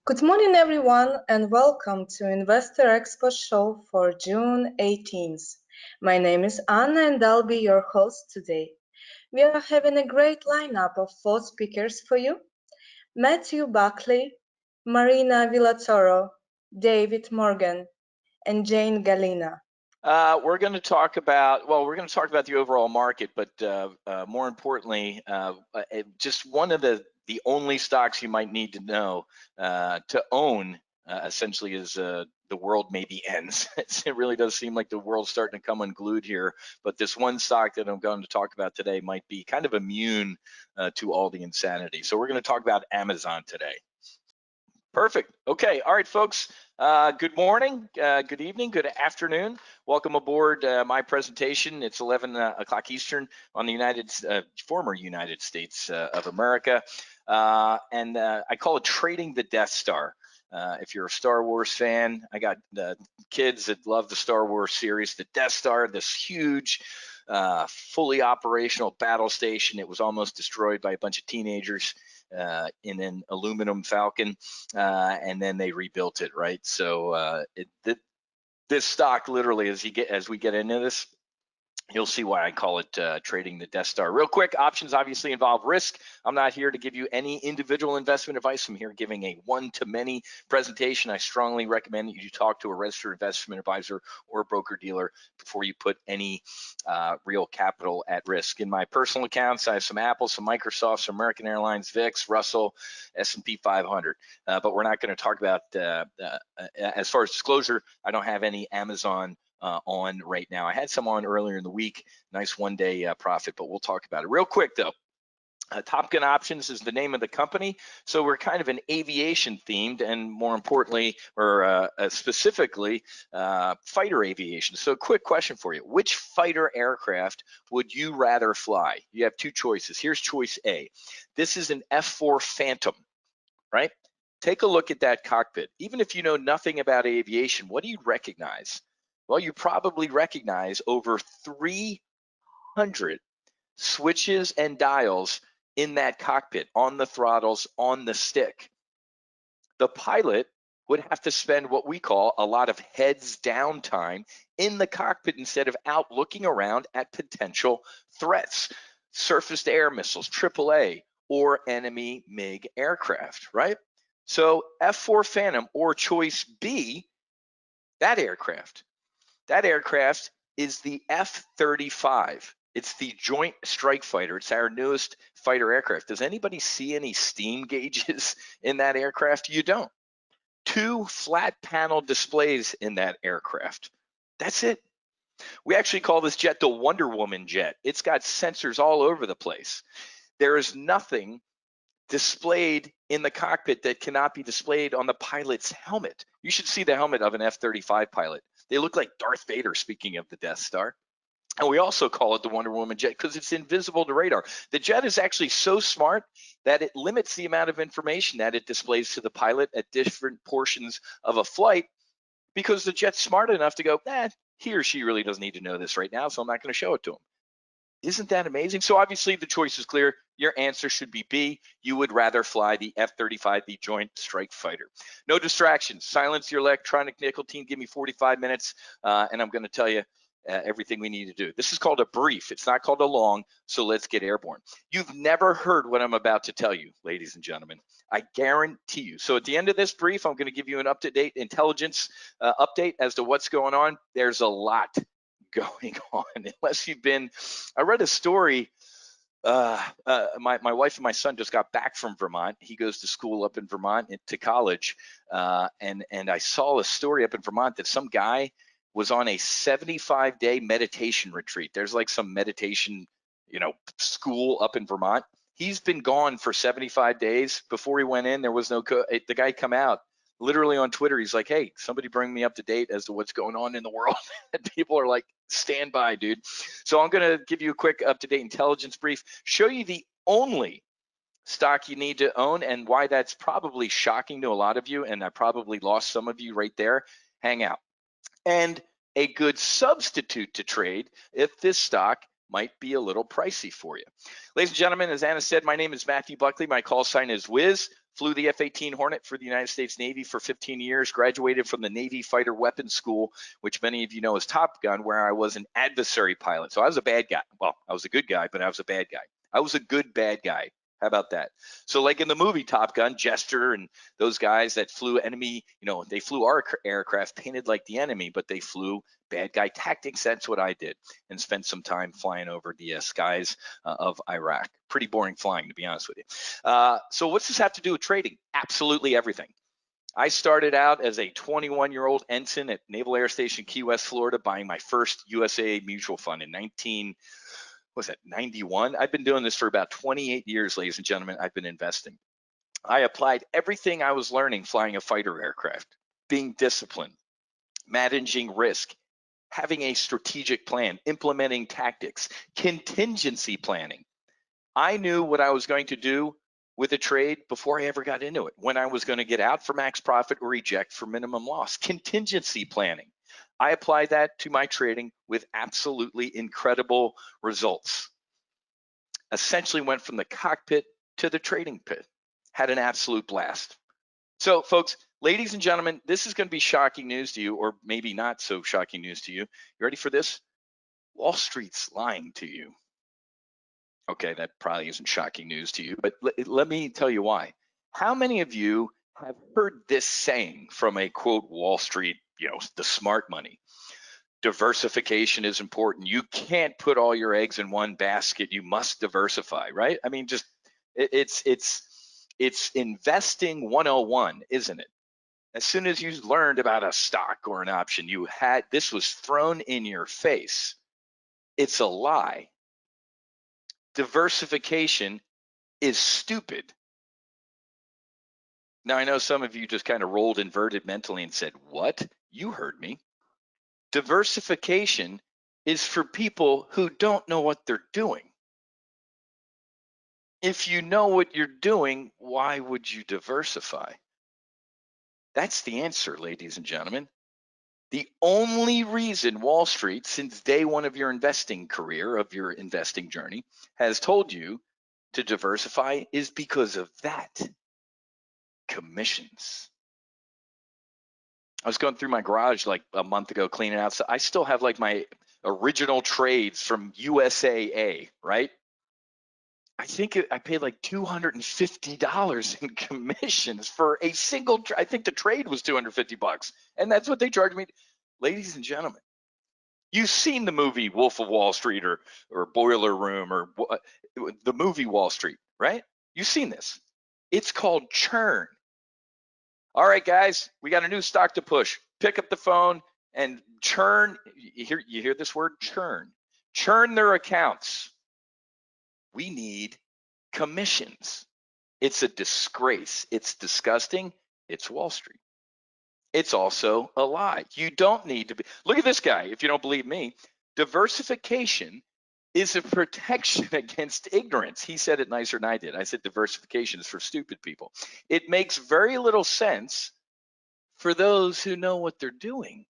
Good morning, everyone, and welcome to InvestorExpos show for June 18th. My name is Anna, and I'll be your host today. We are having a great lineup of 4 speakers for you: Matthew Buckley, Marina Villatoro, David Morgan, and Jane Gallina. We're going to talk about, the overall market, but more importantly, just one of the only stocks you might need to know to own essentially is the world maybe ends. It really does seem like the world's starting to come unglued here, but this one stock that I'm going to talk about today might be kind of immune to all the insanity. So we're going to talk about Amazon today. Perfect. Okay. All right, folks. Good morning, good evening, good afternoon. Welcome aboard my presentation. It's 11 o'clock Eastern on the former United States of America. And I call it Trading the Death Star. If you're a Star Wars fan, I got kids that love the Star Wars series. The Death Star, this huge, fully operational battle station. It was almost destroyed by a bunch of teenagers in an aluminum Falcon, and then they rebuilt it, right? So this stock, literally, as we get into this, you'll see why I call it Trading the Death Star. Real quick, options obviously involve risk. I'm not here to give you any individual investment advice. I'm here giving a one-to-many presentation. I strongly recommend that you talk to a registered investment advisor or a broker-dealer before you put any real capital at risk. In my personal accounts, I have some Apple, some Microsoft, some American Airlines, VIX, Russell, S&P 500. But we're not going to talk about, as far as disclosure, I don't have any Amazon on right now. I had some on earlier in the week, nice one-day profit, but we'll talk about it. Real quick though, Top Gun Options is the name of the company, so we're kind of an aviation themed, and more importantly, or specifically, fighter aviation. So quick question for you: which fighter aircraft would you rather fly? You have two choices. Here's choice A. This is an F-4 Phantom, right? Take a look at that cockpit. Even if you know nothing about aviation, what do you recognize? Well, you probably recognize over 300 switches and dials in that cockpit, on the throttles, on the stick. The pilot would have to spend what we call a lot of heads down time in the cockpit instead of out looking around at potential threats, surface to air missiles, AAA, or enemy MiG aircraft, right? So F-4 Phantom, or choice B, that aircraft is the F-35. It's the Joint Strike Fighter. It's our newest fighter aircraft. Does anybody see any steam gauges in that aircraft? You don't. 2 flat panel displays in that aircraft. That's it. We actually call this jet the Wonder Woman jet. It's got sensors all over the place. There is nothing displayed in the cockpit that cannot be displayed on the pilot's helmet. You should see the helmet of an F-35 pilot. They look like Darth Vader, speaking of the Death Star. And we also call it the Wonder Woman jet because it's invisible to radar. The jet is actually so smart that it limits the amount of information that it displays to the pilot at different portions of a flight, because the jet's smart enough to go, he or she really doesn't need to know this right now, so I'm not going to show it to him. Isn't that amazing? So obviously the choice is clear. Your answer should be B. You would rather fly the F-35, the Joint Strike Fighter. No distractions. Silence your electronic nicotine. Give me 45 minutes, and I'm going to tell you everything we need to do. This is called a brief. It's not called a long, so let's get airborne. You've never heard what I'm about to tell you, ladies and gentlemen. I guarantee you. So at the end of this brief, I'm going to give you an up-to-date intelligence update as to what's going on. There's a lot going on. Unless you've been, I read a story. My wife and my son just got back from Vermont. He goes to school up in Vermont, to college, and I saw a story up in Vermont that some guy was on a 75-day meditation retreat. There's like some meditation, school up in Vermont. He's been gone for 75 days. Before he went in, there was no the guy come out literally on Twitter. He's like, hey, somebody bring me up to date as to what's going on in the world. And people are like, stand by, dude. So I'm going to give you a quick up-to-date intelligence brief, show you the only stock you need to own and why that's probably shocking to a lot of you, and I probably lost some of you right there. Hang out. And a good substitute to trade if this stock might be a little pricey for you. Ladies and gentlemen, as Anna said, my name is Matthew Buckley. My call sign is Wiz. Flew the F-18 Hornet for the United States Navy for 15 years, graduated from the Navy Fighter Weapons School, which many of you know as Top Gun, where I was an adversary pilot. So I was a bad guy. Well, I was a good guy, but I was a bad guy. I was a good bad guy. How about that? So like in the movie Top Gun, Jester and those guys that flew enemy, they flew our aircraft painted like the enemy, but they flew bad guy tactics. That's what I did, and spent some time flying over the skies of Iraq. Pretty boring flying, to be honest with you. So what's this have to do with trading? Absolutely everything. I started out as a 21-year-old ensign at Naval Air Station Key West, Florida, buying my first USAA mutual fund in 91? I've been doing this for about 28 years, ladies and gentlemen. I've been investing. I applied everything I was learning flying a fighter aircraft, being disciplined, managing risk, having a strategic plan, implementing tactics, contingency planning. I knew what I was going to do with a trade before I ever got into it, when I was going to get out for max profit or eject for minimum loss. Contingency planning. I applied that to my trading with absolutely incredible results. Essentially went from the cockpit to the trading pit. Had an absolute blast. So folks, ladies and gentlemen, this is going to be shocking news to you, or maybe not so shocking news to you. You ready for this? Wall Street's lying to you. Okay, that probably isn't shocking news to you, but let me tell you why. How many of you have heard this saying from a quote Wall Street, the smart money? Diversification is important. You can't put all your eggs in one basket. You must diversify, right? I mean, just it's investing 101, isn't it? As soon as you learned about a stock or an option, this was thrown in your face. It's a lie. Diversification is stupid. Now, I know some of you just kind of rolled inverted mentally and said, what? You heard me. Diversification is for people who don't know what they're doing. If you know what you're doing, why would you diversify? That's the answer, ladies and gentlemen. The only reason Wall Street, since day one of your investing career, of your investing journey, has told you to diversify is because of that. Commissions. I was going through my garage like a month ago, cleaning out. So I still have like my original trades from USAA, right? I think I paid like $250 in commissions for a single. I think the trade was $250, and that's what they charged me. Ladies and gentlemen, you've seen the movie Wolf of Wall Street or Boiler Room or the movie Wall Street, right? You've seen this. It's called churn. All right, guys, we got a new stock to push. Pick up the phone and churn. You hear this word, churn. Churn their accounts. We need commissions. It's a disgrace. It's disgusting. It's Wall Street. It's also a lie. You don't need to be. Look at this guy. If you don't believe me, diversification is a protection against ignorance. He said it nicer than I did. I said diversification is for stupid people. It makes very little sense for those who know what they're doing.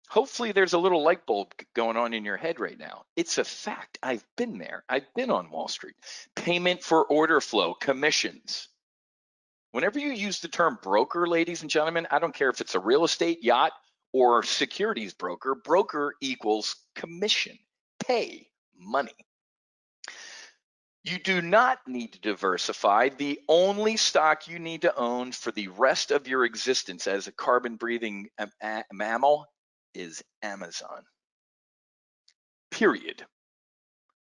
Hopefully there's a little light bulb going on in your head right now. It's a fact. I've been there. I've been on Wall Street. Payment for order flow, commissions. Whenever you use the term broker, ladies and gentlemen, I don't care if it's a real estate, yacht, or securities broker. Broker equals commission, pay, money. You do not need to diversify. The only stock you need to own for the rest of your existence as a carbon-breathing mammal is Amazon. Period.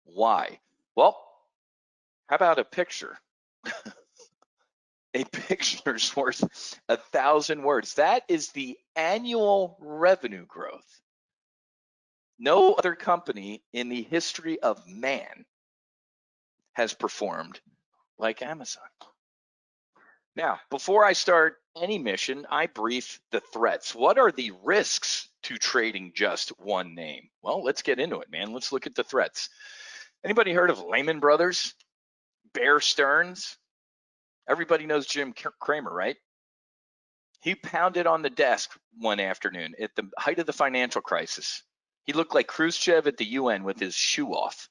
Why? Well, how about a picture? A picture's worth 1,000 words. That is the annual revenue growth. No other company in the history of man has performed like Amazon. Now, before I start any mission, I brief the threats. What are the risks to trading just one name? Well, let's get into it, man. Let's look at the threats. Anybody heard of Lehman Brothers? Bear Stearns? Everybody knows Jim Cramer, right? He pounded on the desk one afternoon at the height of the financial crisis. He looked like Khrushchev at the UN with his shoe off.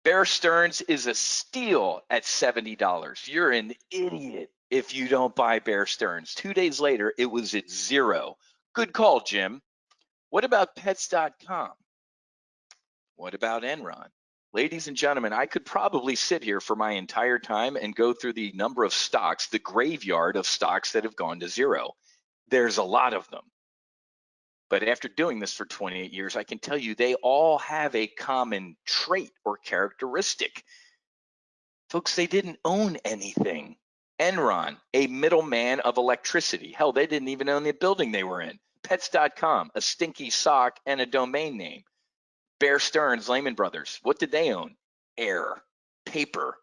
Bear Stearns is a steal at $70. You're an idiot if you don't buy Bear Stearns. 2 days later, it was at $0. Good call, Jim. What about pets.com? What about Enron? Ladies and gentlemen, I could probably sit here for my entire time and go through the number of stocks, the graveyard of stocks that have gone to $0. There's a lot of them. But after doing this for 28 years, I can tell you they all have a common trait or characteristic. Folks, they didn't own anything. Enron, a middleman of electricity. Hell, they didn't even own the building they were in. Pets.com, a stinky sock and a domain name. Bear Stearns, Lehman Brothers, what did they own? Air, paper,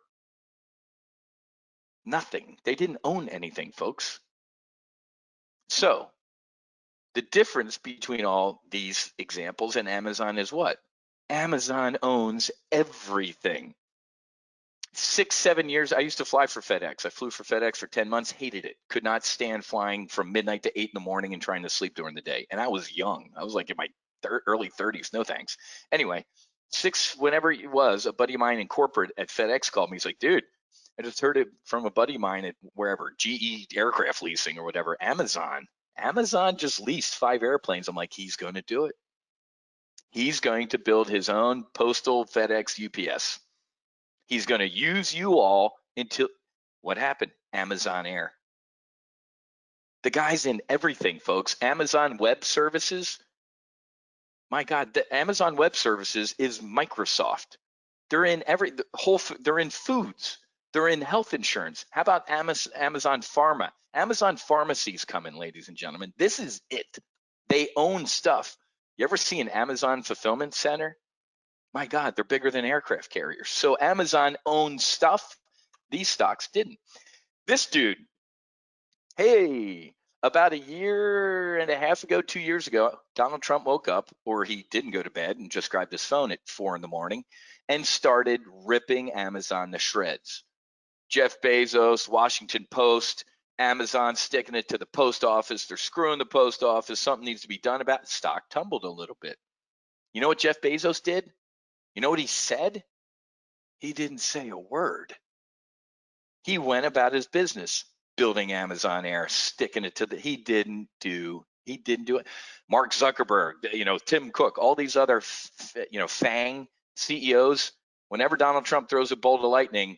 nothing. They didn't own anything, folks. So the difference between all these examples and Amazon is what? Amazon owns everything. 6, 7 years, I used to fly for FedEx. I flew for FedEx for 10 months, hated it. Could not stand flying from midnight to 8 in the morning and trying to sleep during the day. And I was young. I was like in my early 30s. No thanks. Anyway, whenever it was, a buddy of mine in corporate at FedEx called me. He's like, dude, I just heard it from a buddy of mine at wherever, GE aircraft leasing or whatever, Amazon just leased 5 airplanes. I'm like, he's going to do it. He's going to build his own postal FedEx UPS. He's going to use you all until what happened? Amazon Air. The guy's in everything, folks. Amazon Web Services. My God, the Amazon Web Services is Microsoft. They're in they're in foods. They're in health insurance. How about Amazon Pharma? Amazon Pharmacy's coming, ladies and gentlemen. This is it. They own stuff. You ever see an Amazon fulfillment center? My God, they're bigger than aircraft carriers. So Amazon owns stuff. These stocks didn't. This dude, hey, about a year and a half ago, 2 years ago, Donald Trump woke up, or he didn't go to bed and just grabbed his phone at 4 in the morning and started ripping Amazon to shreds. Jeff Bezos, Washington Post, Amazon sticking it to the post office. They're screwing the post office. Something needs to be done about it. Stock tumbled a little bit. You know what Jeff Bezos did? You know what he said? He didn't say a word. He went about his business, building Amazon Air, sticking it to he didn't do it. Mark Zuckerberg, Tim Cook, all these other, FANG CEOs, whenever Donald Trump throws a bolt of lightning,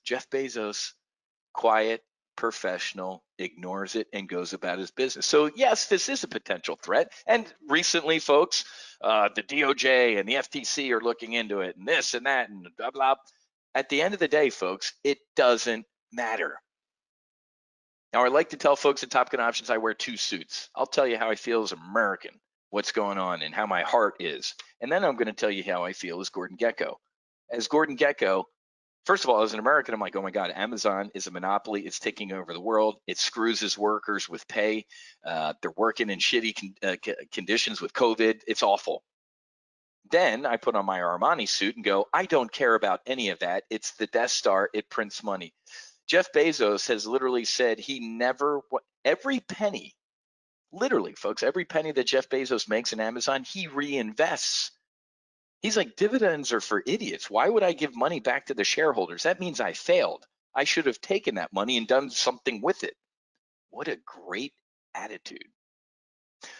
Jeff Bezos, quiet, professional, ignores it and goes about his business. So yes, this is a potential threat. And recently, folks, the DOJ and the FTC are looking into it, and this and that and blah, blah. At the end of the day, folks, it doesn't matter. Now, I like to tell folks at Top Gun Options I wear 2 suits. I'll tell you how I feel as an American, what's going on, and how my heart is. And then I'm going to tell you how I feel as Gordon Gekko. As Gordon Gekko, first of all, as an American, I'm like, oh my God, Amazon is a monopoly. It's taking over the world. It screws its workers with pay. They're working in shitty conditions with COVID. It's awful. Then I put on my Armani suit and go, I don't care about any of that. It's the Death Star. It prints money. Jeff Bezos has literally said every penny, literally, folks, every penny that Jeff Bezos makes in Amazon, he reinvests. He's like, dividends are for idiots. Why would I give money back to the shareholders? That means I failed. I should have taken that money and done something with it. What a great attitude.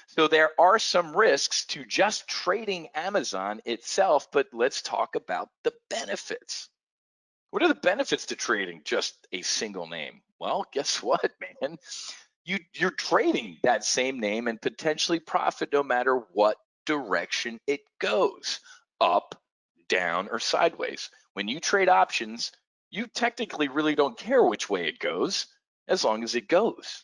So there are some risks to just trading Amazon itself, but let's talk about the benefits. What are the benefits to trading just a single name? Well, guess what, man? You're trading that same name and potentially profit no matter what direction it goes, up, down, or sideways. When you trade options, you technically really don't care which way it goes as long as it goes.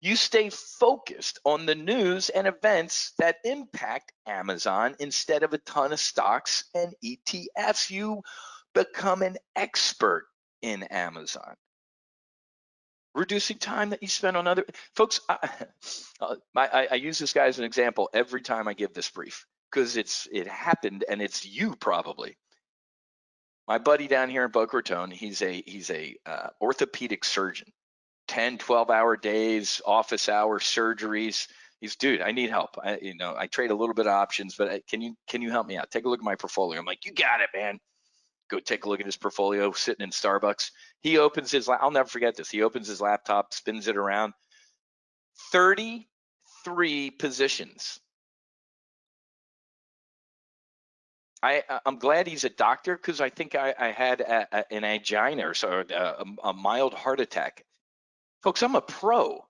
You stay focused on the news and events that impact Amazon instead of a ton of stocks and ETFs. You become an expert in Amazon. Reducing time that you spend on other folks. I use this guy as an example every time I give this brief because it happened and it's you probably. My buddy down here in Boca Raton, he's a orthopedic surgeon. 10, 12-hour days, office hour surgeries. He's, dude, I need help. I trade a little bit of options, but can you help me out? Take a look at my portfolio. I'm like, you got it, man. Go take a look at his portfolio sitting in Starbucks. He opens his, I'll never forget this. He opens his laptop, spins it around, 33 positions. I'm glad he's a doctor, because I think I had an angina or so, a mild heart attack. Folks, I'm a pro.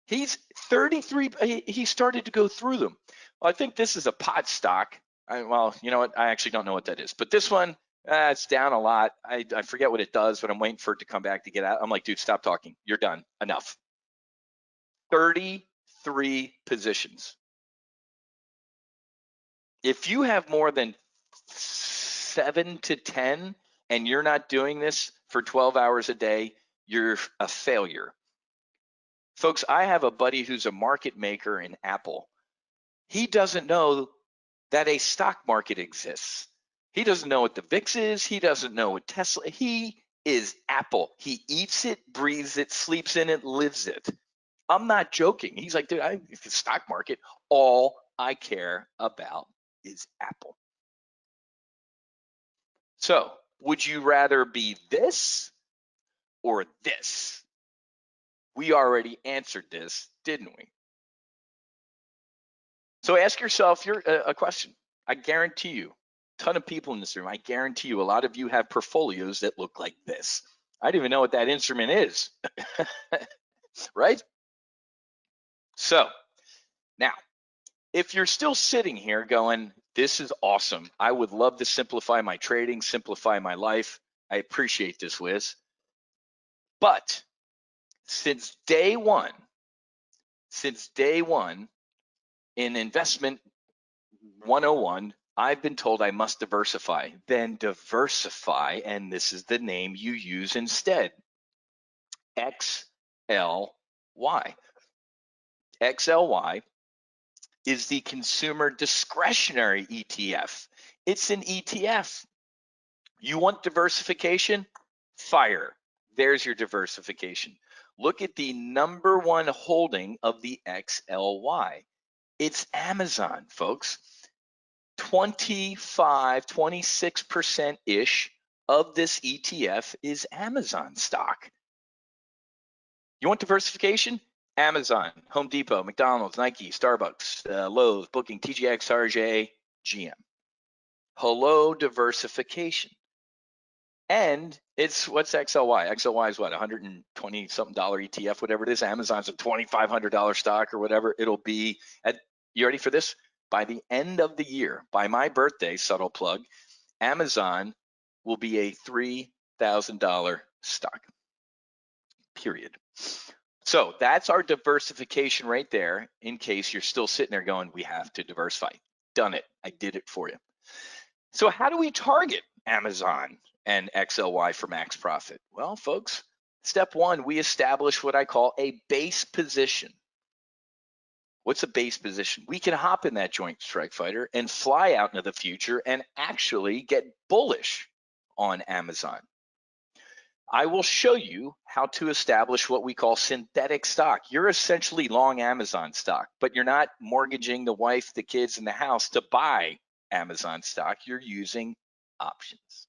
He's 33. He started to go through them. Well, I think this is a pot stock. Well, you know what? I actually don't know what that is. But this one, it's down a lot. I forget what it does, but I'm waiting for it to come back to get out. I'm like, dude, stop talking. You're done. Enough. 33 positions. If you have more than 7 to 10 and you're not doing this for 12 hours a day, you're a failure. Folks, I have a buddy who's a market maker in Apple. He doesn't know that a stock market exists. He doesn't know what the VIX is. He doesn't know what Tesla. He is Apple. He eats it, breathes it, sleeps in it, lives it. I'm not joking. He's like, dude, the stock market, all I care about is Apple. So, would you rather be this or this? We already answered this, didn't we? So ask yourself a question. I guarantee you, a ton of people in this room, I guarantee you, a lot of you have portfolios that look like this. I don't even know what that instrument is, right? So now, if you're still sitting here going, this is awesome. I would love to simplify my trading, simplify my life. I appreciate this, Wiz. But since day one in investment 101, I've been told I must diversify. Then diversify, and this is the name you use instead. XLY. XLY is the consumer discretionary ETF. It's an ETF. You want diversification? Fire. There's your diversification. Look at the number one holding of the XLY. It's Amazon, folks. 26%-ish of this ETF is Amazon stock. You want diversification? Amazon, Home Depot, McDonald's, Nike, Starbucks, Lowe's, Booking, TJX, RJ, GM. Hello, diversification. And it's, what's XLY? XLY is what, 120 something dollar ETF, whatever it is. Amazon's a $2,500 stock or whatever. It'll be at, you ready for this? By the end of the year, by my birthday, subtle plug, Amazon will be a $3,000 stock, period. So that's our diversification right there, in case you're still sitting there going, we have to diversify. Done it. I did it for you. So how do we target Amazon and XLY for max profit? Well, folks, step one, we establish what I call a base position. What's a base position? We can hop in that joint strike fighter and fly out into the future and actually get bullish on Amazon. I will show you how to establish what we call synthetic stock. You're essentially long Amazon stock, but you're not mortgaging the wife, the kids, and the house to buy Amazon stock. You're using options.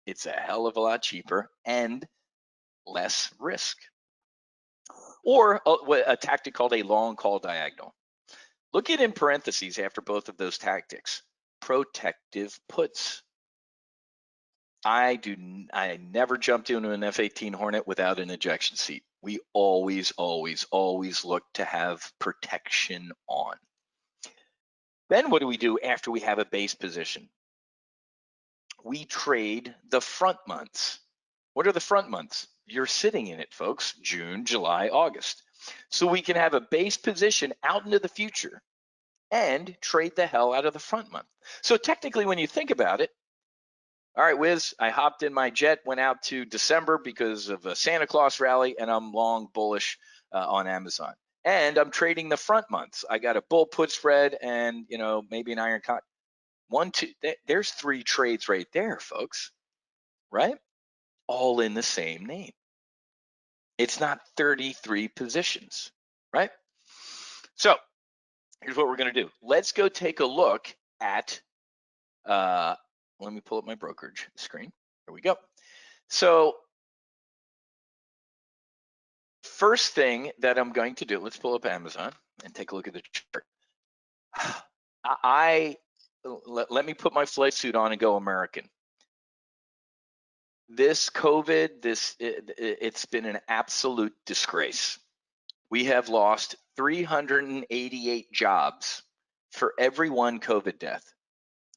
It's a hell of a lot cheaper and less risk. Or a tactic called a long call diagonal. Look at in parentheses after both of those tactics, protective puts. I never jumped into an F-18 Hornet without an ejection seat. We always look to have protection on. Then what do we do after we have a base position? We trade the front months. What are the front months? You're sitting in it, folks, June, July, August. So we can have a base position out into the future and trade the hell out of the front month. So technically, when you think about it, all right, Wiz, I hopped in my jet, went out to December because of a Santa Claus rally, and I'm long bullish on Amazon. And I'm trading the front months. I got a bull put spread and, maybe an iron con. There's 3 trades right there, folks, right? All in the same name. It's not 33 positions, right? So here's what we're going to do. Let's go take a look at, let me pull up my brokerage screen. Here we go. So first thing that I'm going to do, let's pull up Amazon and take a look at the chart. Let me put my flight suit on and go American. This COVID, it's been an absolute disgrace. We have lost 388 jobs for every one COVID death.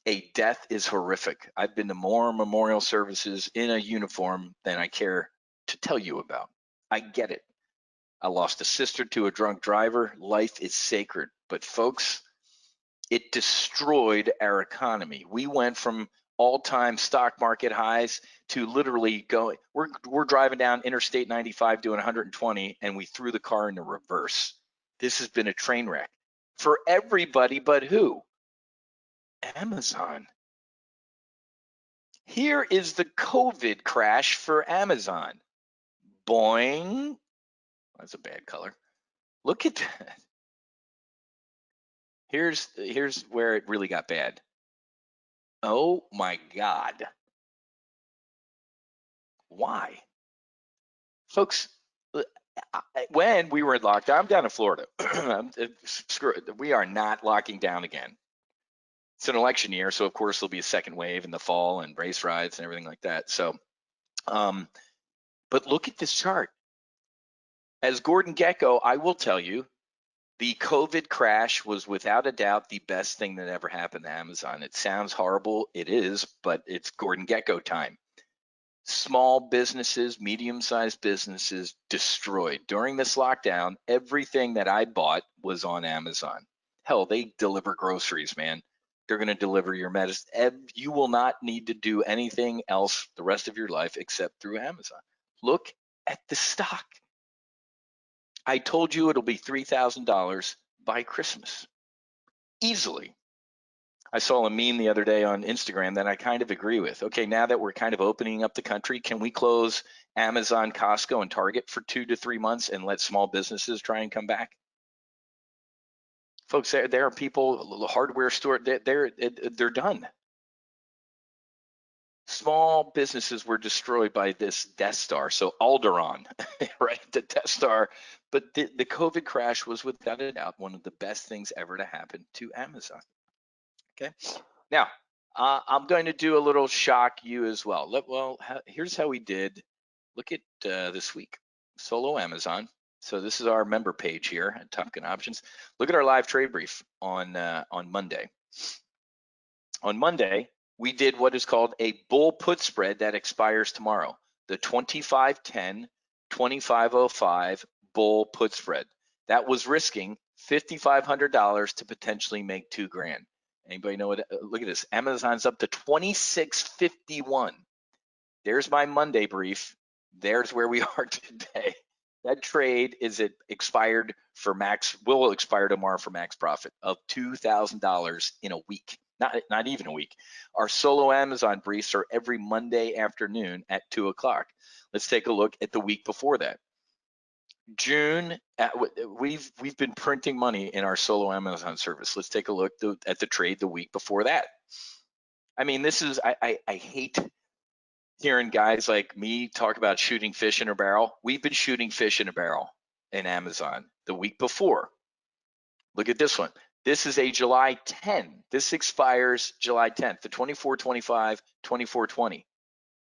A death is horrific. I've been to more memorial services in a uniform than I care to tell you about. I get it. I lost a sister to a drunk driver. Life is sacred. But folks, it destroyed our economy. We went from all-time stock market highs to literally going, we're driving down Interstate 95 doing 120 and we threw the car into reverse. This has been a train wreck for everybody, but who? Amazon. Here is the COVID crash for Amazon. Boing. That's a bad color. Look at that. Here's where it really got bad. Oh my God. Why? Folks, when we were in lockdown, I'm down in Florida. Screw it. We are not locking down again. It's an election year, so of course there'll be a second wave in the fall and race riots and everything like that. So, but look at this chart. As Gordon Gekko, I will tell you, the COVID crash was without a doubt the best thing that ever happened to Amazon. It sounds horrible. It is, but it's Gordon Gekko time. Small businesses, medium-sized businesses destroyed. During this lockdown, everything that I bought was on Amazon. Hell, they deliver groceries, man. They're going to deliver your medicine. You will not need to do anything else the rest of your life except through Amazon. Look at the stock. I told you it'll be $3,000 by Christmas. Easily. I saw a meme the other day on Instagram that I kind of agree with. Okay, now that we're kind of opening up the country, can we close Amazon, Costco, and Target for 2 to 3 months and let small businesses try and come back? Folks, there are people, the hardware store, they're done. Small businesses were destroyed by this Death Star. So Alderaan, right, the Death Star. But the COVID crash was without a doubt one of the best things ever to happen to Amazon. Okay. Now, I'm going to do a little shock you as well. Here's how we did. Look at this week. Solo Amazon. So this is our member page here at Top Gun Options. Look at our live trade brief on Monday. On Monday, we did what is called a bull put spread that expires tomorrow. The 2510, 2505 bull put spread. That was risking $5,500 to potentially make $2,000. Anybody know what? Look at this. Amazon's up to 2651. There's my Monday brief. There's where we are today. That trade is expired for max, will expire tomorrow for max profit of $2,000 in a week. Not even a week. Our solo Amazon briefs are every Monday afternoon at 2 o'clock. Let's take a look at the week before that. June, we've been printing money in our solo Amazon service. Let's take a look at the trade the week before that. I mean, this is, I hate hearing guys like me talk about shooting fish in a barrel. We've been shooting fish in a barrel in Amazon the week before. Look at this one. This is a July 10. This expires July 10th, the 2425, 2420.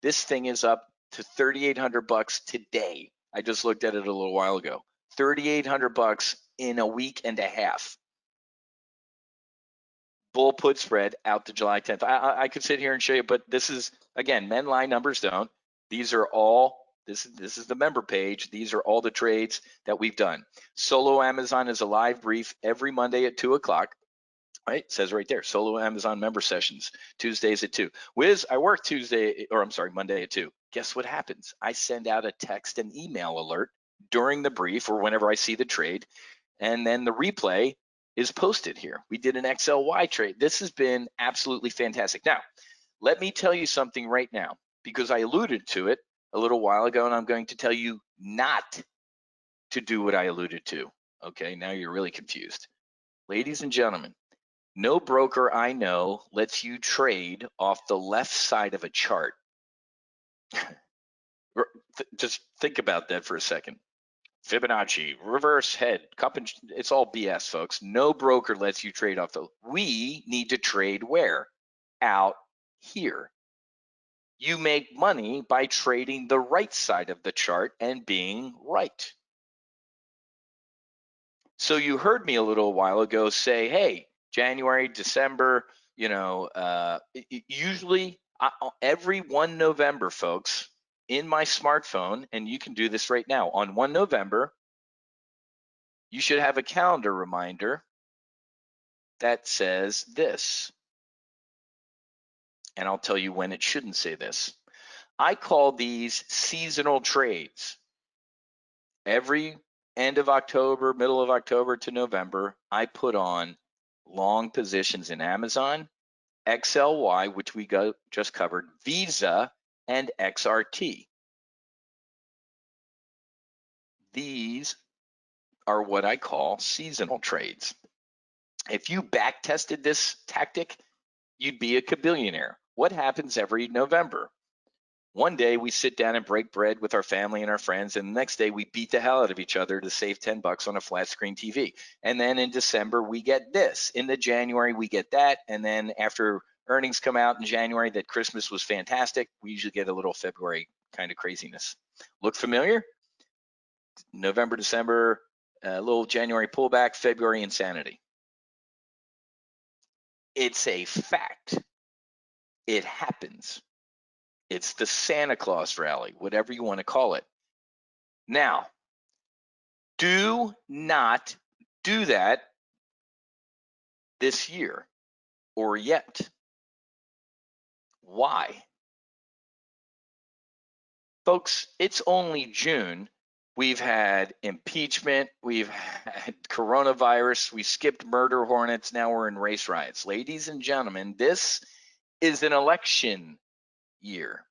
This thing is up to $3,800 today. I just looked at it a little while ago. $3,800 in a week and a half. Bull put spread out to July 10th. I could sit here and show you, but this is, again, men lie, numbers don't. These are all, this is the member page. These are all the trades that we've done. Solo Amazon is a live brief every Monday at 2 o'clock. Right, it says right there, solo Amazon member sessions, Tuesdays at 2. Wiz, I work Monday at 2. Guess what happens? I send out a text and email alert during the brief or whenever I see the trade, and then the replay is posted here. We did an XLY trade. This has been absolutely fantastic. Now, let me tell you something right now, because I alluded to it a little while ago, and I'm going to tell you not to do what I alluded to. Okay, now you're really confused. Ladies and gentlemen, no broker I know lets you trade off the left side of a chart. Just think about that for a second. Fibonacci, reverse head, cup and it's all BS, folks. No broker lets you trade off the. We need to trade where? Out here. You make money by trading the right side of the chart and being right. So you heard me a little while ago say, hey, January, December, usually every 1 November, folks, in my smartphone, and you can do this right now, on 1 November, you should have a calendar reminder that says this. And I'll tell you when it shouldn't say this. I call these seasonal trades. Every end of October, middle of October to November, I put on long positions in Amazon, XLY, which we just covered, Visa, and XRT. These are what I call seasonal trades. If you back tested this tactic, you'd be a kabillionaire. What happens every November? One day we sit down and break bread with our family and our friends, and the next day we beat the hell out of each other to save $10 on a flat screen TV. And then in December we get this. In the January we get that, and then after earnings come out in January that Christmas was fantastic, we usually get a little February kind of craziness. Look familiar? November, December, a little January pullback, February insanity. It's a fact. It happens. It's the Santa Claus rally, whatever you want to call it. Now, do not do that this year or yet. Why? Folks, it's only June. We've had impeachment, we've had coronavirus, we skipped murder hornets, now we're in race riots. Ladies and gentlemen, this is an election year.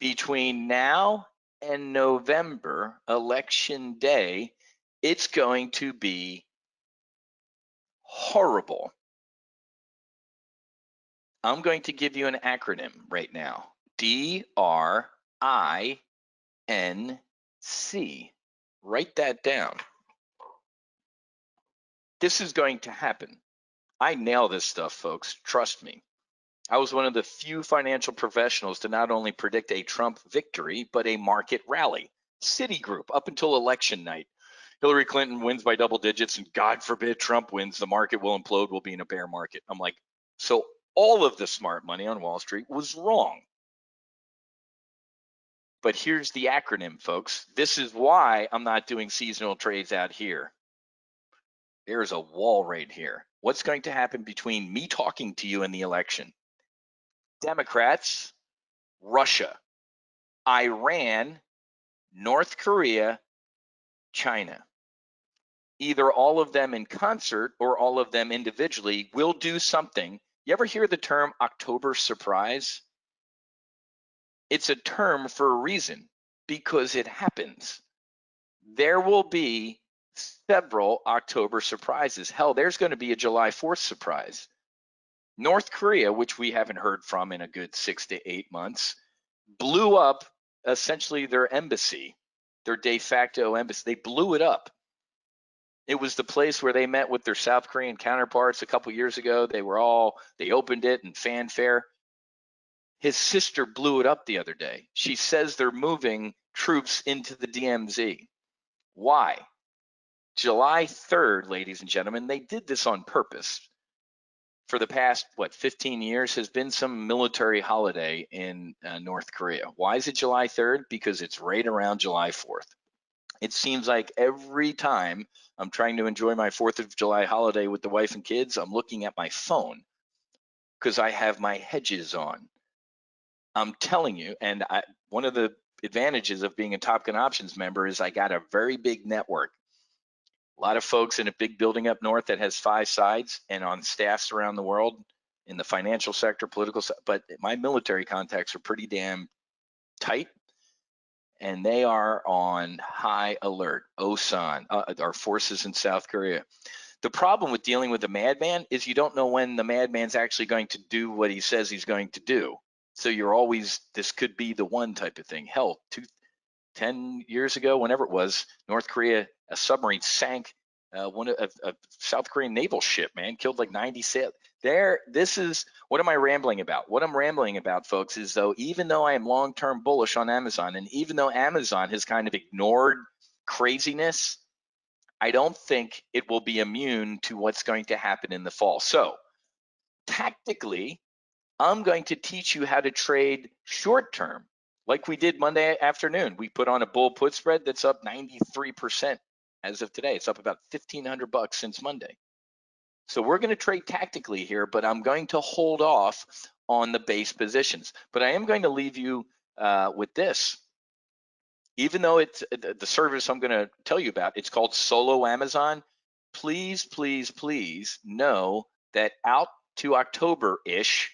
Between now and November, election day, it's going to be horrible. I'm going to give you an acronym right now. DRINC. Write that down. This is going to happen. I nail this stuff, folks. Trust me. I was one of the few financial professionals to not only predict a Trump victory, but a market rally. Citigroup up until election night. Hillary Clinton wins by double digits, and God forbid Trump wins, the market will implode, we'll be in a bear market. I'm like, so all of the smart money on Wall Street was wrong. But here's the acronym, folks. This is why I'm not doing seasonal trades out here. There's a wall right here. What's going to happen between me talking to you and the election? Democrats, Russia, Iran, North Korea, China. Either all of them in concert or all of them individually will do something. You ever hear the term October surprise? It's a term for a reason, because it happens. There will be several October surprises. Hell, there's going to be a July 4th surprise. North Korea, which we haven't heard from in a good 6 to 8 months, blew up essentially their embassy, their de facto embassy. They blew it up. It was the place where they met with their South Korean counterparts a couple years ago. They opened it in fanfare. His sister blew it up the other day. She says they're moving troops into the DMZ. Why? July 3rd, ladies and gentlemen, they did this on purpose. For the past, 15 years has been some military holiday in North Korea. Why is it July 3rd? Because it's right around July 4th. It seems like every time I'm trying to enjoy my 4th of July holiday with the wife and kids, I'm looking at my phone because I have my hedges on. I'm telling you, and one of the advantages of being a Top Gun Options member is I got a very big network. A lot of folks in a big building up north that has 5 sides and on staffs around the world in the financial sector, political, but my military contacts are pretty damn tight. and they are on high alert. Osan, our forces in South Korea. The problem with dealing with a madman is you don't know when the madman's actually going to do what he says he's going to do. So you're always, this could be the one type of thing. Hell, 10 years ago, whenever it was, North Korea, a submarine sank a South Korean naval ship, man, killed like 90 sailors. This is, what am I rambling about? What I'm rambling about, folks, is though, even though I am long-term bullish on Amazon, and even though Amazon has kind of ignored craziness, I don't think it will be immune to what's going to happen in the fall. So tactically, I'm going to teach you how to trade short term, like we did Monday afternoon. We put on a bull put spread that's up 93% as of today. It's up about $1,500 since Monday. So we're going to trade tactically here, but I'm going to hold off on the base positions. But I am going to leave you with this. Even though it's the service I'm going to tell you about, it's called Solo Amazon. Please, please, please know that out to October-ish,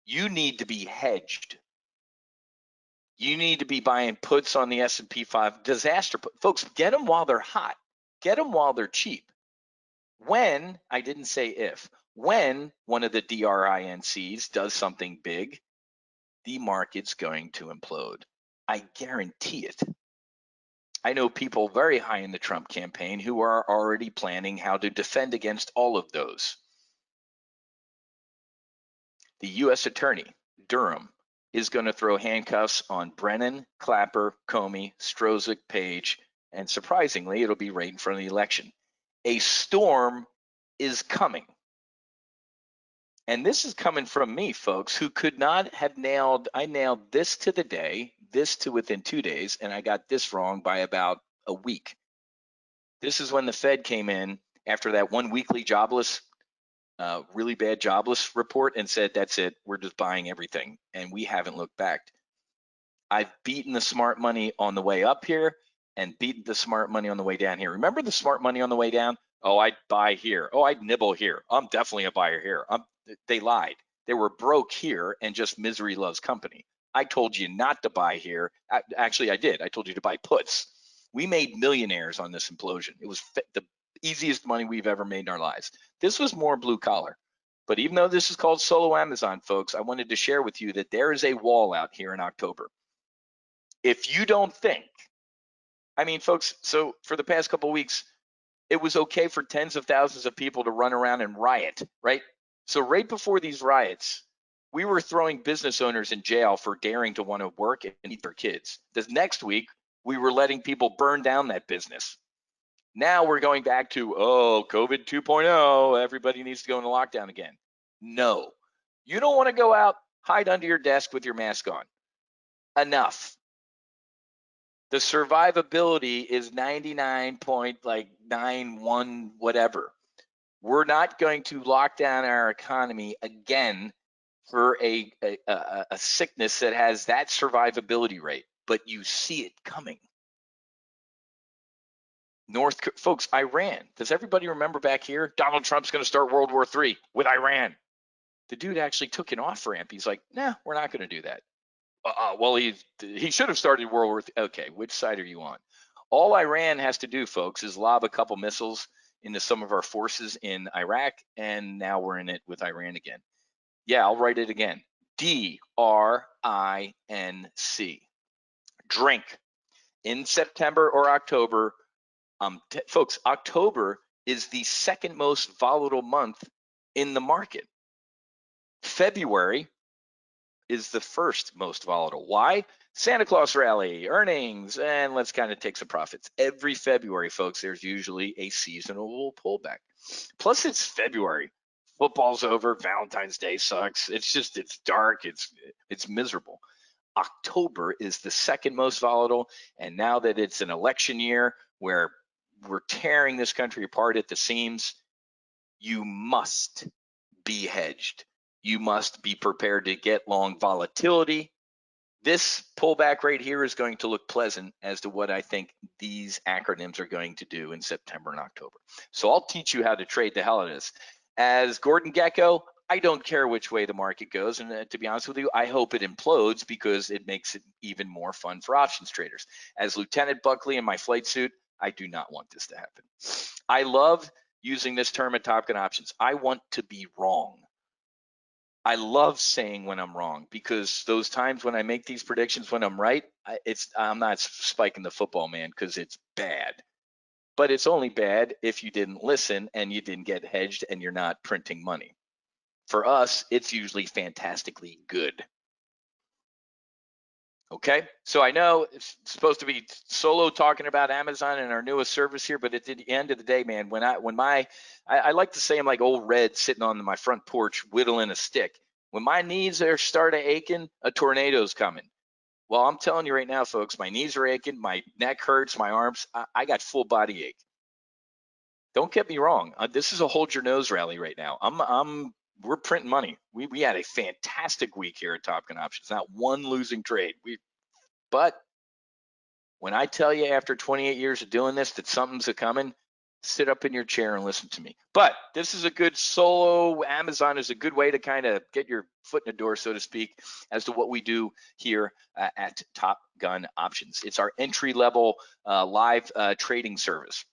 you need to be hedged. You need to be buying puts on the S&P 5 disaster. Folks, get them while they're hot. Get them while they're cheap. When, I didn't say if, when one of the DRINCs does something big, the market's going to implode. I guarantee it. I know people very high in the Trump campaign who are already planning how to defend against all of those. The U.S. Attorney, Durham, is going to throw handcuffs on Brennan, Clapper, Comey, Strozik, Page, and surprisingly, it'll be right in front of the election. A storm is coming. And this is coming from me, folks, who could not have I nailed this to the day, this to within 2 days, and I got this wrong by about a week. This is when the Fed came in after that one weekly jobless, really bad jobless report and said, that's it, we're just buying everything. And we haven't looked back. I've beaten the smart money on the way up here and beaten the smart money on the way down here. Remember the smart money on the way down? Oh, I'd buy here. Oh, I'd nibble here. I'm definitely a buyer here. They lied. They were broke here and just misery loves company. I told you not to buy here. Actually, I did. I told you to buy puts. We made millionaires on this implosion. It was the easiest money we've ever made in our lives. This was more blue collar. But even though this is called Solo Amazon, folks, I wanted to share with you that there is a wall out here in October. If you don't think, I mean, folks, so for the past couple of weeks, it was okay for tens of thousands of people to run around and riot, right? So right before these riots, we were throwing business owners in jail for daring to want to work and eat their kids. This next week, we were letting people burn down that business. Now we're going back to, COVID 2.0, everybody needs to go into lockdown again. No, you don't want to go out, hide under your desk with your mask on. Enough. The survivability is 99.91 whatever. We're not going to lock down our economy again for a sickness that has that survivability rate, but you see it coming. Folks, Iran. Does everybody remember back here? Donald Trump's going to start World War III with Iran. The dude actually took an off ramp. He's like, nah, we're not going to do that. Well, he should have started World War III. Okay, which side are you on? All Iran has to do, folks, is lob a couple missiles into some of our forces in Iraq, and now we're in it with Iran again. Yeah, I'll write it again. DRINC. Drink. In September or October, folks, October is the second most volatile month in the market. February is the first most volatile. Why? Santa Claus rally, earnings, and let's kind of take some profits. Every February, folks, there's usually a seasonal pullback. Plus, it's February. Football's over. Valentine's Day sucks. It's dark. It's miserable. October is the second most volatile. And now that it's an election year where we're tearing this country apart at the seams, you must be hedged. You must be prepared to get long volatility. This pullback right here is going to look pleasant as to what I think these acronyms are going to do in September and October. So I'll teach you how to trade the hell out of this. As Gordon Gekko, I don't care which way the market goes. And to be honest with you, I hope it implodes because it makes it even more fun for options traders. As Lieutenant Buckley in my flight suit, I do not want this to happen. I love using this term at Top Gun Options. I want to be wrong. I love saying when I'm wrong, because those times when I make these predictions when I'm right, I'm not spiking the football, man, because it's bad. But it's only bad if you didn't listen and you didn't get hedged and you're not printing money. For us, it's usually fantastically good. Okay, so I know it's supposed to be solo talking about Amazon and our newest service here, but at the end of the day, man, I like to say I'm like old Red sitting on my front porch whittling a stick. When my knees are starting aching, a tornado's coming. Well, I'm telling you right now, folks, my knees are aching, my neck hurts, my arms, I got full body ache. Don't get me wrong. This is a hold your nose rally right now. We're printing money. We had a fantastic week here at Top Gun Options. Not one losing trade. But when I tell you after 28 years of doing this that something's a coming, sit up in your chair and listen to me. But this is a good solo. Amazon is a good way to kind of get your foot in the door, so to speak, as to what we do here at Top Gun Options. It's our entry level live trading service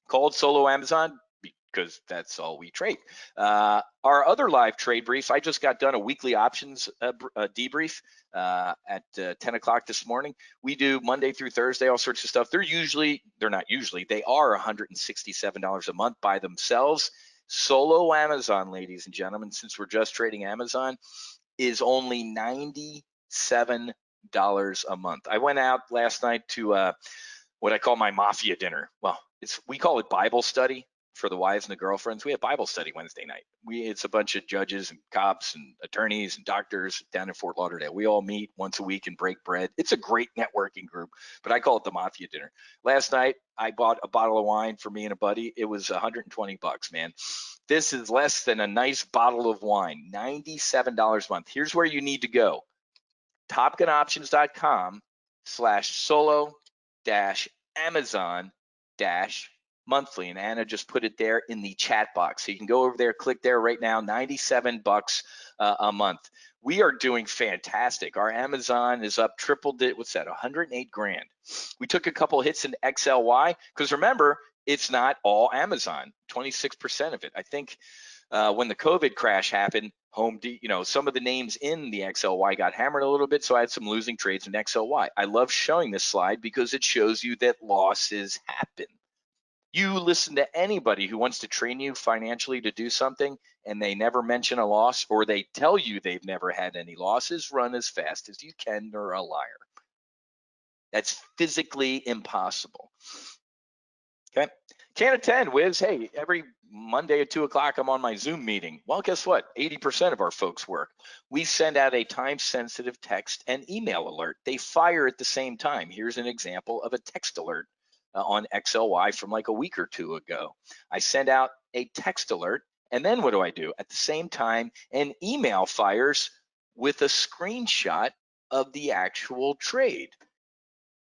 called Solo Amazon because that's all we trade. Our other live trade brief, I just got done a weekly options debrief at 10 o'clock this morning. We do Monday through Thursday, all sorts of stuff. They are $167 a month by themselves. Solo Amazon, ladies and gentlemen, since we're just trading Amazon, is only $97 a month. I went out last night to what I call my mafia dinner. Well, we call it Bible study for the wives and the girlfriends. We have Bible study Wednesday night. It's a bunch of judges and cops and attorneys and doctors down in Fort Lauderdale. We all meet once a week and break bread. It's a great networking group, but I call it the mafia dinner. Last night, I bought a bottle of wine for me and a buddy. It was $120, man. This is less than a nice bottle of wine, $97 a month. Here's where you need to go. TopGunOptions.com/solo-Amazon-monthly, and Anna just put it there in the chat box, so you can go over there, click there right now. $97 a month. We are doing fantastic. Our Amazon is up triple digit. What's that? 108 grand. We took a couple hits in XLY because remember, it's not all Amazon. 26% of it. I think when the COVID crash happened, some of the names in the XLY got hammered a little bit, so I had some losing trades in XLY. I love showing this slide because it shows you that losses happen. You listen to anybody who wants to train you financially to do something and they never mention a loss, or they tell you they've never had any losses, run as fast as you can. They're a liar. That's physically impossible. Okay. Can attend, Wiz. Hey, every Monday at 2 o'clock, I'm on my Zoom meeting. Well, guess what? 80% of our folks work. We send out a time-sensitive text and email alert. They fire at the same time. Here's an example of a text alert on XLY from like a week or two ago. I send out a text alert, and then what do? At the same time, an email fires with a screenshot of the actual trade.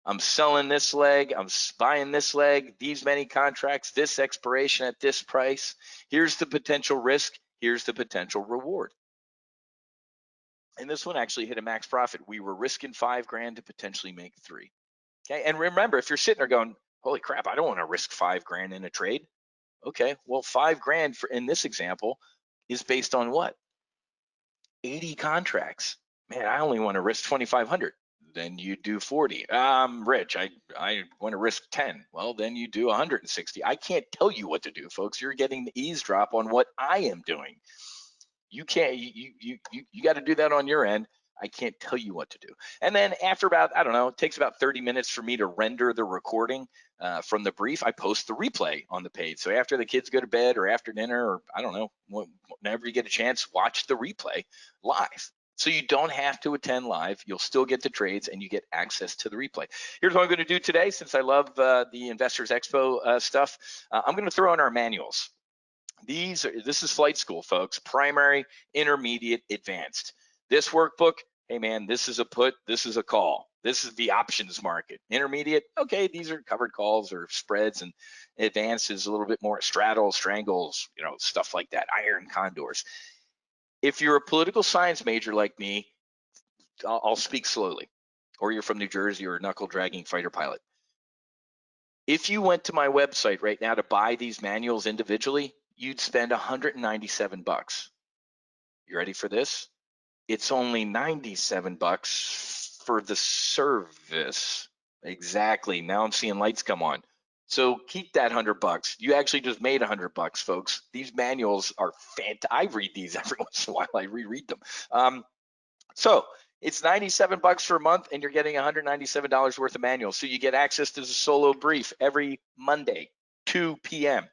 I'm selling this leg, I'm buying this leg, these many contracts, this expiration at this price. Here's the potential risk, here's the potential reward. And this one actually hit a max profit. We were risking $5,000 to potentially make 3. Okay, and remember, if you're sitting there going, holy crap, I don't want to risk $5,000 in a trade. Okay, well, $5,000 in this example is based on what? 80 contracts. Man, I only want to risk 2,500. Then you do 40. I'm rich. I want to risk 10. Well, then you do 160. I can't tell you what to do, folks. You're getting the eavesdrop on what I am doing. You can't. You got to do that on your end. I can't tell you what to do. And then after about, I don't know, it takes about 30 minutes for me to render the recording from the brief. I post the replay on the page. So after the kids go to bed or after dinner, or I don't know, whenever you get a chance, watch the replay live. So you don't have to attend live. You'll still get the trades and you get access to the replay. Here's what I'm going to do today. Since I love the Investors Expo stuff, I'm going to throw in our manuals. This is flight school, folks. Primary, intermediate, advanced. This workbook, hey man, this is a put, this is a call. This is the options market. Intermediate, okay, these are covered calls or spreads, and advanced is a little bit more straddles, strangles, stuff like that, iron condors. If you're a political science major like me, I'll speak slowly, or you're from New Jersey or a knuckle dragging fighter pilot. If you went to my website right now to buy these manuals individually, you'd spend $197. You ready for this? It's only $97 for the service. Exactly. Now I'm seeing lights come on. So keep that $100. You actually just made $100, folks. These manuals are fantastic. I read these every once in a while. I reread them. So it's $97 for a month, and you're getting $197 worth of manuals. So you get access to the solo brief every Monday, 2 p.m.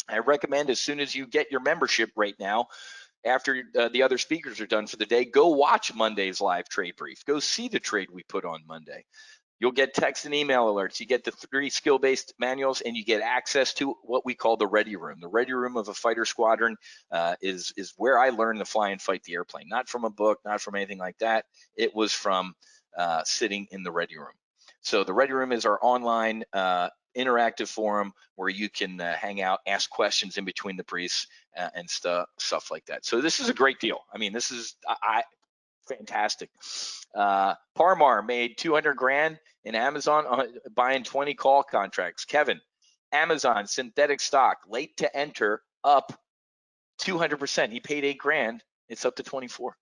I recommend as soon as you get your membership right now, after the other speakers are done for the day, go watch Monday's live trade brief. Go see the trade we put on Monday. You'll get text and email alerts. You get the 3 skill-based manuals, and you get access to what we call the ready room. The ready room of a fighter squadron is where I learned to fly and fight the airplane. Not from a book, not from anything like that. It was from sitting in the ready room. So the ready room is our online interactive forum where you can hang out, ask questions in between the briefs and stuff like that. So this is a great deal. I mean, this is fantastic. Parmar made 200 grand in Amazon buying 20 call contracts. Kevin, Amazon synthetic stock, late to enter, up 200%. He paid 8 grand. It's up to 24.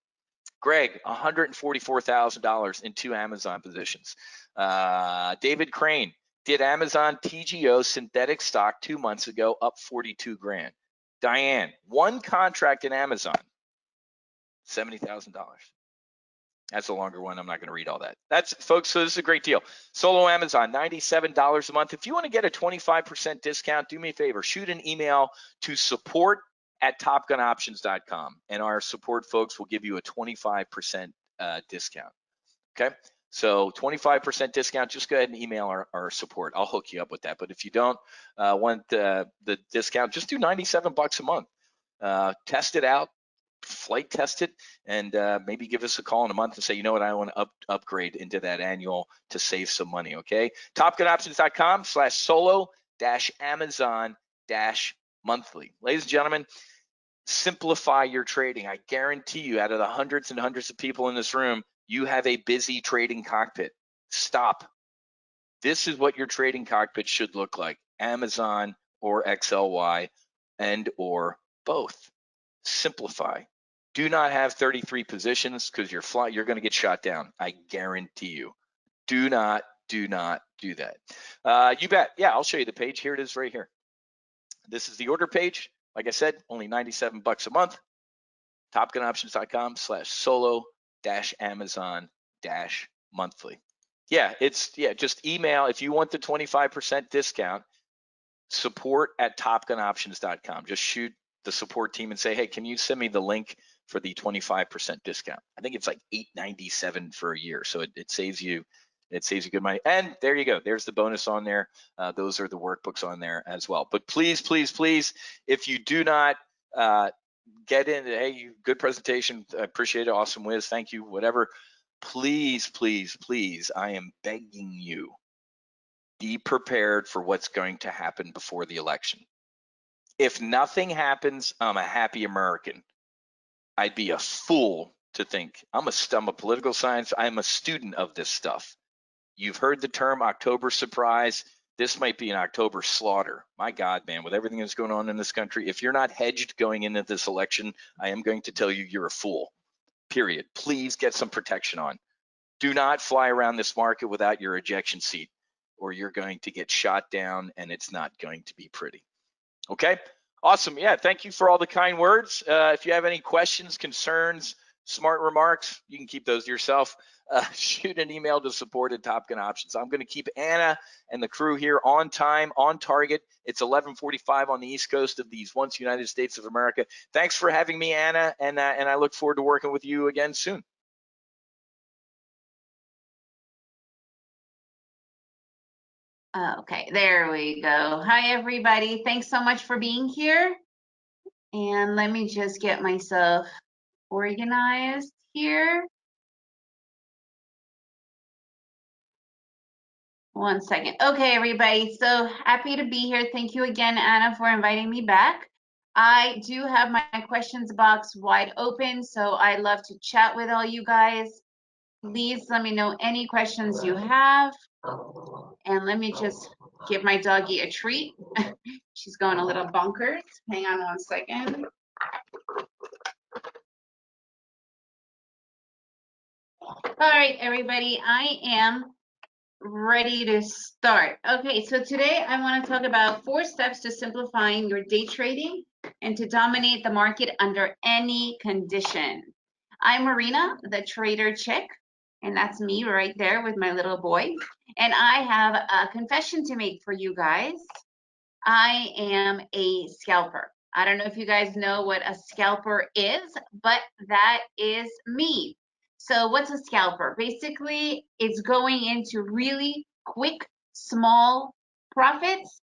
Greg, $144,000 in 2 Amazon positions. David Crane did Amazon TGO synthetic stock 2 months ago, up 42 grand. Diane, 1 contract in Amazon, $70,000. That's a longer one. I'm not going to read all that. That's, folks, so this is a great deal. Solo Amazon, $97 a month. If you want to get a 25% discount, do me a favor. Shoot an email to support@topgunoptions.com, and our support folks will give you a 25% discount. Okay? So 25% discount, just go ahead and email our support. I'll hook you up with that. But if you don't want the discount, just do $97 a month. Test it out. Flight test it, and maybe give us a call in a month and say, you know what, I want to upgrade into that annual to save some money. Okay, topgunoptions.com/solo-amazon-monthly. Ladies and gentlemen, simplify your trading. I guarantee you, out of the hundreds and hundreds of people in this room, you have a busy trading cockpit. Stop. This is what your trading cockpit should look like: Amazon or XLY and or both. Simplify. Do not have 33 positions because you're going to get shot down. I guarantee you. Do not do that. You bet. Yeah, I'll show you the page. Here it is right here. This is the order page. Like I said, only $97 a month. topgunoptions.com/solo-amazon-monthly. Yeah, just email if you want the 25% discount, support@topgunoptions.com. Just shoot the support team and say, hey, can you send me the link for the 25% discount? I think it's like $897 for a year, so it saves you good money. And there you go. There's the bonus on there. Those are the workbooks on there as well. But please, please, please, if you do not get in, hey, good presentation, I appreciate it, awesome whiz, thank you, whatever. Please, please, please, I am begging you, be prepared for what's going to happen before the election. If nothing happens, I'm a happy American. I'd be a fool to think I'm a political science. I'm a student of this stuff. You've heard the term October surprise. This might be an October slaughter. My God, man, with everything that's going on in this country, if you're not hedged going into this election, I am going to tell you you're a fool, period. Please get some protection on. Do not fly around this market without your ejection seat, or you're going to get shot down and it's not going to be pretty. Okay, awesome. Yeah, thank you for all the kind words. If you have any questions, concerns, smart remarks, you can keep those to yourself. Shoot an email to support@topgunoptions. I'm going to keep Anna and the crew here on time, on target. It's 11:45 on the East Coast of these once United States of America. Thanks for having me, Anna, and I look forward to working with you again soon. Okay, there we go. Hi, everybody. Thanks so much for being here. And let me just get myself organized here. One second. Okay, everybody. So happy to be here. Thank you again, Anna, for inviting me back. I do have my questions box wide open, so I love to chat with all you guys. Please let me know any questions you have. And let me just give my doggy a treat. She's going a little bonkers. Hang on one second. All right, everybody, I am ready to start. Okay, so today I want to talk about 4 steps to simplifying your day trading and to dominate the market under any condition. I'm Marina, the trader chick, and that's me right there with my little boy. And I have a confession to make for you guys. I am a scalper. I don't know if you guys know what a scalper is, but that is me. So what's a scalper? Basically, it's going into really quick, small profits.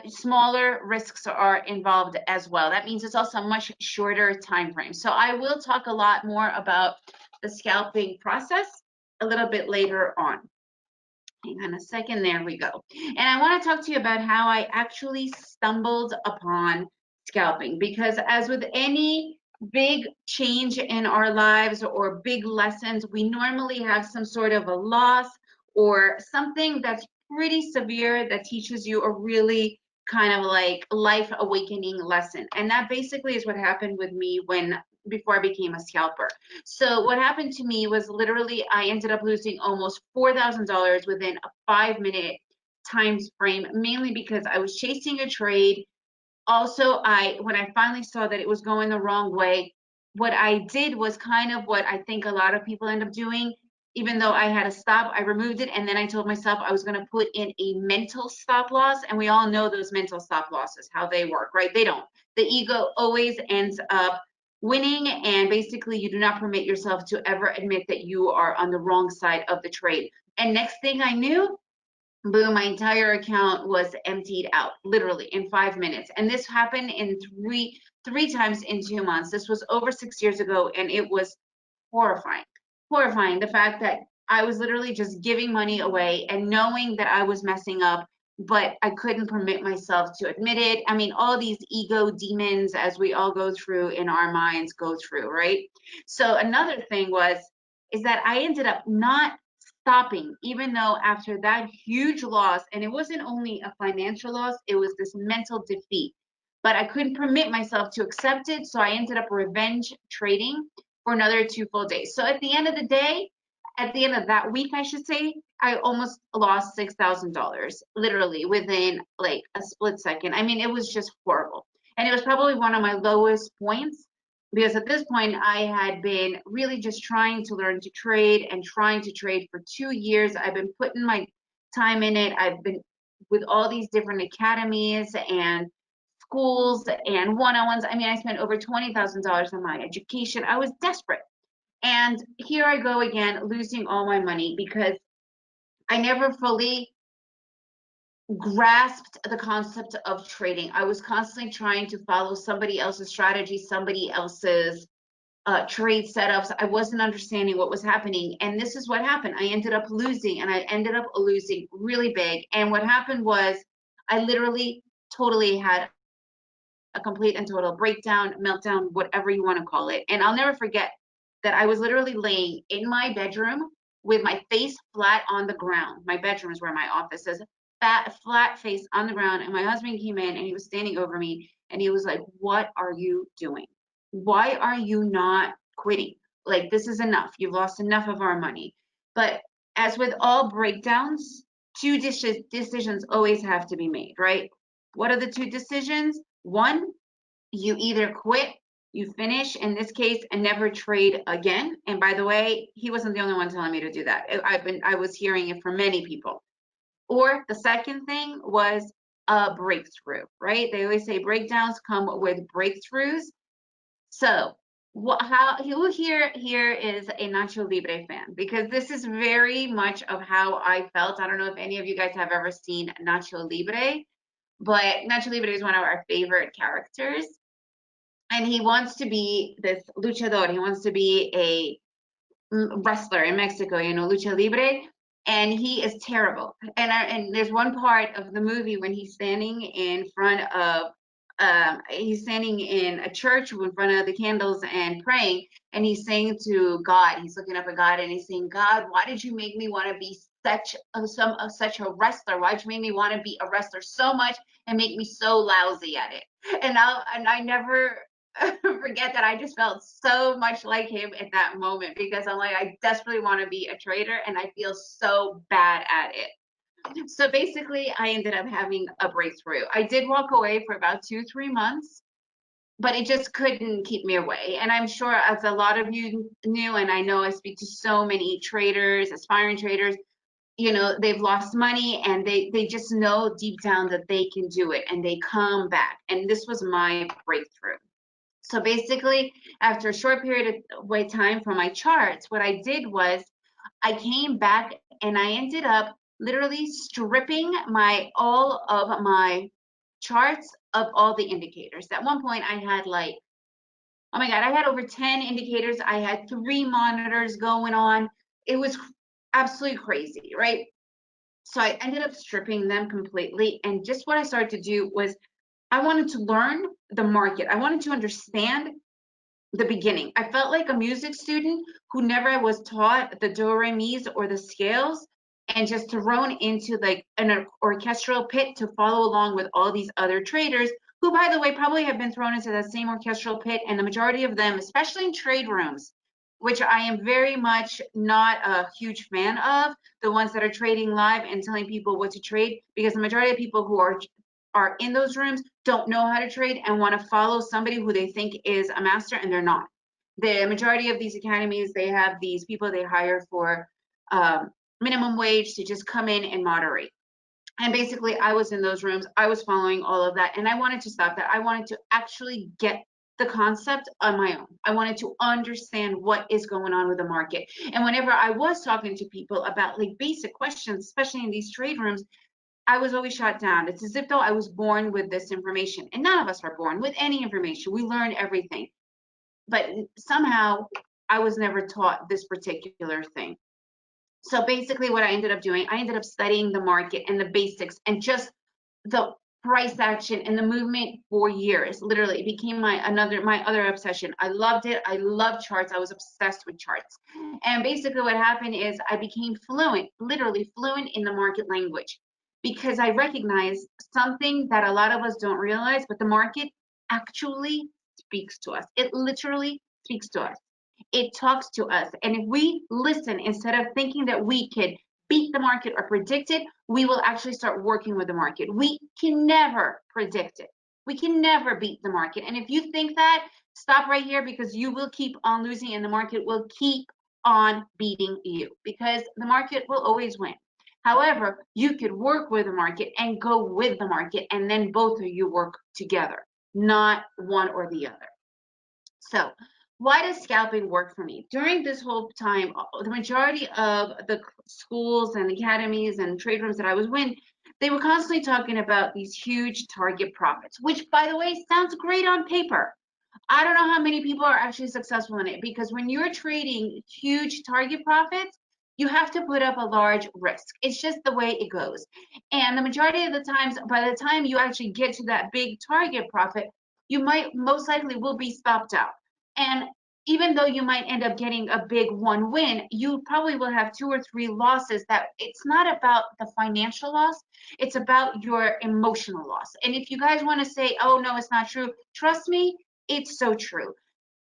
Smaller risks are involved as well. That means it's also a much shorter time frame. So I will talk a lot more about the scalping process a little bit later on. Hang on a second, there we go. And I want to talk to you about how I actually stumbled upon scalping, because as with any big change in our lives or big lessons, we normally have some sort of a loss or something that's pretty severe that teaches you a really kind of like life awakening lesson. And that basically is what happened with me before I became a scalper. So what happened to me was literally I ended up losing almost $4,000 within a 5-minute time frame, mainly because I was chasing a trade. Also, when I finally saw that it was going the wrong way, what I did was kind of what I think a lot of people end up doing. Even though I had a stop, I removed it, and then I told myself I was going to put in a mental stop loss. And we all know those mental stop losses, how they work, right? They don't. The ego always ends up winning, and basically you do not permit yourself to ever admit that you are on the wrong side of the trade. And next thing I knew, boom, my entire account was emptied out, literally in 5 minutes. And this happened in three times in 2 months. This was over 6 years ago, and it was horrifying. Horrifying, the fact that I was literally just giving money away and knowing that I was messing up, but I couldn't permit myself to admit it. I mean, all these ego demons, as we all go through in our minds, go through, right? So another thing is that I ended up not stopping, even though after that huge loss, and it wasn't only a financial loss, it was this mental defeat, but I couldn't permit myself to accept it. So I ended up revenge trading for another 2 full days. So at the end of the day, at the end of that week, I should say, I almost lost $6,000 literally within like a split second. I mean, it was just horrible. And it was probably one of my lowest points, because at this point I had been really just trying to learn to trade and trying to trade for 2 years. I've been putting my time in it. I've been with all these different academies and schools and one-on-ones. I mean, I spent over $20,000 on my education. I was desperate. And here I go again, losing all my money because I never fully grasped the concept of trading. I was constantly trying to follow somebody else's strategy, somebody else's trade setups. I wasn't understanding what was happening. And this is what happened. I ended up losing, and I ended up losing really big. And what happened was I literally totally had a complete and total breakdown, meltdown, whatever you want to call it. And I'll never forget that I was literally laying in my bedroom with my face flat on the ground. My bedroom is where my office is. Flat face on the ground. And my husband came in and he was standing over me and he was like, "What are you doing? Why are you not quitting? Like, this is enough. You've lost enough of our money." But as with all breakdowns, 2 decisions always have to be made, right? What are the 2 decisions? One, you either quit, you finish, in this case, and never trade again. And by the way, he wasn't the only one telling me to do that. I was hearing it from many people. Or the second thing was a breakthrough, right? They always say breakdowns come with breakthroughs. So who here is a Nacho Libre fan? Because this is very much of how I felt. I don't know if any of you guys have ever seen Nacho Libre, but Nacho Libre is one of our favorite characters. And he wants to be this luchador. He wants to be a wrestler in Mexico, you know, lucha libre. And he is terrible. And there's one part of the movie when he's standing in front of he's standing in a church in front of the candles and praying, and he's saying to God, he's looking up at God and he's saying, God, why did you make me want to be such a wrestler? Why did you make me want to be a wrestler so much and make me so lousy at it? And I never forget that I just felt so much like him at that moment, because I'm like, I desperately want to be a trader and I feel so bad at it. So basically, I ended up having a breakthrough. I did walk away for about 2-3 months, but it just couldn't keep me away. And I'm sure, as a lot of you knew, and I know I speak to so many traders, aspiring traders, you know, they've lost money and they just know deep down that they can do it, and they come back. And this was my breakthrough. So basically, after a short period of wait time for my charts, what I did was I came back and I ended up literally stripping all of my charts of all the indicators. At one point I had like, oh my God, I had over 10 indicators. I had 3 monitors going on. It was absolutely crazy, right? So I ended up stripping them completely. And just what I started to do was I wanted to learn the market. I wanted to understand the beginning. I felt like a music student who never was taught the do re mi's or the scales, and just thrown into like an orchestral pit to follow along with all these other traders who, by the way, probably have been thrown into that same orchestral pit. And the majority of them, especially in trade rooms, which I am very much not a huge fan of, the ones that are trading live and telling people what to trade, because the majority of people who are in those rooms don't know how to trade and want to follow somebody who they think is a master, and they're not. The majority of these academies, they have these people they hire for minimum wage to just come in and moderate. And basically, I was in those rooms, I was following all of that, and I wanted to stop that. I wanted to actually get the concept on my own. I wanted to understand what is going on with the market. And whenever I was talking to people about like basic questions, especially in these trade rooms, I was always shot down. It's as if though I was born with this information, and none of us are born with any information. We learn everything, but somehow I was never taught this particular thing. So basically what I ended up doing, I ended up studying the market and the basics and just the price action and the movement for years. Literally, it became my other obsession. I loved it. I loved charts. I was obsessed with charts. And basically what happened is I became fluent, literally fluent in the market language, because I recognized something that a lot of us don't realize, but the market actually speaks to us. It literally speaks to us. It talks to us. And if we listen, instead of thinking that we could beat the market or predict it, we will actually start working with the market. We can never predict it. We can never beat the market. And if you think that, stop right here, because you will keep on losing and the market will keep on beating you, because the market will always win. However, you could work with the market and go with the market, and then both of you work together, not one or the other. So why does scalping work for me? During this whole time, the majority of the schools and academies and trade rooms that I was in, they were constantly talking about these huge target profits, which, by the way, sounds great on paper. I don't know how many people are actually successful in it, because when you're trading huge target profits, you have to put up a large risk. It's just the way it goes. And the majority of the times, by the time you actually get to that big target profit, you might most likely will be stopped out. And even though you might end up getting a big one win, you probably will have 2 or 3 losses. That it's not about the financial loss, it's about your emotional loss. And if you guys want to say, oh no, it's not true, trust me, it's so true.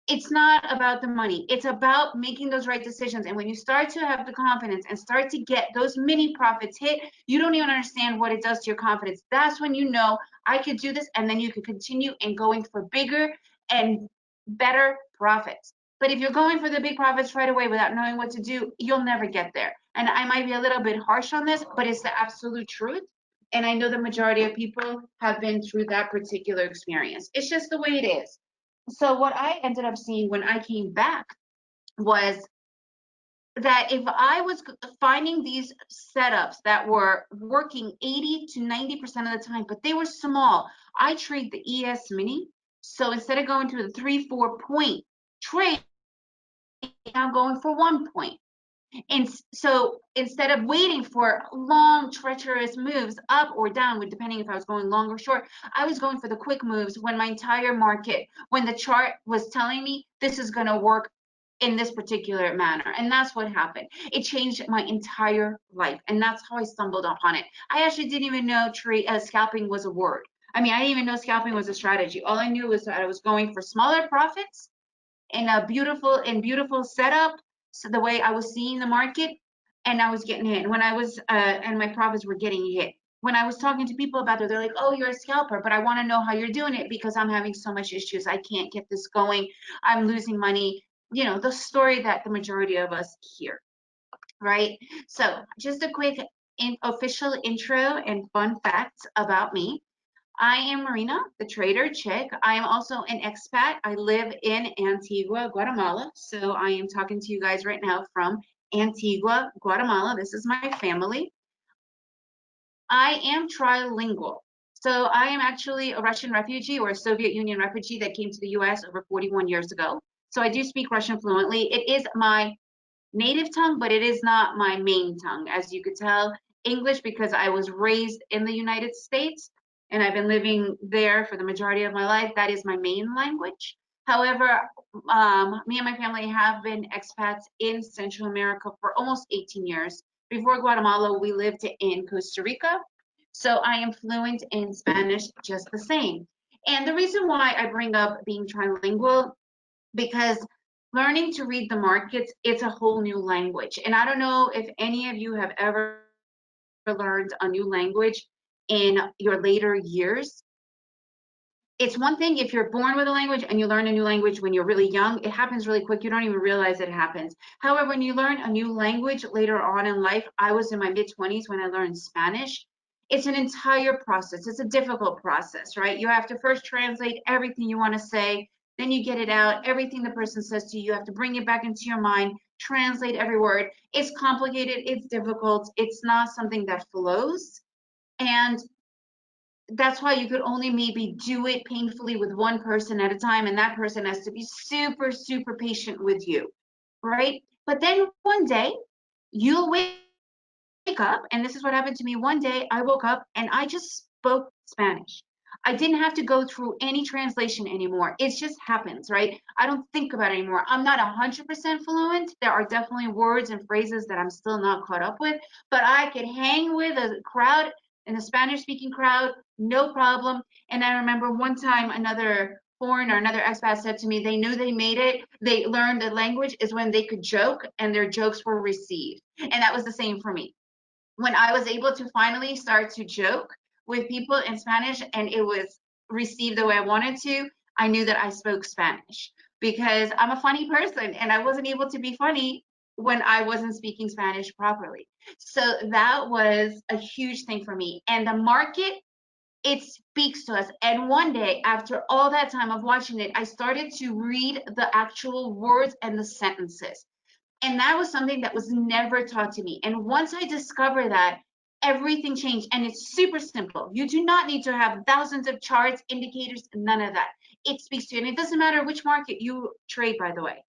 It's not about the money. It's about making those right decisions. And when you start to have the confidence and start to get those mini profits hit, you don't even understand what it does to your confidence. That's when you know, I could do this, and then you could continue and going for bigger and better profits. But if you're going for the big profits right away without knowing what to do, you'll never get there. And I might be a little bit harsh on this, but it's the absolute truth. And I know the majority of people have been through that particular experience. It's just the way it is. So what I ended up seeing when I came back was that if I was finding these setups that were working 80 to 90% of the time, but they were small, I trade the ES mini. So instead of going to the 3-4 point trade, I'm going for 1 point. And so instead of waiting for long, treacherous moves up or down, depending if I was going long or short, I was going for the quick moves when my entire market, when the chart was telling me this is going to work in this particular manner. And that's what happened. It changed my entire life. And that's how I stumbled upon it. I actually didn't even know scalping was a word. I mean, I didn't even know scalping was a strategy. All I knew was that I was going for smaller profits in a beautiful setup, so the way I was seeing the market, and I was getting hit. When I was and my profits were getting hit. When I was talking to people about it, they're like, "Oh, you're a scalper, but I want to know how you're doing it because I'm having so much issues. I can't get this going. I'm losing money." You know, the story that the majority of us hear, right? So, just a quick official intro and fun facts about me. I am Marina, the trader chick. I am also an expat. I live in Antigua, Guatemala. So I am talking to you guys right now from Antigua, Guatemala. This is my family. I am trilingual. So I am actually a Russian refugee or a Soviet Union refugee that came to the US over 41 years ago. So I do speak Russian fluently. It is my native tongue, but it is not my main tongue. As you could tell, English, because I was raised in the United States and I've been living there for the majority of my life, that is my main language. However, me and my family have been expats in Central America for almost 18 years. Before Guatemala, we lived in Costa Rica. So I am fluent in Spanish just the same. And the reason why I bring up being trilingual, because learning to read the markets, it's a whole new language. And I don't know if any of you have ever learned a new language in your later years. It's one thing if you're born with a language and you learn a new language when you're really young, it happens really quick. You don't even realize it happens. However, when you learn a new language later on in life, I was in my mid-20s when I learned Spanish. It's an entire process. It's a difficult process, right? You have to first translate everything you want to say, then you get it out. Everything the person says to you, you have to bring it back into your mind, translate every word. It's complicated. It's difficult. It's not something that flows. And that's why you could only maybe do it painfully with one person at a time, and that person has to be super, super patient with you, right? But then one day you'll wake up, and this is what happened to me. One day I woke up and I just spoke Spanish. I didn't have to go through any translation anymore. It just happens, right? I don't think about it anymore. I'm not 100% fluent. There are definitely words and phrases that I'm still not caught up with, but I could hang with a crowd in a Spanish speaking crowd, no problem. And I remember one time another foreigner, another expat said to me, they knew they made it. They learned the language is when they could joke and their jokes were received. And that was the same for me. When I was able to finally start to joke with people in Spanish and it was received the way I wanted to, I knew that I spoke Spanish because I'm a funny person and I wasn't able to be funny when I wasn't speaking Spanish properly. So that was a huge thing for me. And the market, it speaks to us. And one day, after all that time of watching it, I started to read the actual words and the sentences. And that was something that was never taught to me. And once I discovered that, everything changed. And it's super simple. You do not need to have thousands of charts, indicators, none of that. It speaks to you. And it doesn't matter which market you trade, by the way.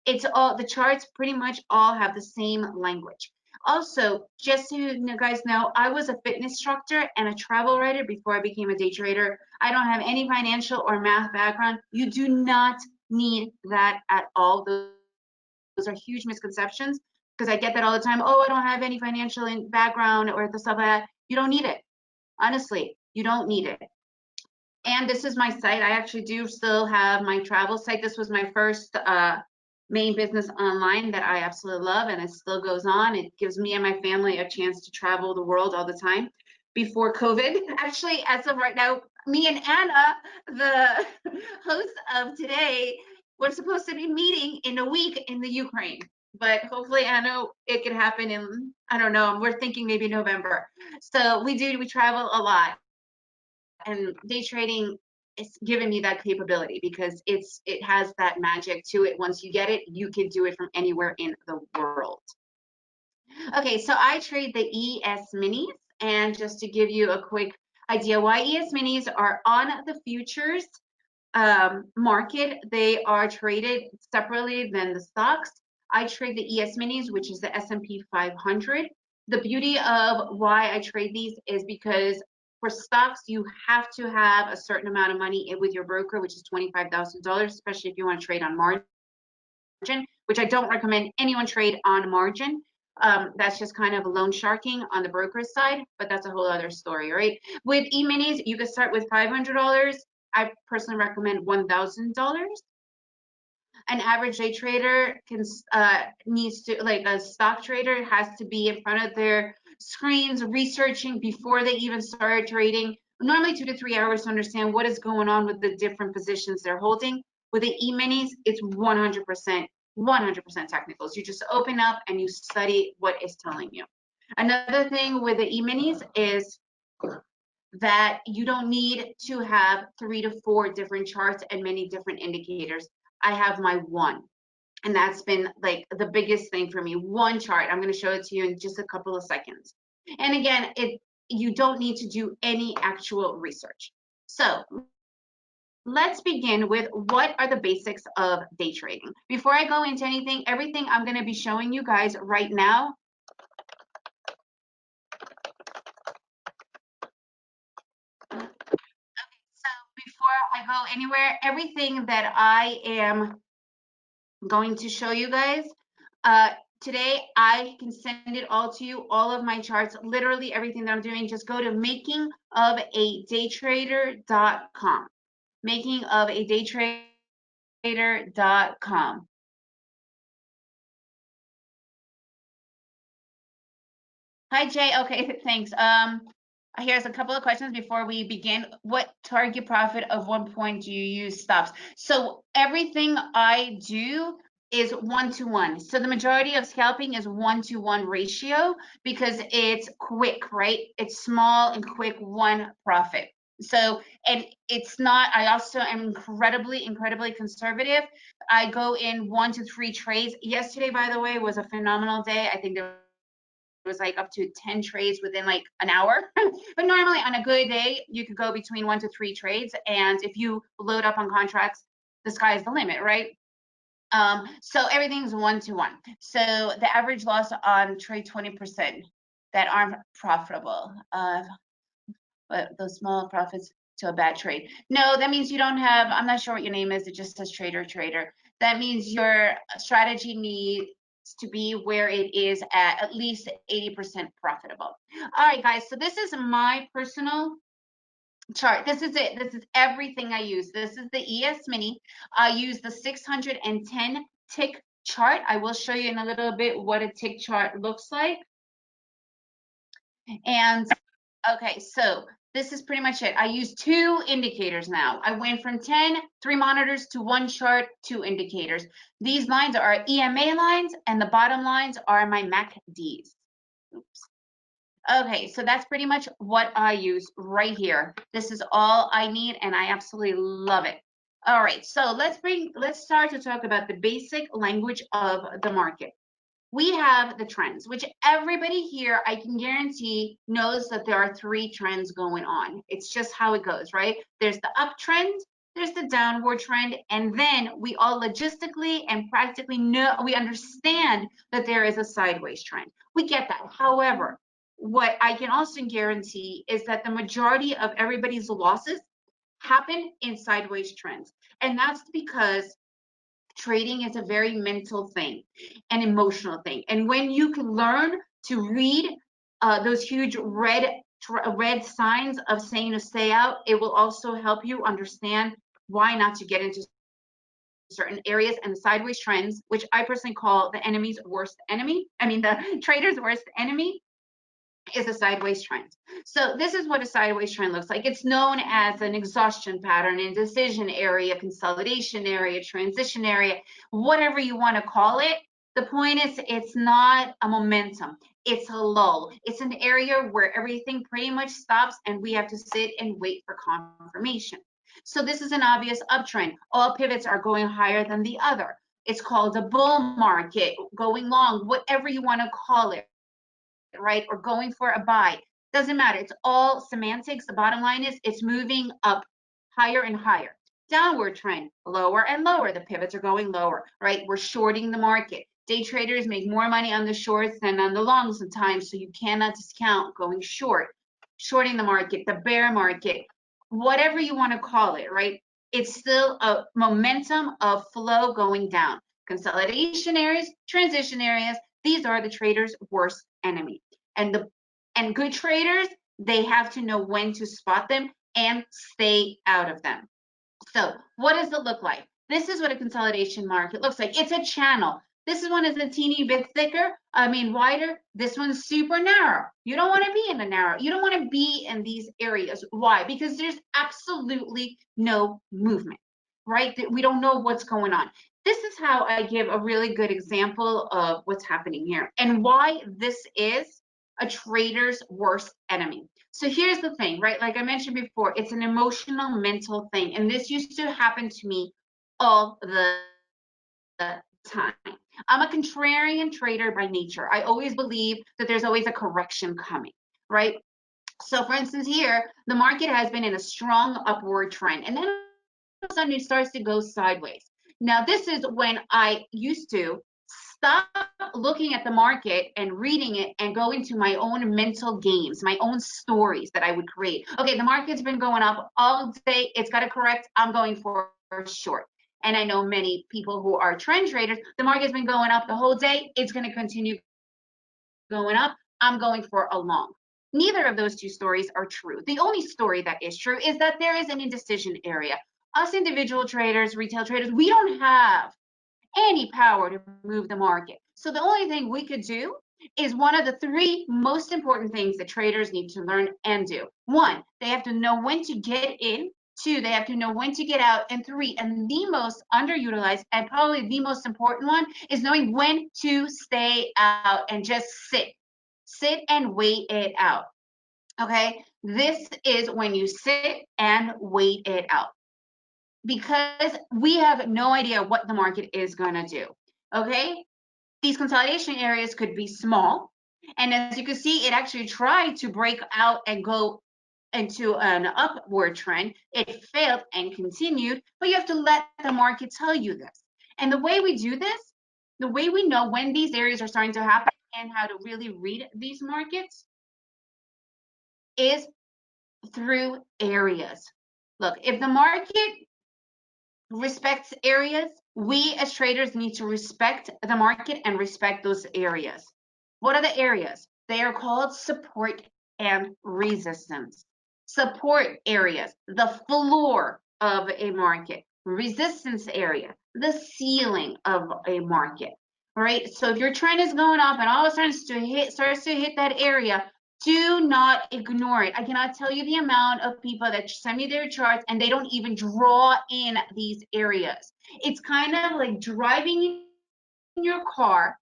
It's all, the charts pretty much all have the same language. Also, just so you guys know, I was a fitness instructor and a travel writer before I became a day trader. I don't have any financial or math background. You do not need that at all. Those are huge misconceptions because I get that all the time. Oh, I don't have any financial background or the stuff like that. You don't need it. Honestly, you don't need it. And this is my site. I actually do still have my travel site. This was my first main business online that I absolutely love, and it still goes on. It gives me and my family a chance to travel the world all the time. Before COVID, actually, as of right now, me and Anna, the host of today, we're supposed to be meeting in a week in the Ukraine. But hopefully, Anna, it could happen in, I don't know, we're thinking maybe November. So we travel a lot. And day trading is giving me that capability because it has that magic to it. Once you get it, you can do it from anywhere in the world. Okay, so I trade the ES minis, and just to give you a quick idea why ES minis are on the futures market, they are traded separately than the stocks. I trade the ES minis, which is the S&P 500. The beauty of why I trade these is because for stocks, you have to have a certain amount of money with your broker, which is $25,000, especially if you want to trade on margin, which I don't recommend anyone trade on margin. That's just kind of loan sharking on the broker's side, but that's a whole other story, right? With E-minis, you can start with $500. I personally recommend $1,000. An average day trader needs to, like a stock trader, has to be in front of their screens researching before they even start trading. Normally 2 to 3 hours to understand what is going on with the different positions they're holding. With the E-minis, it's 100% technicals. You just open up and you study what it's telling you. Another thing with the E-minis is that you don't need to have 3 to 4 different charts and many different indicators. I have my one, and that's been like the biggest thing for me. One chart. I'm going to show it to you in just a couple of seconds. And again, you don't need to do any actual research. So let's begin with what are the basics of day trading. Before I go into everything I'm going to be showing you guys right now So before I go anywhere, everything that I am going to show you guys, today I can send it all to you, all of my charts, literally everything that I'm doing. Just go to makingofaDaytrader.com. MakingofaDaytrader.com. Hi, Jay. Okay, thanks. Here's a couple of questions before we begin. What target profit of 1 point do you use stops? So everything I do is 1-to-1. So the majority of scalping is 1-to-1 ratio because it's quick, right? It's small and quick, one profit. So, and it's not, I also am incredibly conservative. I go in 1 to 3 trades. Yesterday, by the way, was a phenomenal day. I think there was like up to 10 trades within like an hour. But normally on a good day, you could go between 1 to 3 trades. And if you load up on contracts, the sky is the limit, right? So everything's 1-to-1. So the average loss on trade 20% that aren't profitable. But those small profits to a bad trade. No, that means you don't have, I'm not sure what your name is. It just says trader. That means your strategy needs to be where it is at least 80% profitable. All right, guys, so this is my personal chart. This is it. This is everything I use. This is the ES Mini. I use the 610 tick chart. I will show you in a little bit what a tick chart looks like. And okay, so this is pretty much it. I use 2 indicators now. I went from 3 monitors to 1 chart, 2 indicators. These lines are EMA lines and the bottom lines are my MACDs. Oops. Okay, so that's pretty much what I use right here. This is all I need and I absolutely love it. All right, so let's start to talk about the basic language of the market. We have the trends, which everybody here, I can guarantee, knows that there are 3 trends going on. It's just how it goes, right? There's the uptrend, there's the downward trend, and then we all logistically and practically know, we understand that there is a sideways trend. We get that. However, what I can also guarantee is that the majority of everybody's losses happen in sideways trends. And that's because trading is a very mental thing, an emotional thing. And when you can learn to read those huge red signs of saying to stay out, it will also help you understand why not to get into certain areas. And the sideways trends, which I personally call the enemy's worst enemy, the trader's worst enemy, is a sideways trend. So this is what a sideways trend looks like. It's known as an exhaustion pattern, indecision area, consolidation area, transition area, whatever you want to call it. The point is, it's not a momentum. It's a lull. It's an area where everything pretty much stops and we have to sit and wait for confirmation. So this is an obvious uptrend. All pivots are going higher than the other. It's called a bull market, going long, whatever you want to call it, right? Or going for a buy. Doesn't matter. It's all semantics. The bottom line is it's moving up higher and higher. Downward trend, lower and lower. The pivots are going lower, right? We're shorting the market. Day traders make more money on the shorts than on the longs sometimes, so you cannot discount going short, shorting the market, the bear market, whatever you want to call it, right? It's still a momentum of flow going down. Consolidation areas, transition areas, these are the trader's worst enemy. And good traders, they have to know when to spot them and stay out of them. So what does it look like? This is what a consolidation market looks like. It's a channel. This one is a teeny bit thicker, wider. This one's super narrow. You don't want to be in the narrow. You don't want to be in these areas. Why? Because there's absolutely no movement, right? We don't know what's going on. This is how I give a really good example of what's happening here and why this is a trader's worst enemy. So here's the thing, right? Like I mentioned before, it's an emotional, mental thing. And this used to happen to me all the time. I'm a contrarian trader by nature. I always believe that there's always a correction coming, right? So for instance, here, the market has been in a strong upward trend. And then all of a sudden it starts to go sideways. Now, this is when I used to stop looking at the market and reading it and go into my own mental games, my own stories that I would create. Okay, the market's been going up all day. It's got to correct. I'm going for a short. And I know many people who are trend traders, the market's been going up the whole day. It's going to continue going up. I'm going for a long. Neither of those two stories are true. The only story that is true is that there is an indecision area. Us individual traders, retail traders, we don't have any power to move the market. So the only thing we could do is one of the three most important things that traders need to learn and do. One, they have to know when to get in. Two, they have to know when to get out. And three, and the most underutilized and probably the most important one is knowing when to stay out and just sit. Sit and wait it out. Okay, this is when you sit and wait it out, because we have no idea what the market is going to do. Okay, these consolidation areas could be small, and as you can see, it actually tried to break out and go into an upward trend. It failed and continued, but you have to let the market tell you this. And the way we do this, the way we know when these areas are starting to happen and how to really read these markets is through areas. Look, if the market respects areas, we as traders need to respect the market and respect those areas. What are the areas? They are called support and resistance. Support areas, the floor of a market. Resistance area, the ceiling of a market, right? So if your trend is going up and all of a sudden starts to hit that area, do not ignore it. I cannot tell you the amount of people that send me their charts and they don't even draw in these areas. It's kind of like driving in your car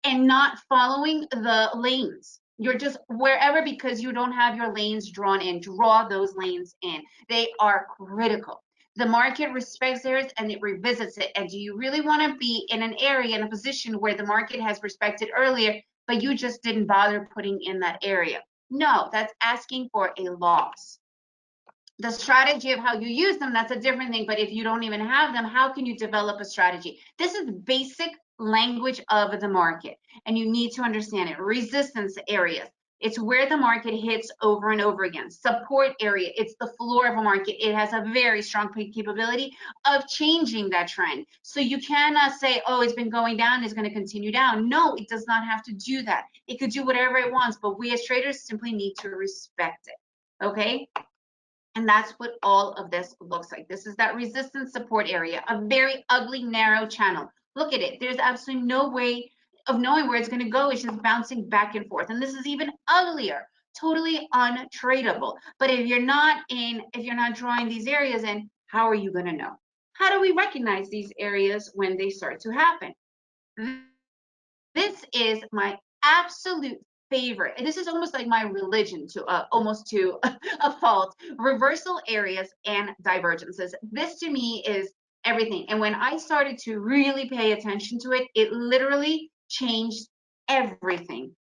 and not following the lanes. You're just wherever because you don't have your lanes drawn in. Draw those lanes in. They are critical. The market respects theirs and it revisits it. And do you really want to be in an area, in a position where the market has respected earlier, but you just didn't bother putting in that area? No, that's asking for a loss. The strategy of how you use them, that's a different thing. But if you don't even have them, how can you develop a strategy? This is basic language of the market, and you need to understand it. Resistance areas, it's where the market hits over and over again. Support area, it's the floor of a market. It has a very strong capability of changing that trend. So you cannot say, oh, it's been going down, it's going to continue down. No, it does not have to do that. It could do whatever it wants, but we as traders simply need to respect it. Okay? And that's what all of this looks like. This is that resistance support area, a very ugly, narrow channel. Look at it. There's absolutely no way of knowing where it's going to go. It's just bouncing back and forth. And this is even uglier, totally untradeable. But if you're not drawing these areas in, how are you going to know? How do we recognize these areas when they start to happen? This is my absolute favorite. And this is almost like my religion to almost to a fault. Reversal areas and divergences. This to me is everything. And when I started to really pay attention to it, it literally changed everything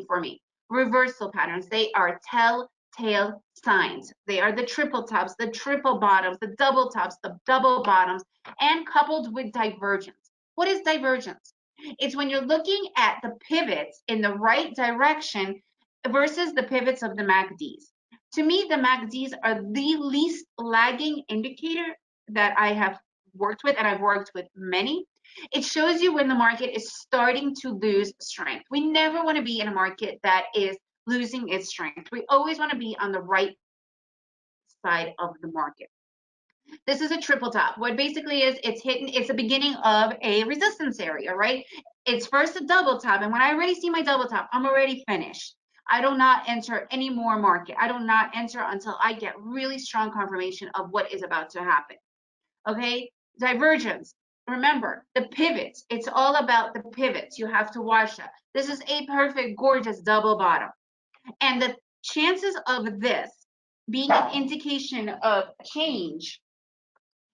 for me. Reversal patterns, they are telltale signs. They are the triple tops, the triple bottoms, the double tops, the double bottoms, and coupled with divergence. What is divergence? It's when you're looking at the pivots in the right direction versus the pivots of the MACDs. To me, the MACDs are the least lagging indicator that I have worked with, and I've worked with many. It shows you when the market is starting to lose strength. We never want to be in a market that is losing its strength. We always want to be on the right side of the market. This is a triple top. What basically is, it's the beginning of a resistance area, right? It's first a double top, and when I already see my double top, I'm already finished. I do not enter any more market. I do not enter until I get really strong confirmation of what is about to happen. Okay, divergence. Remember, the pivots, it's all about the pivots. You have to watch that. This is a perfect, gorgeous double bottom. And the chances of this being an indication of change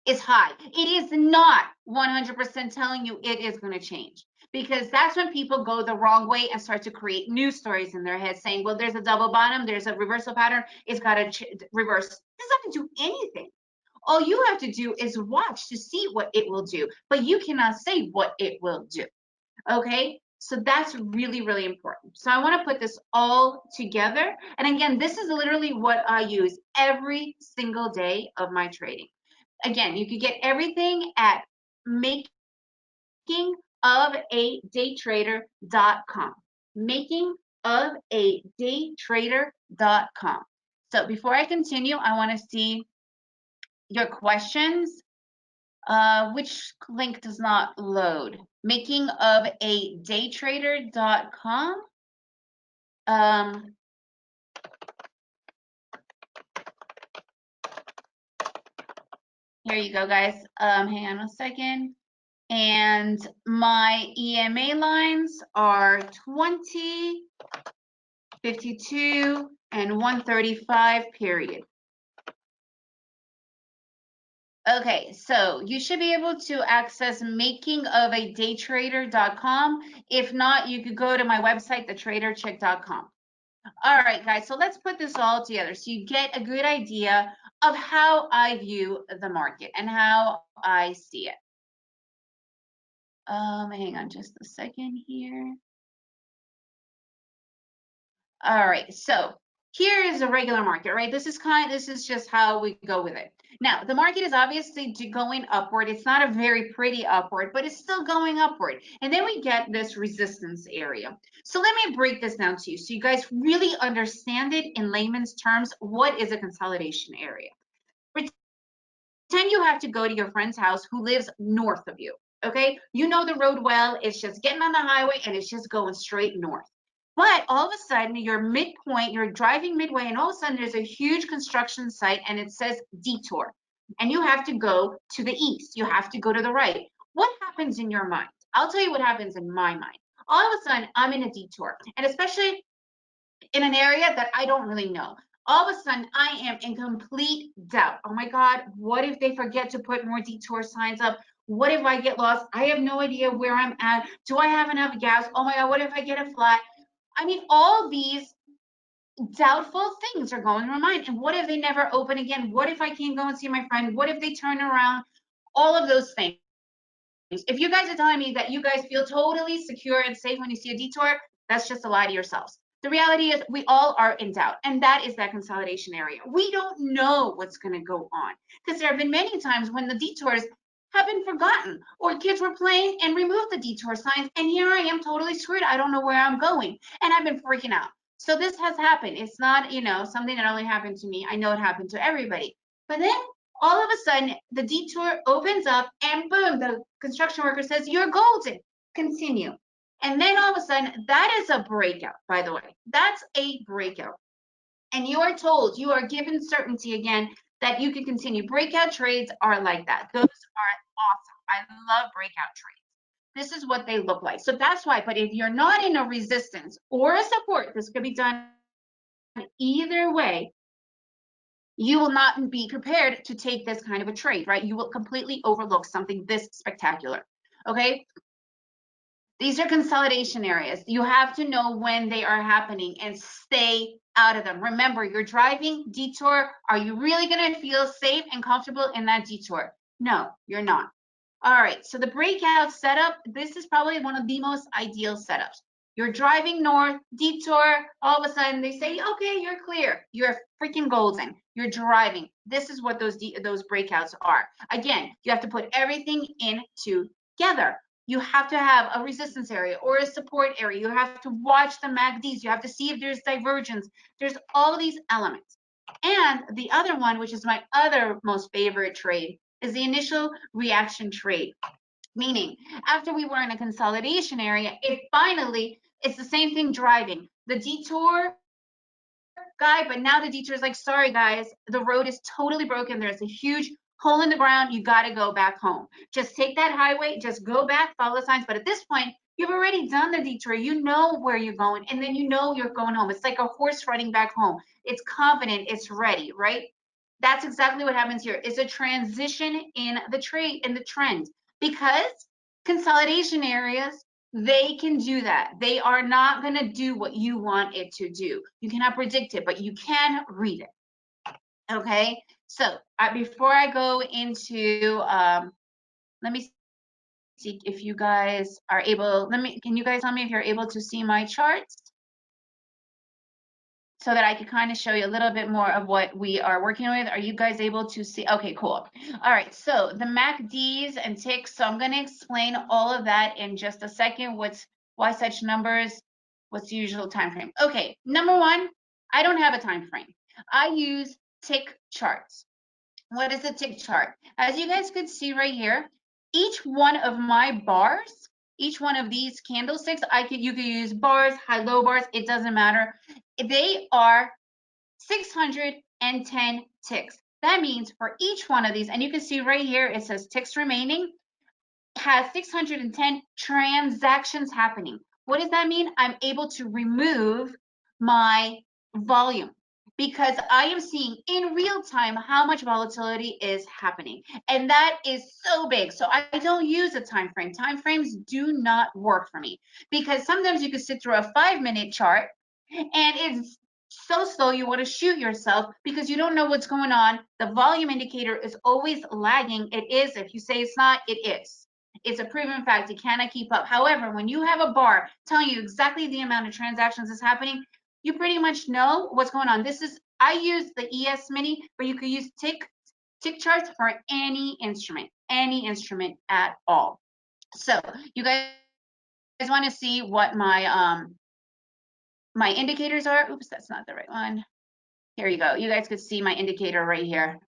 is high. It is not 100% telling you it is going to change, because that's when people go the wrong way and start to create news stories in their head saying, well, there's a double bottom, there's a reversal pattern, it's got to reverse. It doesn't do anything. All you have to do is watch to see what it will do, but you cannot say what it will do. Okay, so that's really, really important. So I want to put this all together. And again, this is literally what I use every single day of my trading. Again, you could get everything at makingofadaytrader.com. Makingofadaytrader.com. So before I continue, I want to see your questions. Which link does not load? Makingofadaytrader.com. Here you go, guys. Hang on a second. And my EMA lines are 20, 52, and 135, period. Okay, so you should be able to access makingofadaytrader.com. If not, you could go to my website, thetraderchick.com. All right, guys, so let's put this all together so you get a good idea of how I view the market and how I see it. Hang on just a second here. All right, so here is a regular market, right? This is just how we go with it. Now, the market is obviously going upward. It's not a very pretty upward, but it's still going upward. And then we get this resistance area. So let me break this down to you so you guys really understand it in layman's terms. What is a consolidation area? Pretend you have to go to your friend's house who lives north of you, okay? You know the road well. It's just getting on the highway and it's just going straight north. But all of a sudden, you're midpoint, you're driving midway, and all of a sudden there's a huge construction site and it says detour. And you have to go to the east. You have to go to the right. What happens in your mind? I'll tell you what happens in my mind. All of a sudden, I'm in a detour, and especially in an area that I don't really know. All of a sudden, I am in complete doubt. Oh my God, what if they forget to put more detour signs up? What if I get lost? I have no idea where I'm at. Do I have enough gas? Oh my God, what if I get a flat? I mean, all these doubtful things are going in my mind. And what if they never open again? What if I can't go and see my friend? What if they turn around? All of those things. If you guys are telling me that you guys feel totally secure and safe when you see a detour, that's just a lie to yourselves. The reality is we all are in doubt, and that is that consolidation area. We don't know what's going to go on, because there have been many times when the detours have been forgotten, or kids were playing and removed the detour signs, and here I am totally screwed. I don't know where I'm going, and I've been freaking out. So this has happened. It's not, something that only happened to me. I know it happened to everybody. But then all of a sudden, the detour opens up, and boom, the construction worker says, you're golden. Continue. And then all of a sudden, that is a breakout, by the way. That's a breakout. And you are told, you are given certainty again that you can continue. Breakout trades are like that. Those are awesome. I love breakout trades. This is what they look like. So that's why, but if you're not in a resistance or a support, this could be done either way, you will not be prepared to take this kind of a trade, right? You will completely overlook something this spectacular, okay? These are consolidation areas. You have to know when they are happening and stay out of them. Remember, you're driving detour. Are you really going to feel safe and comfortable in that detour? No, you're not. All right, so the breakout setup, this is probably one of the most ideal setups. You're driving north, detour, all of a sudden they say, okay, you're clear. You're freaking golden. You're driving. This is what those breakouts are. Again, you have to put everything in together. You have to have a resistance area or a support area. You have to watch the MACDs. You have to see if there's divergence. There's all these elements. And the other one, which is my other most favorite trade, is the initial reaction trade. Meaning, after we were in a consolidation area, it's the same thing driving. The detour guy, but now the detour is like, sorry guys, the road is totally broken. There's a huge hole in the ground. You got to go back home. Just take that highway, just go back, follow the signs. But at this point, you've already done the detour. You know where you're going, and then you know you're going home. It's like a horse running back home. It's confident, it's ready, right? That's exactly what happens here. It's a transition in the trade, in the trend, because consolidation areas, they can do that. They are not going to do what you want it to do. You cannot predict it, but you can read it. Okay, so before I go into, let me see if you guys are able, can you guys tell me if you're able to see my charts? So that I can kind of show you a little bit more of what we are working with. Are you guys able to see? Okay, cool. All right, so the MACDs and ticks. So I'm going to explain all of that in just a second. Why such numbers? What's the usual time frame? Okay, number one, I don't have a time frame. I use tick charts. What is a tick chart? As you guys could see right here, each one of my bars, each one of these candlesticks, you could use bars, high-low bars, it doesn't matter. They are 610 ticks. That means for each one of these, and you can see right here, it says ticks remaining, has 610 transactions happening. What does that mean? I'm able to remove my volume because I am seeing in real time how much volatility is happening. And that is so big. So I don't use a time frame. Time frames do not work for me because sometimes you can sit through a 5-minute chart and it's so slow you want to shoot yourself because you don't know what's going on. The volume indicator is always lagging. It is. If you say it's not, it is. It's a proven fact. It cannot keep up. However, when you have a bar telling you exactly the amount of transactions that's happening, you pretty much know what's going on. I use the ES Mini, but you could use tick charts for any instrument at all. So you guys want to see what my my indicators are. Oops, that's not the right one. Here you go. You guys could see my indicator right here.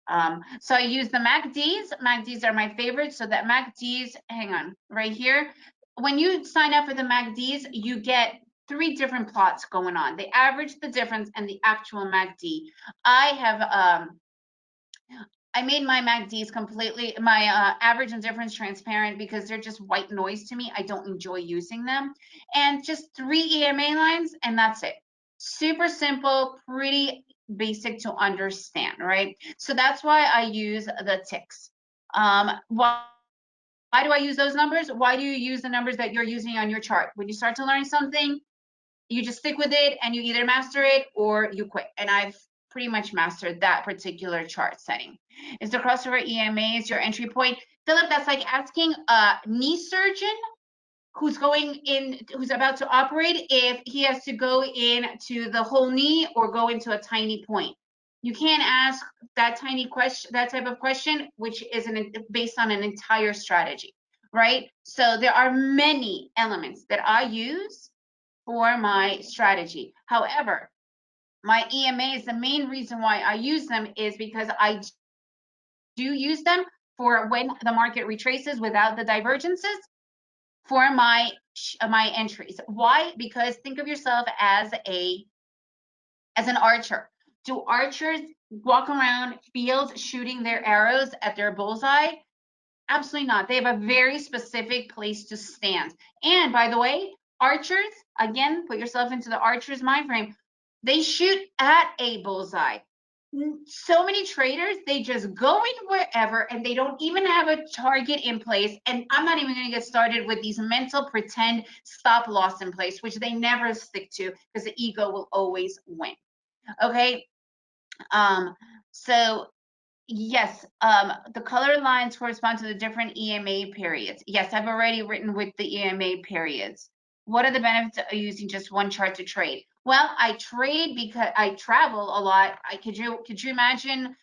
So I use the MACDs. MACDs are my favorite. So that MACDs, hang on, right here. When you sign up for the MACDs, you get 3 different plots going on. The average, the difference, and the actual MACD. I made my MACDs completely, my average and difference transparent because they're just white noise to me. I don't enjoy using them. And just 3 EMA lines, and that's it. Super simple, pretty basic to understand, right? So that's why I use the ticks. Why do I use those numbers? Why do you use the numbers that you're using on your chart? When you start to learn something, you just stick with it and you either master it or you quit. And I've pretty much mastered that particular chart setting. Is the crossover EMAs your entry point? Philip, that's like asking a knee surgeon who's about to operate if he has to go into the whole knee or go into a tiny point. You can't ask that type of question, which is based on an entire strategy, right? So there are many elements that I use for my strategy. However, my EMAs, the main reason why I use them is because I do use them for when the market retraces without the divergences for my entries. Why? Because think of yourself as an archer. Do archers walk around fields shooting their arrows at their bullseye? Absolutely not. They have a very specific place to stand. And by the way, archers, again, put yourself into the archer's mind frame. They shoot at a bullseye. So many traders, they just go in wherever and they don't even have a target in place. And I'm not even going to get started with these mental pretend stop loss in place, which they never stick to because the ego will always win. Okay. So Yes, the color lines correspond to the different EMA periods. Yes, I've already written with the EMA periods. What are the benefits of using just one chart to trade? Well, I trade because I travel a lot. Could you imagine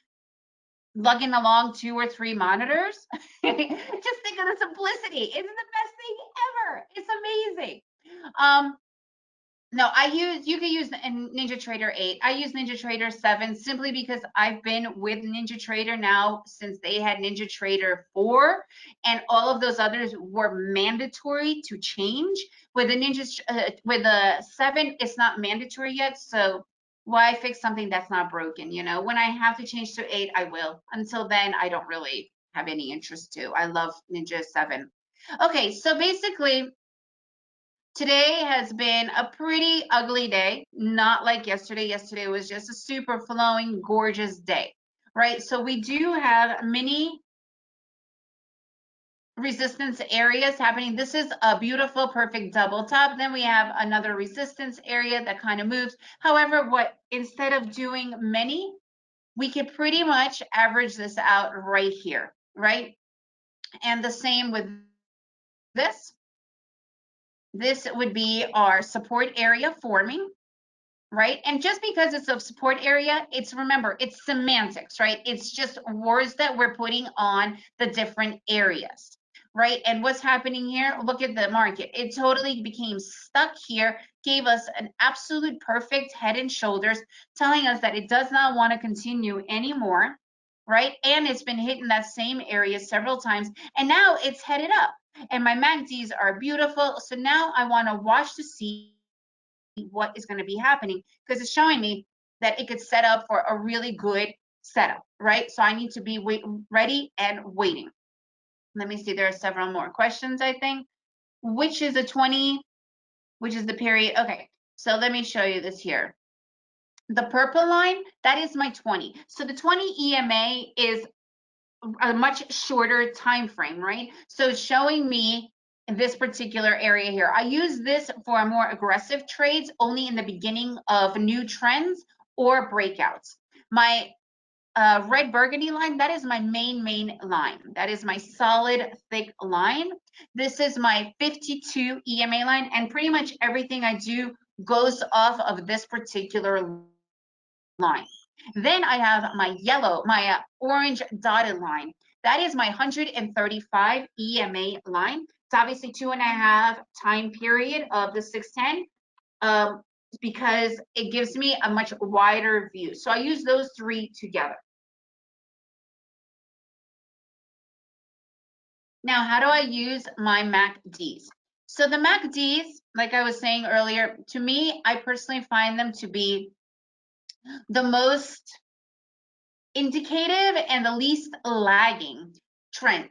lugging along 2 or 3 monitors? Just think of the simplicity. It's the best thing ever. It's amazing. No, you could use NinjaTrader 8. I use NinjaTrader 7 simply because I've been with NinjaTrader now since they had NinjaTrader 4, and all of those others were mandatory to change. With the 7, it's not mandatory yet, so why fix something that's not broken? You know, when I have to change to 8, I will. Until then, I don't really have any interest to. I love Ninja 7. Okay, so basically, today has been a pretty ugly day, not like yesterday. Yesterday was just a super flowing, gorgeous day, right? So we do have many resistance areas happening. This is a beautiful, perfect double top. Then we have another resistance area that kind of moves. However, instead of doing many, we could pretty much average this out right here, right? And the same with this. This would be our support area forming, right? And just because it's a support area, remember, it's semantics, right? It's just words that we're putting on the different areas, right? And what's happening here? Look at the market. It totally became stuck here, gave us an absolute perfect head and shoulders, telling us that it does not want to continue anymore, right? And it's been hitting that same area several times, and now it's headed up. And my MACDs are beautiful. So now I want to watch to see what is going to be happening, because it's showing me that it could set up for a really good setup, right? So I need to be ready and waiting. Let me see, there are several more questions, I think. Which is a 20, which is the period? Okay, so let me show you this here. The purple line, that is my 20. So the 20 EMA is a much shorter time frame, right? So it's showing me in this particular area here. I use this for more aggressive trades only in the beginning of new trends or breakouts. My red burgundy line, that is my main line. That is my solid thick line. This is my 52 EMA line, and pretty much everything I do goes off of this particular line. Then I have my yellow, my orange dotted line. That is my 135 EMA line. It's obviously 2.5 time period of the 610 because it gives me a much wider view. So I use those 3 together. Now, how do I use my MACDs? So the MACDs, like I was saying earlier, to me, I personally find them to be the most indicative and the least lagging trend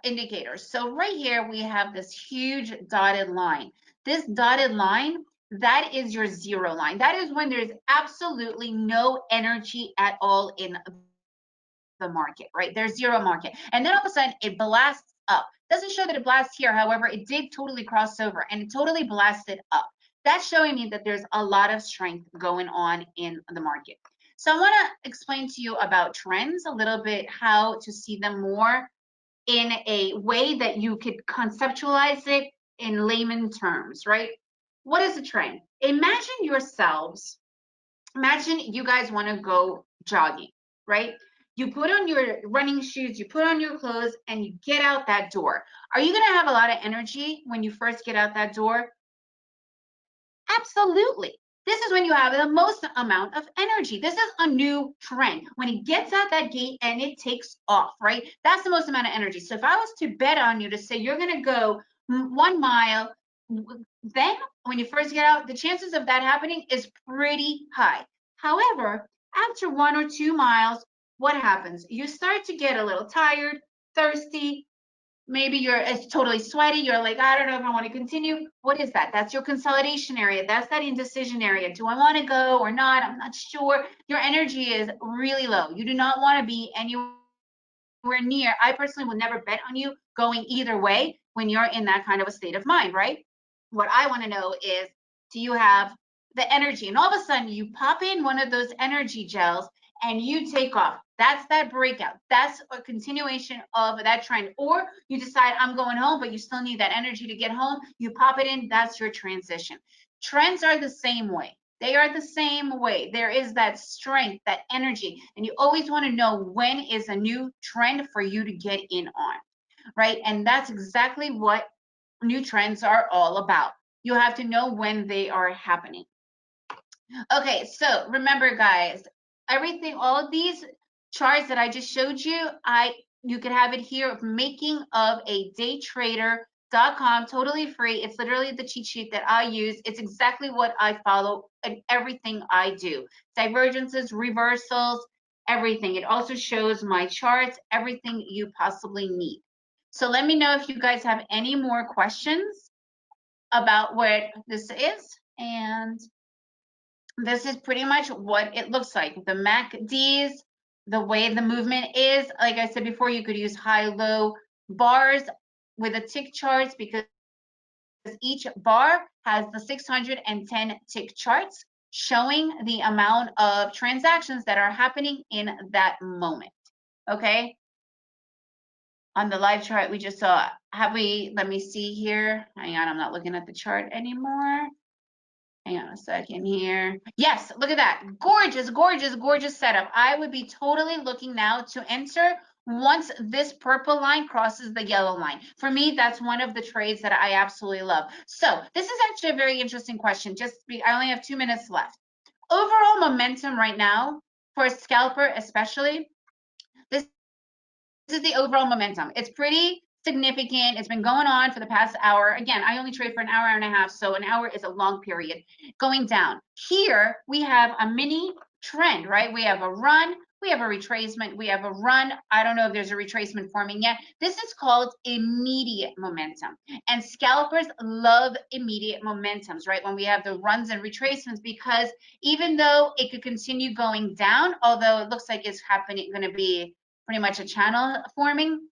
indicators. So right here we have this huge dotted line. This dotted line, that is your zero line. That is when there's absolutely no energy at all in the market, right? There's zero market. And then all of a sudden it blasts up. Doesn't show that it blasts here. However, it did totally cross over and it totally blasted up. That's showing me that there's a lot of strength going on in the market. So I want to explain to you about trends a little bit, how to see them more in a way that you could conceptualize it in layman terms, right? What is a trend? Imagine yourselves, imagine you guys want to go jogging, right? You put on your running shoes, you put on your clothes, and you get out that door. Are you going to have a lot of energy when you first get out that door? Absolutely. This is when you have the most amount of energy. This is a new trend. When it gets out that gate and it takes off, right? That's the most amount of energy. So if I was to bet on you to say you're going to go 1 mile, then when you first get out, the chances of that happening is pretty high. However, after 1 or 2 miles, what happens? You start to get a little tired, thirsty, maybe it's totally sweaty. You're like, I don't know if I want to continue. What is that? That's your consolidation area. That's that indecision area. Do I want to go or not? I'm not sure. Your energy is really low. You do not want to be anywhere near. I personally would never bet on you going either way when you're in that kind of a state of mind, right? What I want to know is, do you have the energy? And all of a sudden you pop in one of those energy gels and you take off. That's that breakout. That's a continuation of that trend. Or you decide I'm going home, but you still need that energy to get home. You pop it in, that's your transition. Trends are the same way. They are the same way. There is that strength, that energy, and you always want to know when is a new trend for you to get in on, right? And that's exactly what new trends are all about. You have to know when they are happening. Okay, so remember, guys, everything, all of these charts that I just showed you, you can have it here, making of a day trader.com, totally free. It's literally the cheat sheet that I use. It's exactly what I follow in everything I do. Divergences, reversals, everything. It also shows my charts, everything you possibly need. So let me know if you guys have any more questions about what this is. And this is pretty much what it looks like. The MACDs, the way the movement is, like I said before, you could use high-low bars with the tick charts because each bar has the 610 tick charts showing the amount of transactions that are happening in that moment, okay? On the live chart we just saw, let me see here. Hang on, I'm not looking at the chart anymore. Hang on a second here. Yes, look at that. Gorgeous, gorgeous, gorgeous setup. I would be totally looking now to enter once this purple line crosses the yellow line. For me, that's one of the trades that I absolutely love. So this is actually a very interesting question. I only have 2 minutes left. Overall momentum right now for a scalper especially, this is the overall momentum. It's pretty significant. It's been going on for the past hour. Again, I only trade for an hour and a half, so an hour is a long period. Going down. Here, we have a mini trend, right? We have a run, we have a retracement, we have a run. I don't know if there's a retracement forming yet. This is called immediate momentum. And scalpers love immediate momentums, right? When we have the runs and retracements, because even though it could continue going down, although it looks like it's going to be pretty much a channel forming,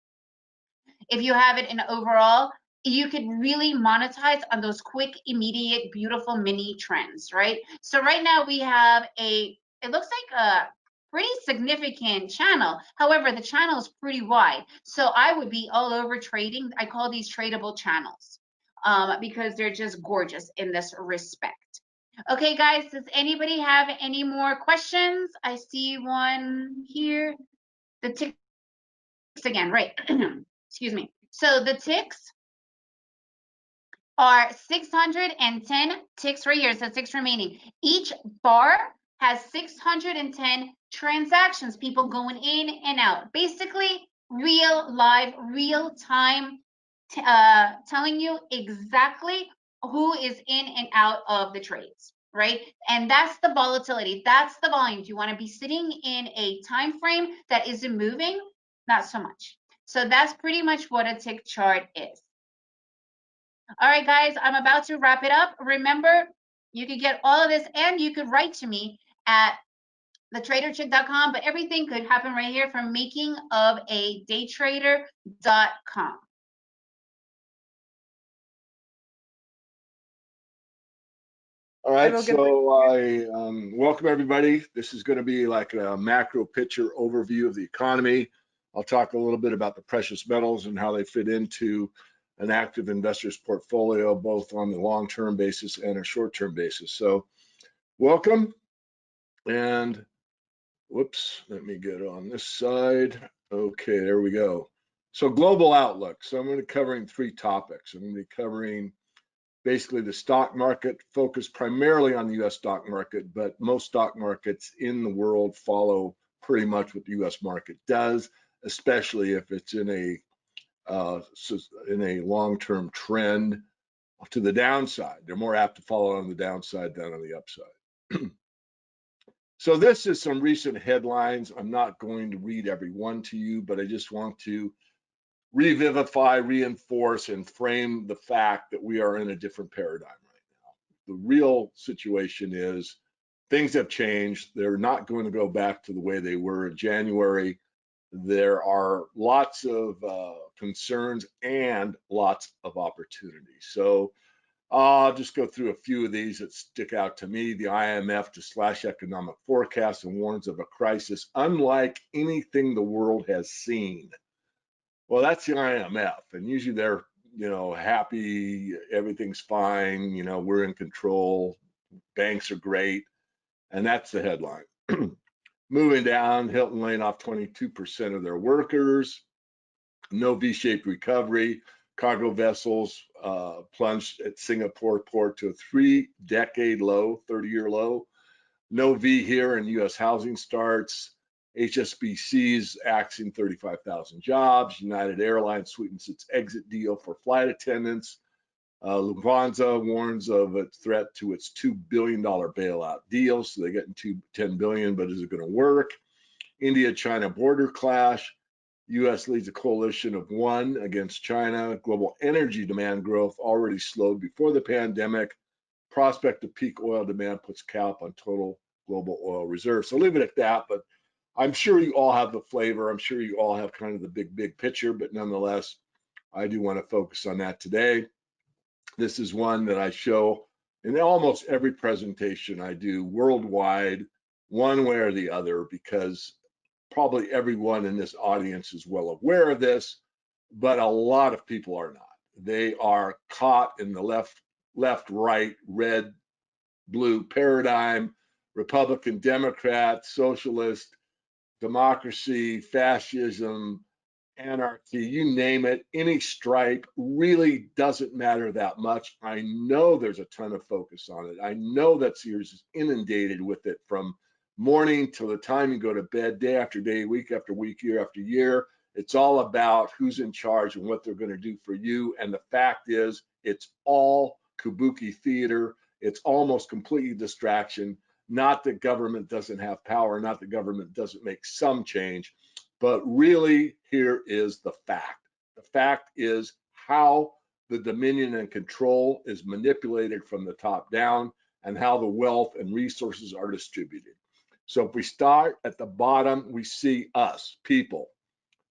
if you have it in overall, you could really monetize on those quick, immediate, beautiful mini trends, right? So right now we have it looks like a pretty significant channel. However, the channel is pretty wide. So I would be all over trading. I call these tradable channels because they're just gorgeous in this respect. Okay, guys, does anybody have any more questions? I see one here. The ticks again, right? Excuse me. So the ticks are 610 ticks right here. So 6 remaining. Each bar has 610 transactions, people going in and out. Basically, real live, real time, telling you exactly who is in and out of the trades, right? And that's the volatility. That's the volume. Do you want to be sitting in a time frame that isn't moving? Not so much. So that's pretty much what a tick chart is. All right, guys, I'm about to wrap it up. Remember, you can get all of this and you could write to me at thetraderchick.com, but everything could happen right here from makingofadaytrader.com. All right, so I welcome everybody. This is going to be like a macro picture overview of the economy. I'll talk a little bit about the precious metals and how they fit into an active investor's portfolio, both on the long-term basis and a short-term basis. So welcome. And whoops, let me get on this side. Okay, there we go. So global outlook. So I'm going to be covering 3 topics. I'm going to be covering basically the stock market, focused primarily on the US stock market, but most stock markets in the world follow pretty much what the US market does, especially if it's in a long-term trend to the downside. They're more apt to follow on the downside than on the upside. So this is some recent headlines. I'm not going to read every one to you, but I just want to revivify, reinforce, and frame the fact that we are in a different paradigm right now. The real situation is things have changed. They're not going to go back to the way they were in January. There are lots of concerns and lots of opportunities. So I'll just go through a few of these that stick out to me. The IMF to slash economic forecast and warns of a crisis unlike anything the world has seen. Well, that's the IMF, and usually they're, happy, everything's fine, we're in control, banks are great, and that's the headline. Moving down, Hilton laying off 22% of their workers, no V-shaped recovery, cargo vessels plunged at Singapore port to a 3-decade low, 30-year low, no V here in U.S. housing starts, HSBC's axing 35,000 jobs, United Airlines sweetens its exit deal for flight attendants, Lufthansa warns of a threat to its $2 billion bailout deal, so they're getting $10 billion, but is it going to work? India-China border clash, U.S. leads a coalition of one against China, global energy demand growth already slowed before the pandemic, prospect of peak oil demand puts cap on total global oil reserves. So leave it at that, but I'm sure you all have the flavor. I'm sure you all have kind of the big picture, but nonetheless, I do want to focus on that today. This is one that I show in almost every presentation I do worldwide, one way or the other, because probably everyone in this audience is well aware of this, but a lot of people are not. They are caught in the left, right, red, blue paradigm, Republican, Democrat, socialist, democracy, fascism, anarchy, you name it, any stripe really doesn't matter that much. I know there's a ton of focus on it. I know that Sears is inundated with it from morning till the time you go to bed, day after day, week after week, year after year. It's all about who's in charge and what they're going to do for you. And the fact is, it's all kabuki theater. It's almost completely distraction. Not that government doesn't have power, not that government doesn't make some change, but really here is the fact. The fact is how the dominion and control is manipulated from the top down and how the wealth and resources are distributed. So if we start at the bottom, we see us, people,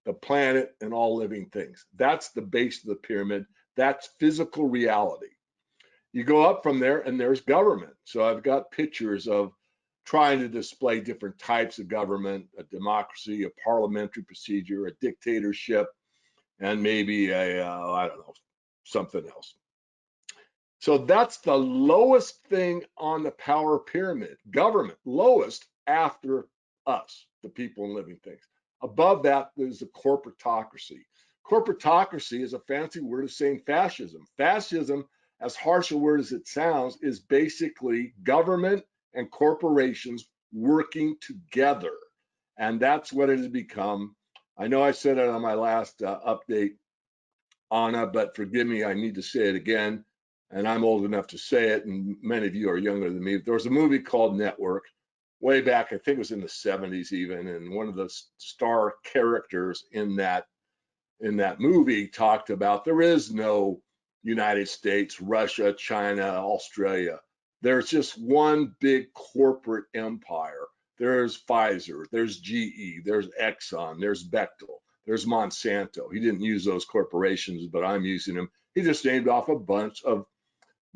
the planet, and all living things. That's the base of the pyramid. That's physical reality. You go up from there and there's government. So I've got pictures of trying to display different types of government, a democracy, a parliamentary procedure, a dictatorship, and maybe I don't know, something else. So that's the lowest thing on the power pyramid, government, lowest after us, the people and living things. Above that, there's the corporatocracy. Corporatocracy is a fancy word of saying fascism. Fascism, as harsh a word as it sounds, is basically government and corporations working together. And that's what it has become. I know I said it on my last update, Anna, but forgive me, I need to say it again. And I'm old enough to say it, and many of you are younger than me. There was a movie called Network way back, I think it was in the 70s even, and one of the star characters in that movie talked about there is no United States, Russia, China, Australia. There's just one big corporate empire. There's Pfizer, there's GE, there's Exxon, there's Bechtel, there's Monsanto. He didn't use those corporations, but I'm using them. He just named off a bunch of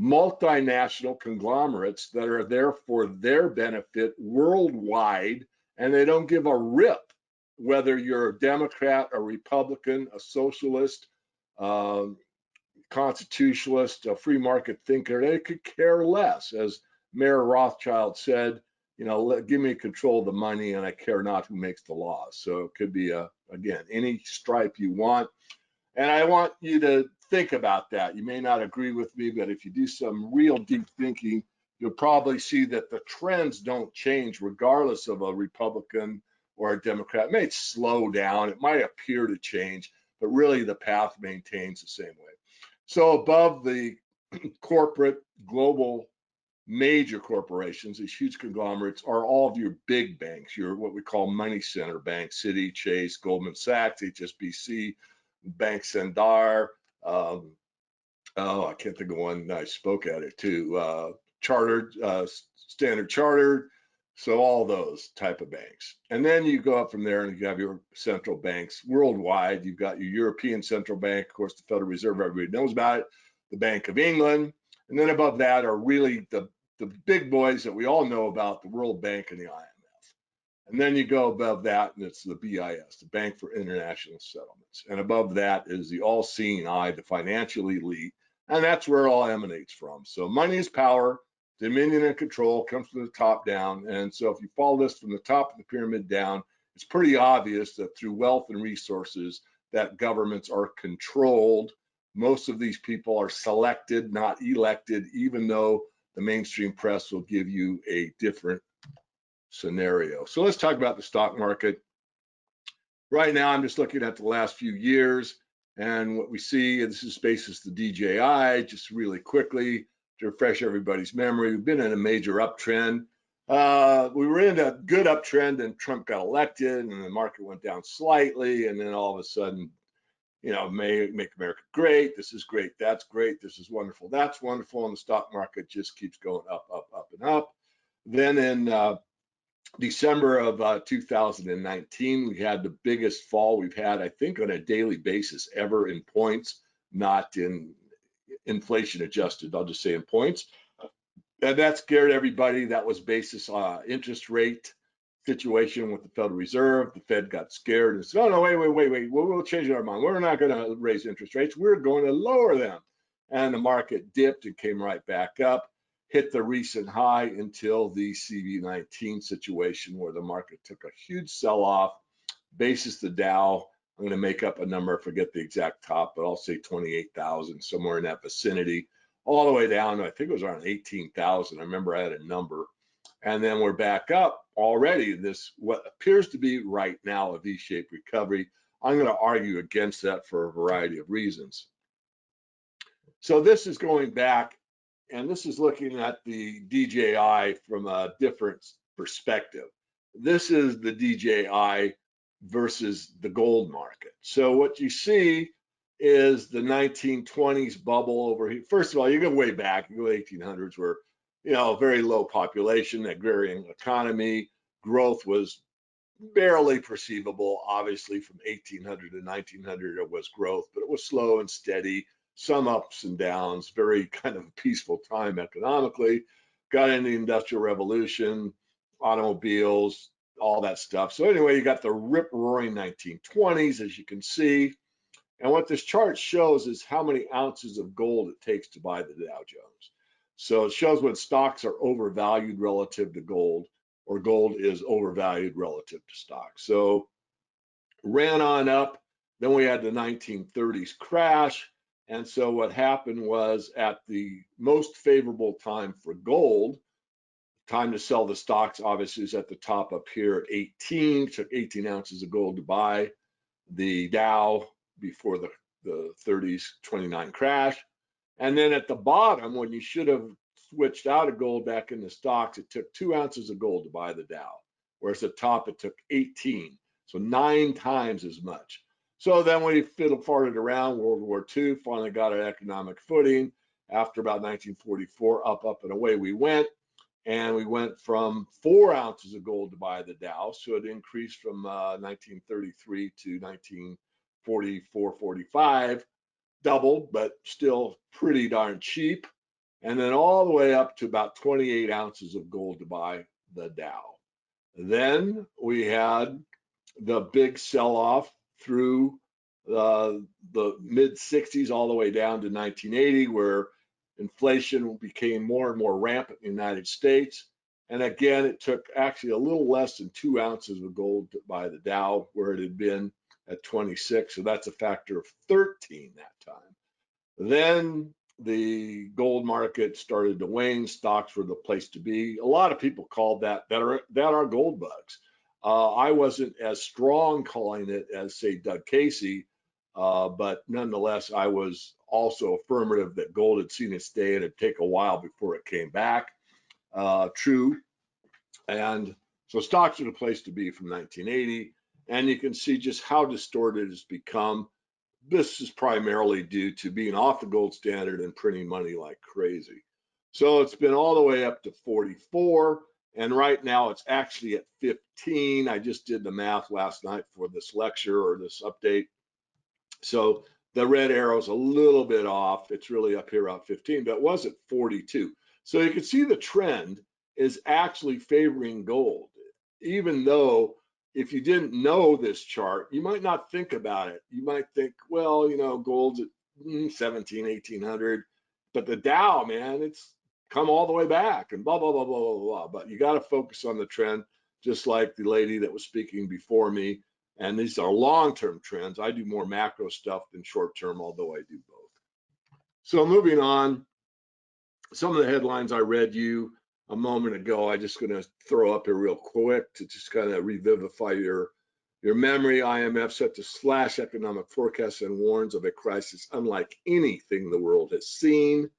multinational conglomerates that are there for their benefit worldwide, and they don't give a rip whether you're a Democrat, a Republican, a socialist, constitutionalist, a free market thinker. They could care less. As Mayor Rothschild said, give me control of the money and I care not who makes the laws. So it could be, again, any stripe you want. And I want you to think about that. You may not agree with me, but if you do some real deep thinking, you'll probably see that the trends don't change regardless of a Republican or a Democrat. It may slow down, it might appear to change, but really the path maintains the same way. So above the corporate global major corporations, these huge conglomerates, are all of your big banks, your what we call money center banks, Citi, Chase, Goldman Sachs, HSBC, Bank Sandar, I can't think of one, I spoke at it too, Chartered, Standard Chartered, so all those type of banks. And then you go up from there and you have your central banks worldwide. You've got your European Central Bank, of course, the Federal Reserve, everybody knows about it, the Bank of England, And then above that are really the big boys that we all know about, the World Bank and the IMF. And then you go above that, and it's the BIS, the Bank for International Settlements. And above that is the all-seeing eye, the financial elite, and that's where it all emanates from. So money is power, dominion and control comes from the top down. And so if you follow this from the top of the pyramid down, it's pretty obvious that through wealth and resources, that governments are controlled. Most of these people are selected, not elected, even though the mainstream press will give you a different scenario. So let's talk about the stock market. Right now, I'm just looking at the last few years, and what we see, this is basis the DJI, just really quickly to refresh everybody's memory. We've been in a major uptrend. We were in a good uptrend, and Trump got elected, and the market went down slightly, and then all of a sudden, you know, make America great. This is great. That's great. This is wonderful. That's wonderful. And the stock market just keeps going up, up, up, and up. Then in December of 2019, we had the biggest fall we've had, I think, on a daily basis ever in points, not in inflation adjusted. I'll just say in points. And that scared everybody. That was basis interest rate situation with the Federal Reserve. The Fed got scared and said, oh, no, wait. We'll change our mind. We're not going to raise interest rates. We're going to lower them. And the market dipped and came right back up, hit the recent high until the CV19 situation where the market took a huge sell-off, basis the Dow. I'm going to make up a number, I forget the exact top, but I'll say 28,000, somewhere in that vicinity, all the way down to, I think it was around 18,000. I remember I had a number. And then we're back up already, this what appears to be right now a V-shaped recovery. I'm going to argue against that for a variety of reasons. So this is going back, and this is looking at the DJI from a different perspective. This is the DJI versus the gold market. So what you see is the 1920s bubble over here. First of all, you go way back, you go 1800s, where, you know, very low population, agrarian economy, growth was barely perceivable. Obviously, from 1800 to 1900, it was growth, but it was slow and steady, some ups and downs, very kind of peaceful time economically. Got into the Industrial Revolution, automobiles, all that stuff. So anyway, you got the rip-roaring 1920s, as you can see. And what this chart shows is how many ounces of gold it takes to buy the Dow Jones. So it shows when stocks are overvalued relative to gold, or gold is overvalued relative to stocks. So ran on up, then we had the 1930s crash. And so what happened was, at the most favorable time for gold, time to sell the stocks obviously is at the top up here at 18, took 18 ounces of gold to buy the Dow before the 30s 29 crash. And then at the bottom, when you should have switched out of gold back into stocks, it took 2 ounces of gold to buy the Dow, whereas at the top it took 18, so 9 times as much. So then we fiddle-farted around. World War II finally got an economic footing. After about 1944, up and away we went. And we went from 4 ounces of gold to buy the Dow, so it increased from 1933 to 1944, 45, doubled, but still pretty darn cheap. And then all the way up to about 28 ounces of gold to buy the Dow. Then we had the big sell-off through the mid 60s all the way down to 1980, where inflation became more and more rampant in the United States. And again, it took actually a little less than 2 ounces of gold to buy the Dow, where it had been at 26. So that's a factor of 13 that time. Then the gold market started to wane. Stocks were the place to be. A lot of people called that are gold bugs. I wasn't as strong calling it as, say, Doug Casey, but nonetheless, I was also affirmative that gold had seen its day and it'd take a while before it came back. True. And so stocks are the place to be from 1980. And you can see just how distorted it's become. This is primarily due to being off the gold standard and printing money like crazy. So it's been all the way up to 44. And right now it's actually at 15. I just did the math last night for this lecture or this update. So The red arrow's a little bit off. It's really up here at 15, but it was at 42. So you can see the trend is actually favoring gold, even though if you didn't know this chart, you might not think about it. You might think, well, you know, gold's at 17, 1800, but the Dow, man, it's come all the way back and blah, blah, blah, blah, blah, blah. But you got to focus on the trend, just like the lady that was speaking before me. And these are long-term trends. I do more macro stuff than short-term, although I do both. So moving on, some of the headlines I read you a moment ago, I'm just going to throw up here real quick to just kind of revivify your memory. IMF set to slash economic forecasts and warns of a crisis unlike anything the world has seen.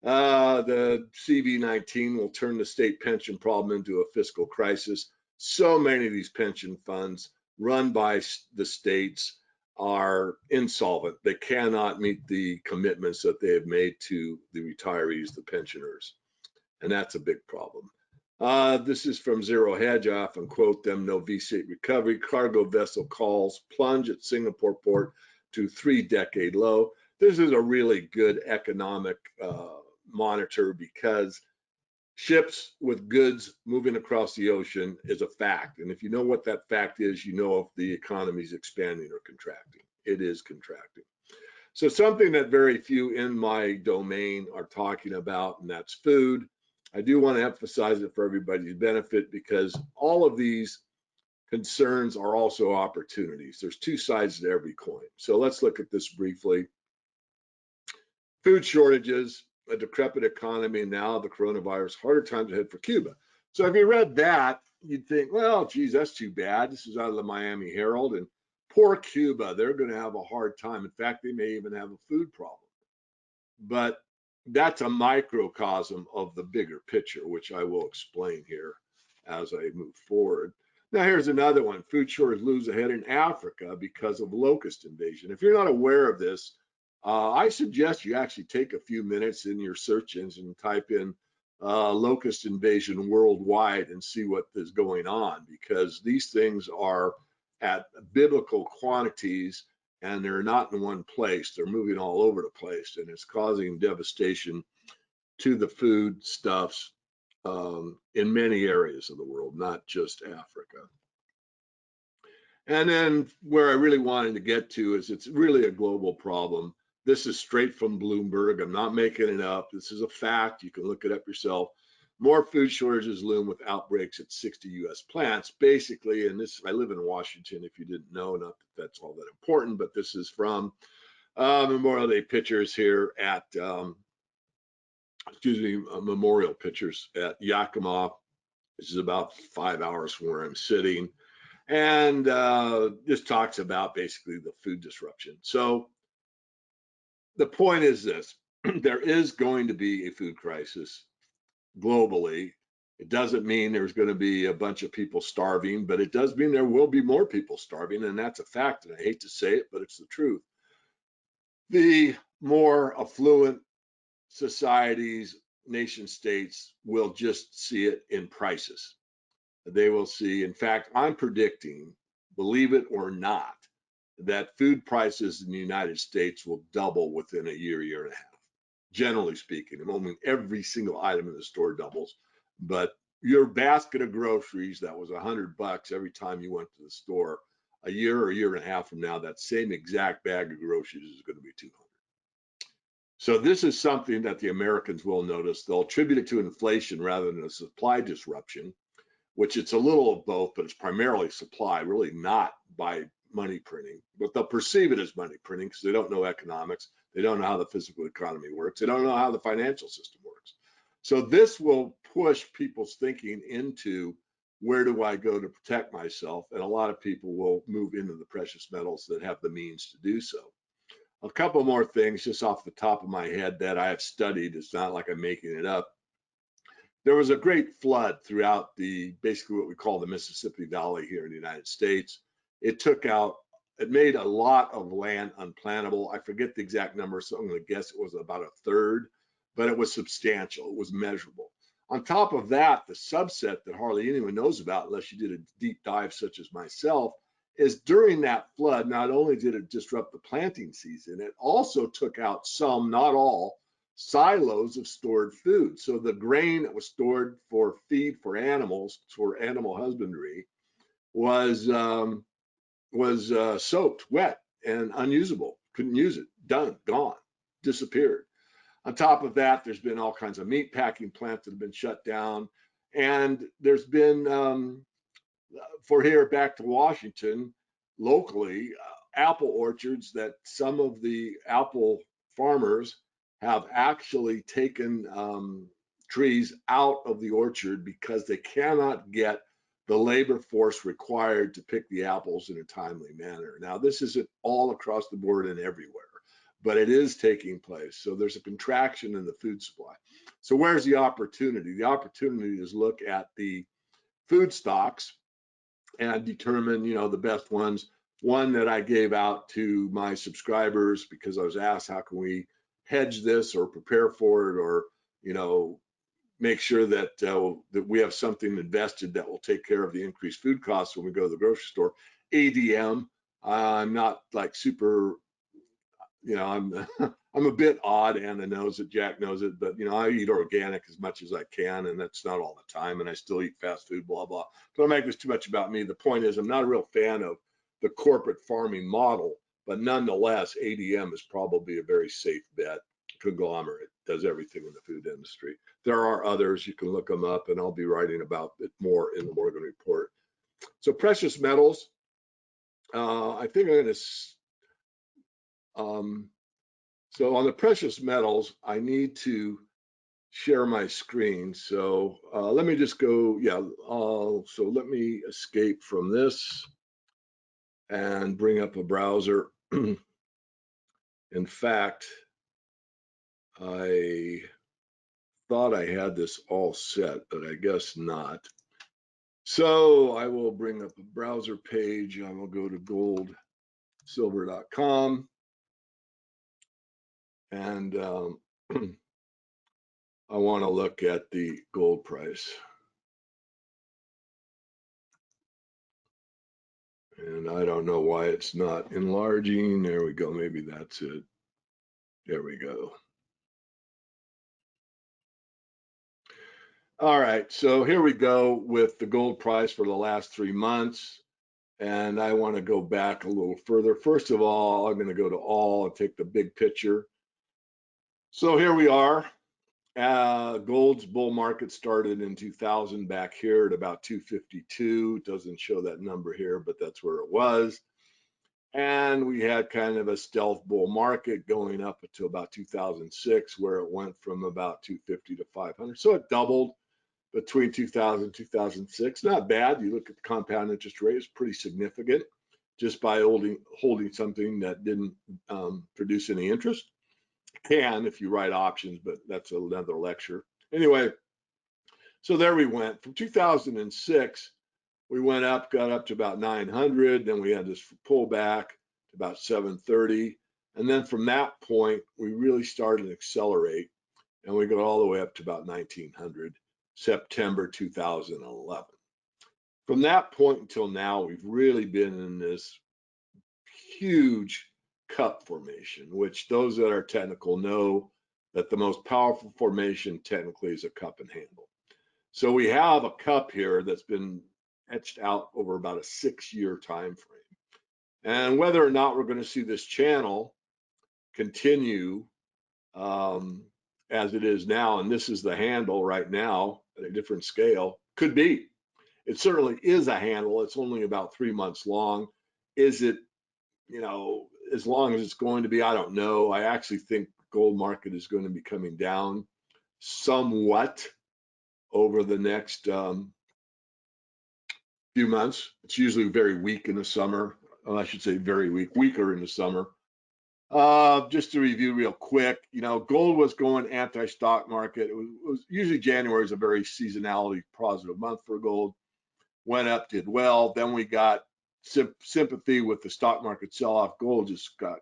The CV-19 will turn the state pension problem into a fiscal crisis. So many of these pension funds run by the states are insolvent. They cannot meet the commitments that they have made to the retirees, the pensioners, and that's a big problem. This is from Zero Hedge. I often quote them: no V-shaped recovery. Cargo vessel calls plunge at Singapore port to 3-decade low. This is a really good economic monitor, because ships with goods moving across the ocean is a fact. And if you know what that fact is, you know if the economy is expanding or contracting. It is contracting. So something that very few in my domain are talking about, and that's food. I do want to emphasize it for everybody's benefit, because all of these concerns are also opportunities. There's two sides to every coin. So let's look at this briefly. Food shortages, a decrepit economy, and now the coronavirus, harder times ahead for Cuba. So if you read that, you'd think, well, geez, that's too bad. This is out of the Miami Herald, and poor Cuba, they're going to have a hard time. In fact, they may even have a food problem. But that's a microcosm of the bigger picture, which I will explain here as I move forward. Now, here's another one. Food shortage lose ahead in Africa because of locust invasion. If you're not aware of this, I suggest you actually take a few minutes in your search engine and type in locust invasion worldwide and see what is going on, because these things are at biblical quantities and they're not in one place. They're moving all over the place, and it's causing devastation to the foodstuffs in many areas of the world, not just Africa. And then where I really wanted to get to is it's really a global problem. This is straight from Bloomberg. I'm not making it up. This is a fact. You can look it up yourself. More food shortages loom with outbreaks at 60 U.S. plants. Basically, and this, I live in Washington, if you didn't know, not that that's all that important, but this is from Memorial Day pictures here at, Memorial pictures at Yakima. This is about 5 hours from where I'm sitting. And this talks about basically the food disruption. So the point is this: there is going to be a food crisis globally. It doesn't mean there's going to be a bunch of people starving, but it does mean there will be more people starving, and that's a fact. And I hate to say it, but it's the truth. The more affluent societies, nation states, will just see it in prices. They will see, in fact, I'm predicting, believe it or not, that food prices in the United States will double within a year, year and a half. Generally speaking, I mean, every single item in the store doubles, but your basket of groceries that was $100 every time you went to the store, a year or a year and a half from now, that same exact bag of groceries is going to be $200. So this is something that the Americans will notice. They'll attribute it to inflation rather than a supply disruption, which it's a little of both, but it's primarily supply, really not by money printing. But they'll perceive it as money printing because they don't know economics. They don't know how the physical economy works. They don't know how the financial system works. So this will push people's thinking into, where do I go to protect myself? And a lot of people will move into the precious metals that have the means to do so. A couple more things just off the top of my head that I have studied. It's not like I'm making it up. There was a great flood throughout basically what we call the Mississippi Valley here in the United States. It made a lot of land unplantable. I forget the exact number, so I'm going to guess it was about a third, but it was substantial. It was measurable. On top of that, the subset that hardly anyone knows about, unless you did a deep dive such as myself, is during that flood, not only did it disrupt the planting season, it also took out some, not all, silos of stored food. So the grain that was stored for feed for animals, for animal husbandry, was soaked, wet, and unusable. Couldn't use it. Done, gone, disappeared. On top of that, there's been all kinds of meat packing plants that have been shut down, and there's been for here back to Washington, locally, apple orchards that some of the apple farmers have actually taken trees out of the orchard because they cannot get the labor force required to pick the apples in a timely manner. Now, this isn't all across the board and everywhere, but it is taking place. So there's a contraction in the food supply. So where's the opportunity? The opportunity is look at the food stocks and determine, the best ones. One that I gave out to my subscribers because I was asked, how can we hedge this or prepare for it, or, make sure that that we have something invested that will take care of the increased food costs when we go to the grocery store. ADM, I'm not like super, I'm I'm a bit odd. Anna knows it, Jack knows it, but I eat organic as much as I can, and that's not all the time, and I still eat fast food, blah blah. Don't make this too much about me. The point is, I'm not a real fan of the corporate farming model, but nonetheless, ADM is probably a very safe bet. Conglomerate, does everything in the food industry. There are others, you can look them up, and I'll be writing about it more in the Morgan Report. So precious metals, I think I'm going to so on the precious metals, I need to share my screen. So let me just go, so let me escape from this and bring up a browser. In fact, I thought I had this all set, but I guess not. So I will bring up a browser page. I will go to goldsilver.com. And I want to look at the gold price. And I don't know why it's not enlarging. There we go. Maybe that's it. There we go. All right. So here we go with the gold price for the last 3 months. And I want to go back a little further. First of all, I'm going to go to all and take the big picture. So here we are. Gold's bull market started in 2000 back here at about 252. It doesn't show that number here, but that's where it was. And we had kind of a stealth bull market going up to about 2006, where it went from about 250 to 500. So it doubled between 2000 and 2006. Not bad. You look at the compound interest rate, it's pretty significant just by holding something that didn't produce any interest. Can if you write options, but that's another lecture. Anyway, so there we went. From 2006, we went up, got up to about 900. Then we had this pullback to about 730. And then from that point, we really started to accelerate. And we got all the way up to about 1900, September 2011. From that point until now, we've really been in this huge cup formation, which those that are technical know that the most powerful formation technically is a cup and handle. So we have a cup here that's been etched out over about a 6-year time frame. And whether or not we're going to see this channel continue as it is now, and this is the handle right now at a different scale, could be. It certainly is a handle. It's only about 3 months long. Is it, as long as it's going to be, I don't know. I actually think the gold market is going to be coming down somewhat over the next few months. It's usually very weak in the summer. Well, I should say very weak, weaker in the summer. Just to review real quick, gold was going anti-stock market. It was usually January is a very seasonality positive month for gold. Went up, did well. Then we got sympathy with the stock market sell-off. Gold just got,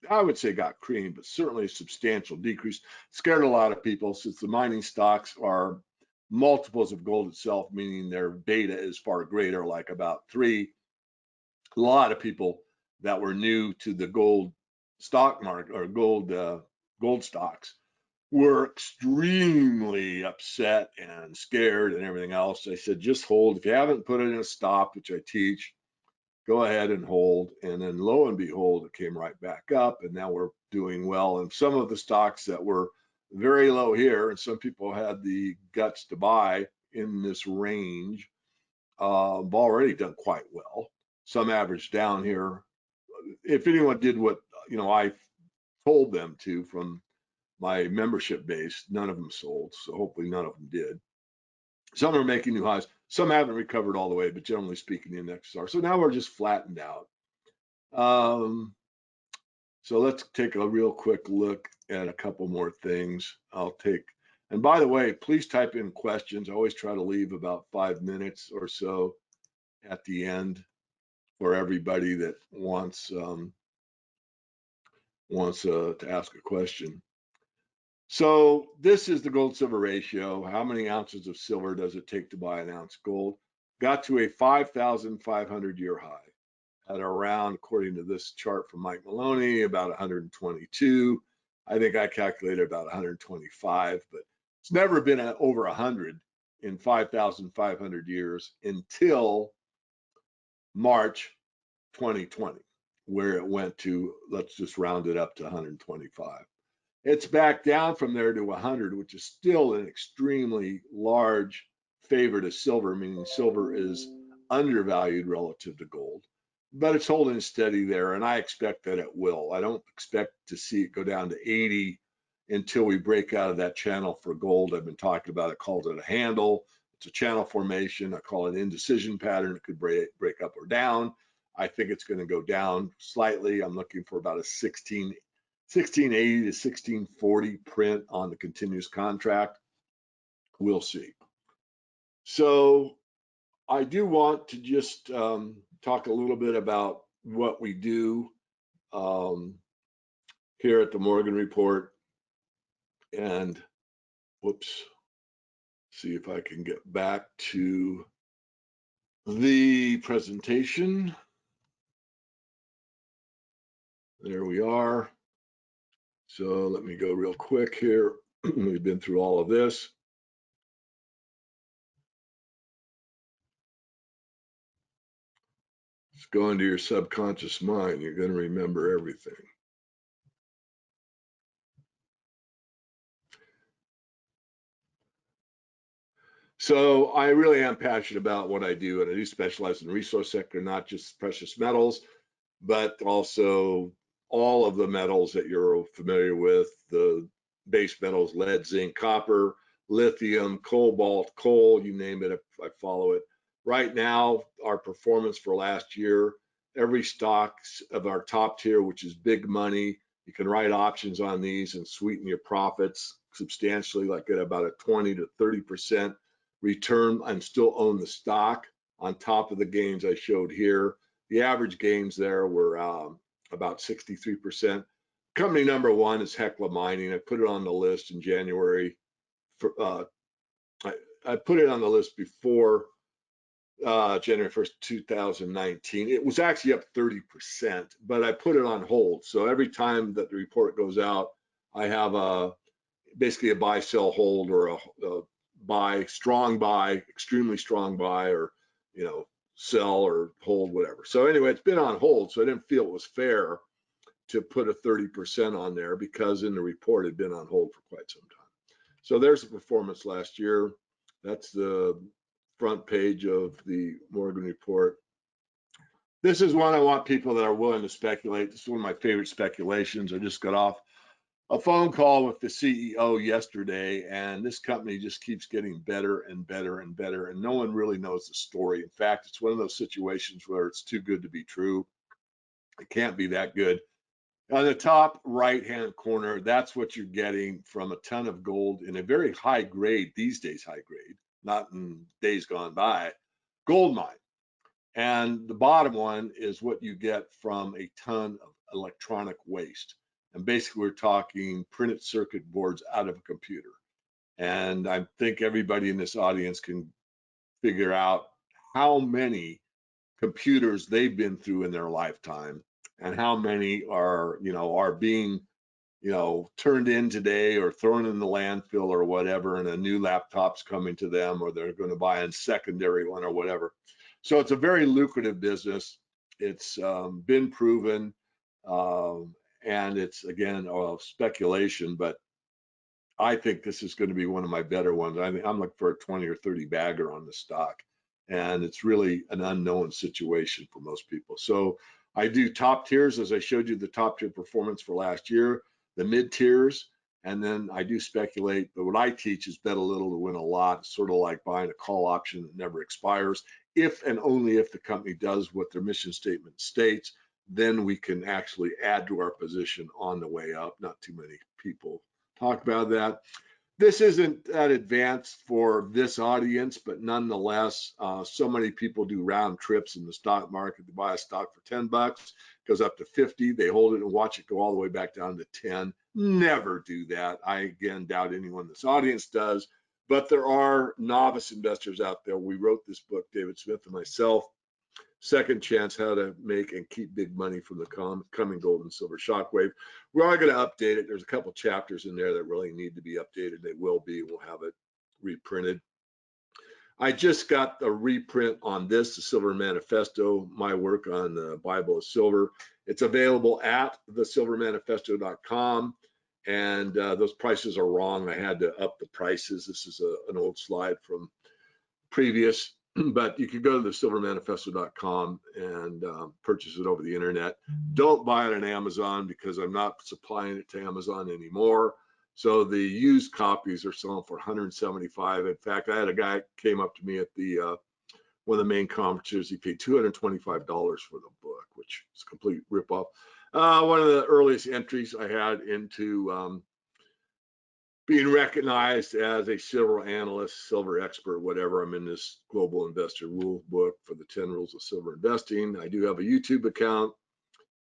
I would say got creamed, but certainly a substantial decrease. Scared a lot of people since the mining stocks are multiples of gold itself, meaning their beta is far greater, like about 3. a lot of people that were new to the gold stock market or gold stocks were extremely upset and scared and everything else. I said, just hold. If you haven't put it in a stop, which I teach, go ahead and hold. And then lo and behold, it came right back up, and now we're doing well. And some of the stocks that were very low here, and some people had the guts to buy in this range, have already done quite well. Some average down here. If anyone did what I told them to from my membership base, none of them sold. So hopefully none of them did. Some are making new highs. Some haven't recovered all the way, but generally speaking, the indexes are. So now we're just flattened out. So let's take a real quick look at a couple more things. And by the way, please type in questions. I always try to leave about 5 minutes or so at the end for everybody that wants to ask a question. So this is the gold silver ratio. How many ounces of silver does it take to buy an ounce of gold? Got to a 5,500 year high at around, according to this chart from Mike Maloney, about 122. I think I calculated about 125, but it's never been over 100 in 5,500 years until March 2020, where it went to, let's just round it up to 125. It's back down from there to 100, which is still an extremely large favor to silver, meaning silver is undervalued relative to gold, but it's holding steady there, and I expect that it will. I don't expect to see it go down to 80 until we break out of that channel for gold. I've been talking about it, called it a handle. It's a channel formation. I call it an indecision pattern. It could break up or down. I think it's going to go down slightly. I'm looking for about a 1680 to 1640 print on the continuous contract. We'll see. So I do want to just talk a little bit about what we do here at the Morgan Report. And whoops, see if I can get back to the presentation. There we are. So let me go real quick here. We've been through all of this. Just go into your subconscious mind. You're going to remember everything. So I really am passionate about what I do, and I do specialize in the resource sector, not just precious metals, but also all of the metals that you're familiar with, the base metals, lead, zinc, copper, lithium, cobalt, coal, you name it, I follow it. Right now, our performance for last year, every stock of our top tier, which is big money, you can write options on these and sweeten your profits substantially, like at about a 20 to 30% return, and still own the stock on top of the gains I showed here. The average gains there were about 63%. Company number one is Hecla Mining. I put it on the list in January. I put it on the list before January 1st, 2019. It was actually up 30%, but I put it on hold. So every time that the report goes out, I have basically a buy, sell, hold, or a buy, strong buy, extremely strong buy, or sell or hold, whatever. So anyway, it's been on hold, so I didn't feel it was fair to put a 30% on there, because in the report it had been on hold for quite some time. So there's the performance last year. That's the front page of the Morgan Report. This is one I want people that are willing to speculate. This is one of my favorite speculations. I just got off a phone call with the CEO yesterday, and this company just keeps getting better and better and better, and no one really knows the story. In fact, it's one of those situations where it's too good to be true. It can't be that good. On the top right-hand corner, that's what you're getting from a ton of gold in a very high grade, these days high grade, not in days gone by, gold mine. And the bottom one is what you get from a ton of electronic waste. And basically, we're talking printed circuit boards out of a computer. And I think everybody in this audience can figure out how many computers they've been through in their lifetime, and how many are, are being, turned in today or thrown in the landfill or whatever, and a new laptop's coming to them, or they're going to buy a secondary one or whatever. So it's a very lucrative business. It's been proven, and it's, again, speculation, but I think this is going to be one of my better ones. I'm looking for a 20 or 30 bagger on the stock, and it's really an unknown situation for most people. So I do top tiers, as I showed you the top tier performance for last year, the mid tiers, and then I do speculate. But what I teach is bet a little to win a lot. It's sort of like buying a call option that never expires. If and only if the company does what their mission statement states, then we can actually add to our position on the way up. Not too many people talk about that. This isn't that advanced for this audience, but nonetheless, so many people do round trips in the stock market. They buy a stock for 10 bucks, goes up to 50, they hold it and watch it go all the way back down to 10. Never do that. I, again, doubt anyone in this audience does, but there are novice investors out there. We wrote this book, David Smith and myself, Second Chance: How to Make and Keep Big Money from the Coming Gold and Silver Shockwave. We are going to update it. There's a couple chapters in there that really need to be updated. They will be. We'll have it reprinted. I just got a reprint on this, the Silver Manifesto, my work on the Bible of Silver. It's available at thesilvermanifesto.com, and those prices are wrong. I had to up the prices. This is an old slide from previous, but you can go to thesilvermanifesto.com and purchase it over the internet. Don't buy it on Amazon, because I'm not supplying it to Amazon anymore. So the used copies are selling for $175. In fact, I had a guy came up to me at the one of the main conferences. He paid $225 for the book, which is a complete ripoff. One of the earliest entries I had into being recognized as a silver analyst, silver expert, whatever. I'm in this global investor rule book for the 10 rules of silver investing. I do have a YouTube account.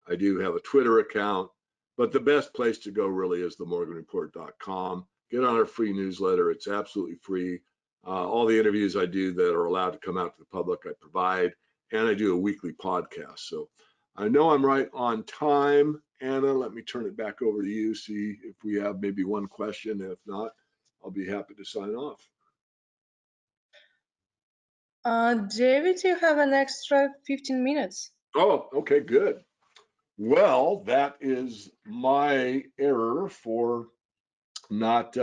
I do have a Twitter account, but the best place to go really is themorganreport.com. Get on our free newsletter. It's absolutely free. All the interviews I do that are allowed to come out to the public, I provide, and I do a weekly podcast. So I know I'm right on time. Anna, let me turn it back over to you, see if we have maybe one question. If not, I'll be happy to sign off. David, you have an extra 15 minutes. Oh, okay, good. Well, that is my error for not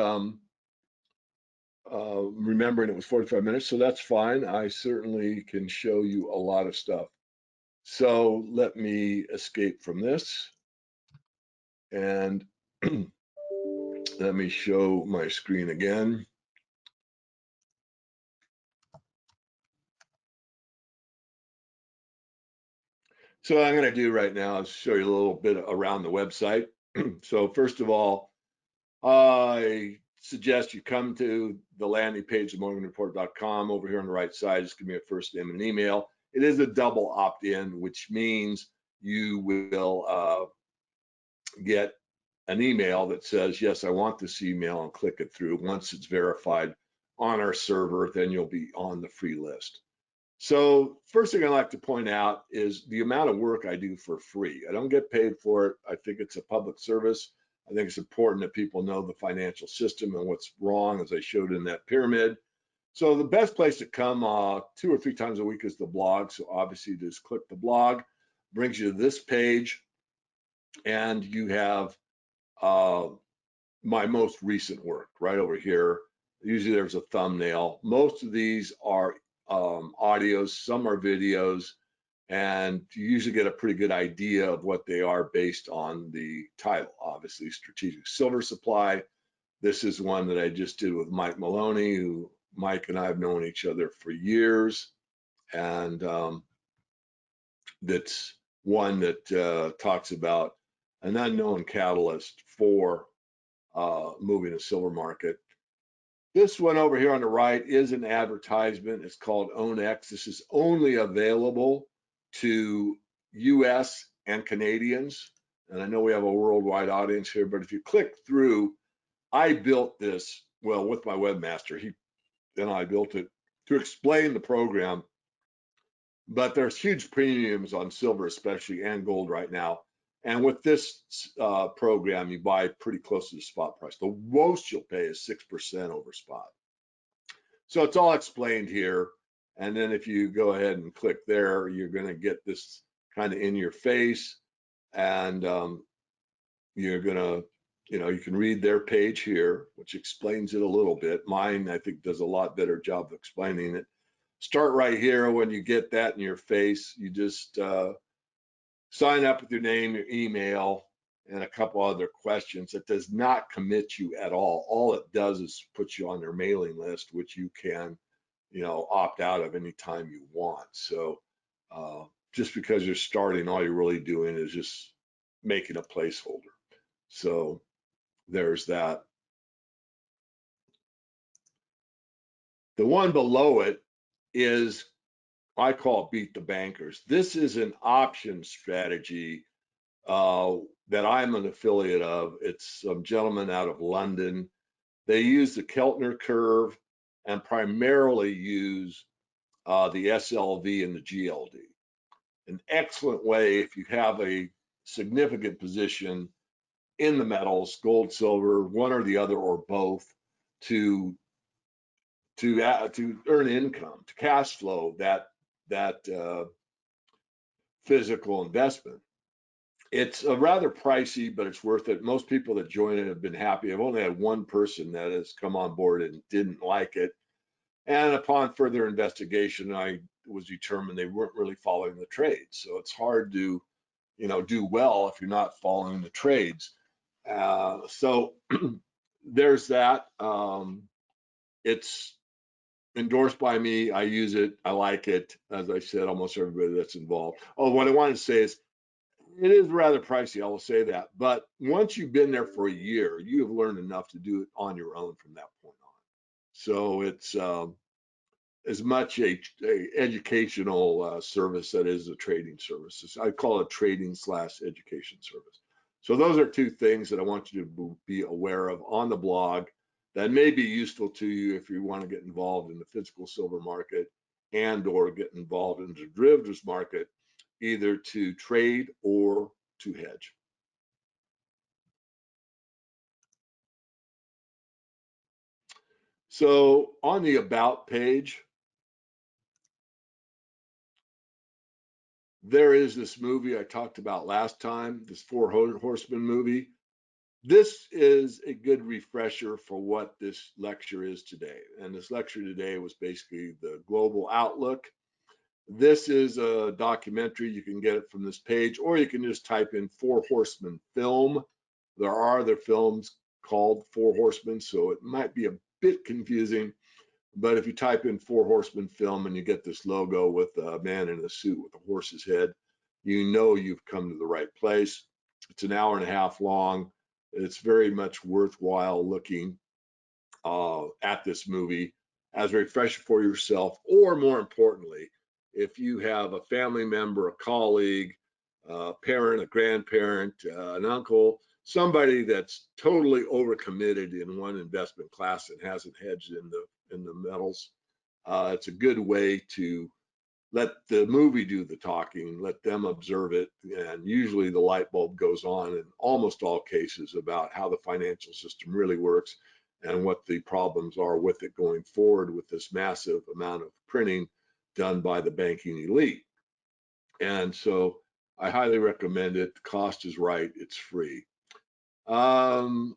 remembering it was 45 minutes, so that's fine. I certainly can show you a lot of stuff. So let me escape from this, and let me show my screen again. So what I'm going to do right now is show you a little bit around the website. So first of all, I suggest you come to the landing page of morganreport.com. Over here on the right side, just give me a first name and an email. It is a double opt-in, which means you will get an email that says, yes, I want this email, and click it through. Once it's verified on our server, then you'll be on the free list. So first thing I'd like to point out is the amount of work I do for free. I don't get paid for it. I think it's a public service. I think it's important that people know the financial system and what's wrong, as I showed in that pyramid. So the best place to come 2 or 3 times a week is the blog. So obviously just click the blog, brings you to this page, and you have my most recent work right over here. Usually there's a thumbnail. Most of these are audios, some are videos, and you usually get a pretty good idea of what they are based on the title. Obviously, Strategic Silver Supply. This is one that I just did with Mike Maloney, who Mike and I have known each other for years, and that's one that talks about an unknown catalyst for moving the silver market. This one over here on the right is an advertisement. It's called OwnX. This is only available to US and Canadians. And I know we have a worldwide audience here, but if you click through, I built this, well, with my webmaster. He and I built it to explain the program but there's huge premiums on silver, especially, and gold right now. And with this program, you buy pretty close to the spot price. The most you'll pay is 6% over spot. So it's all explained here. And then if you go ahead and click there, you're going to get this kind of in your face, and you're going to, you can read their page here, which explains it a little bit. Mine, I think, does a lot better job of explaining it. Start right here. When you get that in your face, you just sign up with your name, your email, and a couple other questions. It does not commit you at all. All it does is put you on their mailing list, which you can, opt out of anytime you want. So just because you're starting, all you're really doing is just making a placeholder. So there's that. The one below it is, I call it Beat the Bankers. This is an option strategy that I'm an affiliate of. It's some gentleman out of London. They use the Keltner curve and primarily use the SLV and the GLD. An excellent way if you have a significant position in the metals, gold, silver, one or the other or both, to earn income, to cash flow that physical investment. It's rather pricey, but it's worth it. Most people that join it have been happy. I've only had one person that has come on board and didn't like it. And upon further investigation, I was determined they weren't really following the trades. So it's hard to, do well if you're not following the trades. So there's that. It's endorsed by me. I use it. I like it. As I said, almost everybody that's involved. Oh, what I wanted to say is, it is rather pricey, I will say that. But once you've been there for a year, you have learned enough to do it on your own from that point on. So it's as much a educational service that is a trading service. I call it trading/education service. So those are two things that I want you to be aware of on the blog that may be useful to you if you want to get involved in the physical silver market and or get involved in the derivatives market, either to trade or to hedge. So on the About page, there is this movie I talked about last time, this Four Horsemen movie. This is a good refresher for what this lecture is today. And this lecture today was basically the global outlook. This is a documentary. You can get it from this page, or you can just type in Four Horsemen film. There are other films called Four Horsemen, so it might be a bit confusing. But if you type in Four Horsemen film and you get this logo with a man in a suit with a horse's head, you know you've come to the right place. It's an hour and a half long. It's very much worthwhile looking at this movie as a refresher for yourself, or more importantly, if you have a family member, a colleague, a parent, a grandparent, an uncle, somebody that's totally overcommitted in one investment class and hasn't hedged in the metals. It's a good way to let the movie do the talking, let them observe it, and usually the light bulb goes on in almost all cases about how the financial system really works and what the problems are with it going forward with this massive amount of printing done by the banking elite. And so I highly recommend it. The cost is right, it's free. On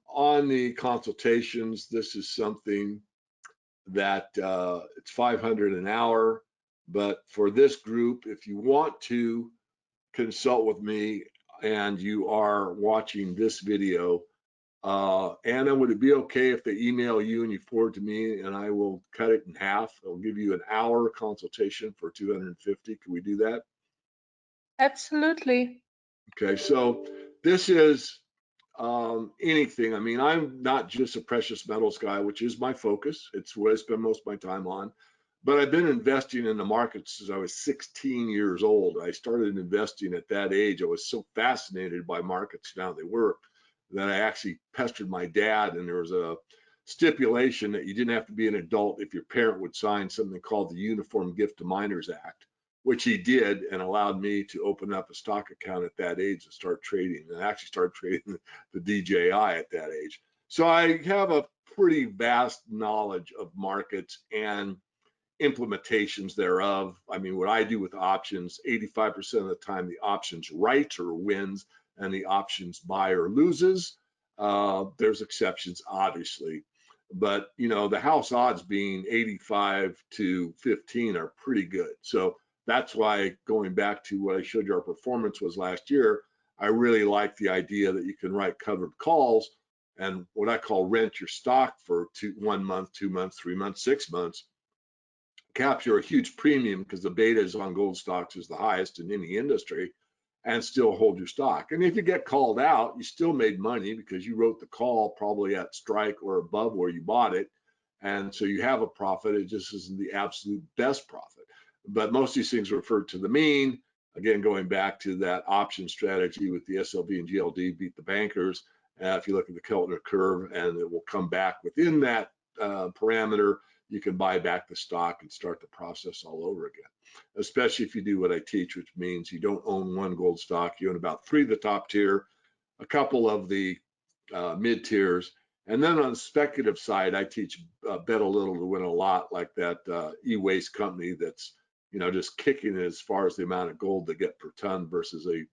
the consultations, this is something that it's $500 an hour. But for this group, if you want to consult with me and you are watching this video, Anna, would it be okay if they email you and you forward to me and I will cut it in half? I'll give you an hour consultation for $250. Can we do that? Absolutely. Okay, so this is anything. I mean, I'm not just a precious metals guy, which is my focus. It's what I spend most of my time on. But I've been investing in the markets since I was 16 years old. I started investing at that age. I was so fascinated by markets and how they work that I actually pestered my dad, and there was a stipulation that you didn't have to be an adult if your parent would sign something called the Uniform Gift to Minors Act, which he did, and allowed me to open up a stock account at that age and start trading, and actually start trading the DJI at that age. So I have a pretty vast knowledge of markets and implementations thereof. I mean, what I do with options, 85% of the time the options right or wins and the options buyer loses. There's exceptions, obviously, but you know, the house odds being 85 to 15 are pretty good. So that's why, going back to what I showed you our performance was last year, I really like the idea that you can write covered calls and what I call rent your stock for 1 month, 2 months, 3 months, 6 months, capture a huge premium because the betas on gold stocks is the highest in any industry, and still hold your stock. And if you get called out, you still made money because you wrote the call probably at strike or above where you bought it. And so you have a profit. It just isn't the absolute best profit. But most of these things refer to the mean. Again, going back to that option strategy with the SLV and GLD, beat the bankers. If you look at the Keltner curve, and it will come back within that parameter, you can buy back the stock and start the process all over again, especially if you do what I teach, which means you don't own one gold stock. You own about 3 of the top tier, a couple of the mid tiers, and then on the speculative side, I teach bet a little to win a lot, like that e-waste company that's, you know, just kicking it as far as the amount of gold they get per ton versus a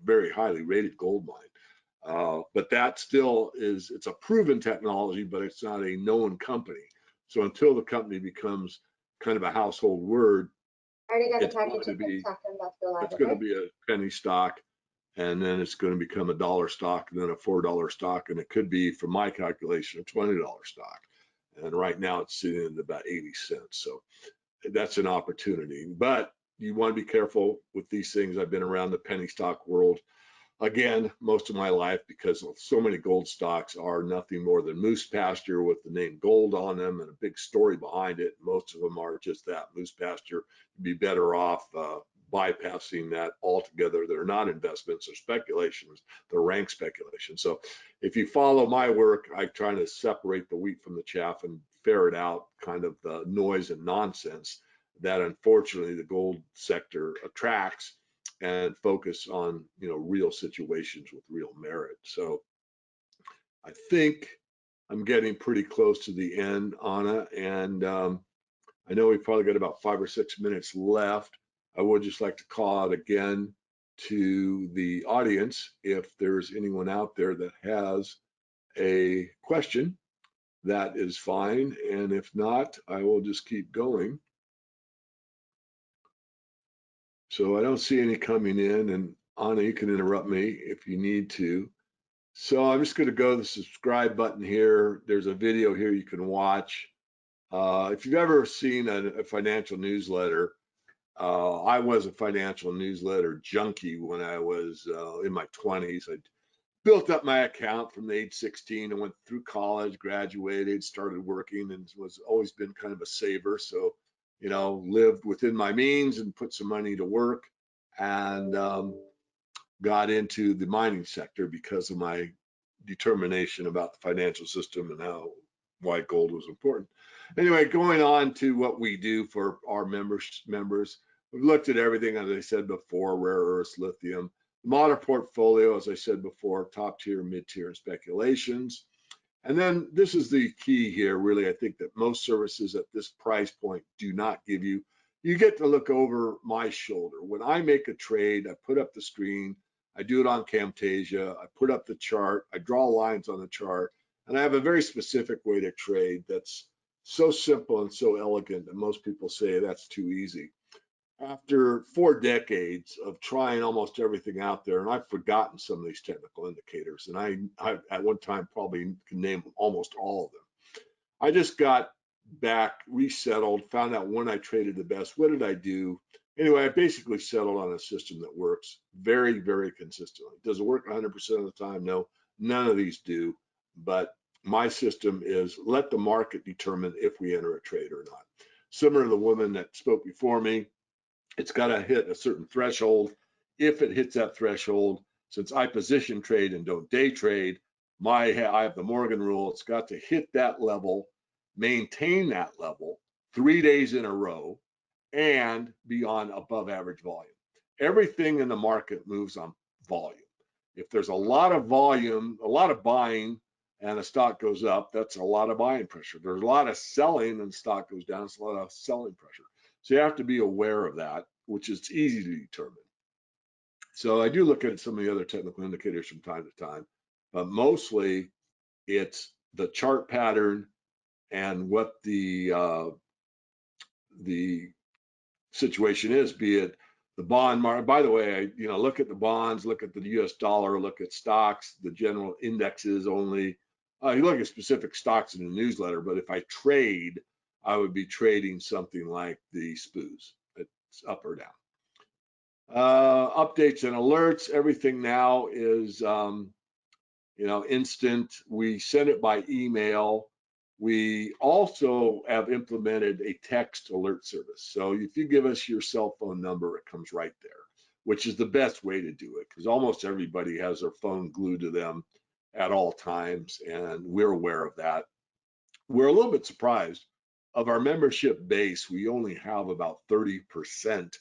very highly rated gold mine. But that still is, it's a proven technology, but it's not a known company. So until the company becomes kind of a household word, it's going to be a penny stock, and then it's going to become a $1 stock, and then a $4 stock, and it could be, from my calculation, a $20 stock. And right now it's sitting at about 80 cents. So that's an opportunity. But you want to be careful with these things. I've been around the penny stock world, again, most of my life, because so many gold stocks are nothing more than moose pasture with the name gold on them and a big story behind it. Most of them are just that, moose pasture. You'd be better off bypassing that altogether. They're not investments or speculations, they're rank speculation. So if you follow my work, I try to separate the wheat from the chaff and ferret out kind of the noise and nonsense that unfortunately the gold sector attracts, and focus on, you know, real situations with real merit. So I think I'm getting pretty close to the end, Anna, and I know we've probably got about 5 or 6 minutes left. I would just like to call out again to the audience, if there's anyone out there that has a question, that is fine, and if not, I will just keep going. So I don't see any coming in, and Anna, you can interrupt me if you need to. So I'm just going to go to the subscribe button here. There's a video here you can watch. If you've ever seen a financial newsletter, I was a financial newsletter junkie when I was in my 20s. I built up my account from age 16 and went through college, graduated, started working, and was always been kind of a saver. So, you know, lived within my means and put some money to work, and got into the mining sector because of my determination about the financial system and why gold was important. Anyway, going on to what we do for our members, we've looked at everything, as I said before: rare earths, lithium. The model portfolio, as I said before, top tier, mid tier, and speculations. And then this is the key here, really. I think that most services at this price point do not give you. You get to look over my shoulder. When I make a trade, I put up the screen, I do it on Camtasia, I put up the chart, I draw lines on the chart, and I have a very specific way to trade that's so simple and so elegant that most people say that's too easy. After 4 decades of trying almost everything out there, and I've forgotten some of these technical indicators, and I at one time probably can name almost all of them. I just got back, resettled, found out when I traded the best. What did I do? Anyway, I basically settled on a system that works very, very consistently. Does it work 100% of the time? No, none of these do. But my system is let the market determine if we enter a trade or not. Similar to the woman that spoke before me, it's got to hit a certain threshold. If it hits that threshold, since I position trade and don't day trade, I have the Morgan rule. It's got to hit that level, maintain that level 3 days in a row, and be on above average volume. Everything in the market moves on volume. If there's a lot of volume, a lot of buying, and the stock goes up, that's a lot of buying pressure. There's a lot of selling and stock goes down, it's a lot of selling pressure. So you have to be aware of that, which is easy to determine. So I do look at some of the other technical indicators from time to time, but mostly it's the chart pattern and what the situation is, be it the bond market. By the way, look at the bonds, look at the US dollar, look at stocks, the general indexes only. You look at specific stocks in the newsletter, but if I trade, I would be trading something like the SPOOs. It's up or down. Updates and alerts, everything now is instant. We send it by email. We also have implemented a text alert service. So if you give us your cell phone number, it comes right there, which is the best way to do it, because almost everybody has their phone glued to them at all times, and we're aware of that. We're a little bit surprised. Of our membership base, we only have about 30%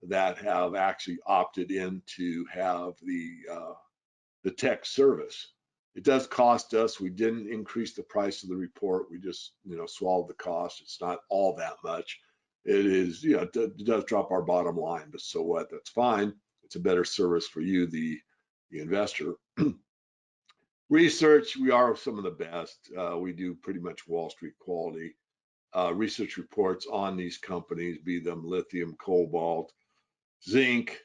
that have actually opted in to have the text service. It does cost us. We didn't increase the price of the report. We just, swallowed the cost. It's not all that much. It is, it does drop our bottom line, but so what? That's fine. It's a better service for you, the investor. Research, we are some of the best. We do pretty much Wall Street quality research reports on these companies, be them lithium, cobalt, zinc,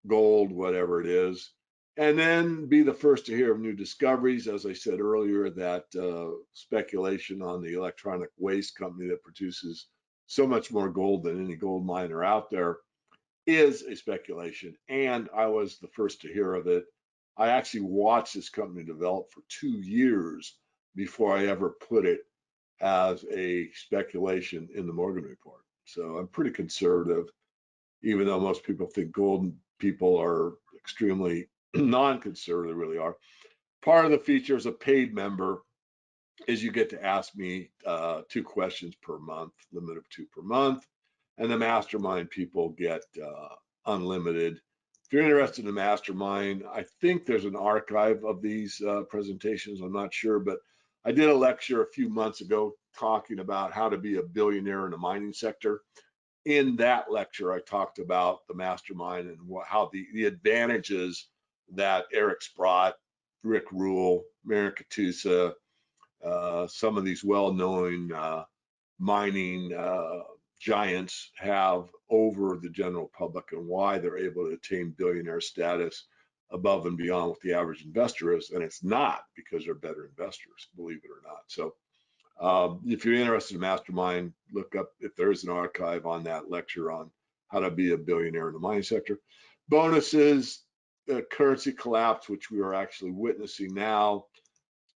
gold, whatever it is. And then be the first to hear of new discoveries. As I said earlier, that speculation on the electronic waste company that produces so much more gold than any gold miner out there is a speculation. And I was the first to hear of it. I actually watched this company develop for 2 years before I ever put it as a speculation in the Morgan report. So I'm pretty conservative, even though most people think gold people are extremely non-conservative, really are. Part of the feature as a paid member is you get to ask me 2 questions per month, limit of 2 per month, and the mastermind people get unlimited. If you're interested in the mastermind, I think there's an archive of these presentations. I'm not sure, but I did a lecture a few months ago talking about how to be a billionaire in the mining sector. In that lecture, I talked about the mastermind and how the advantages that Eric Sprott, Rick Rule, Marin Katusa, some of these well-known mining giants have over the general public, and why they're able to attain billionaire status above and beyond what the average investor is. And it's not because they're better investors, believe it or not. So if you're interested in mastermind, look up if there's an archive on that lecture on how to be a billionaire in the mining sector. Bonuses, the currency collapse, which we are actually witnessing now.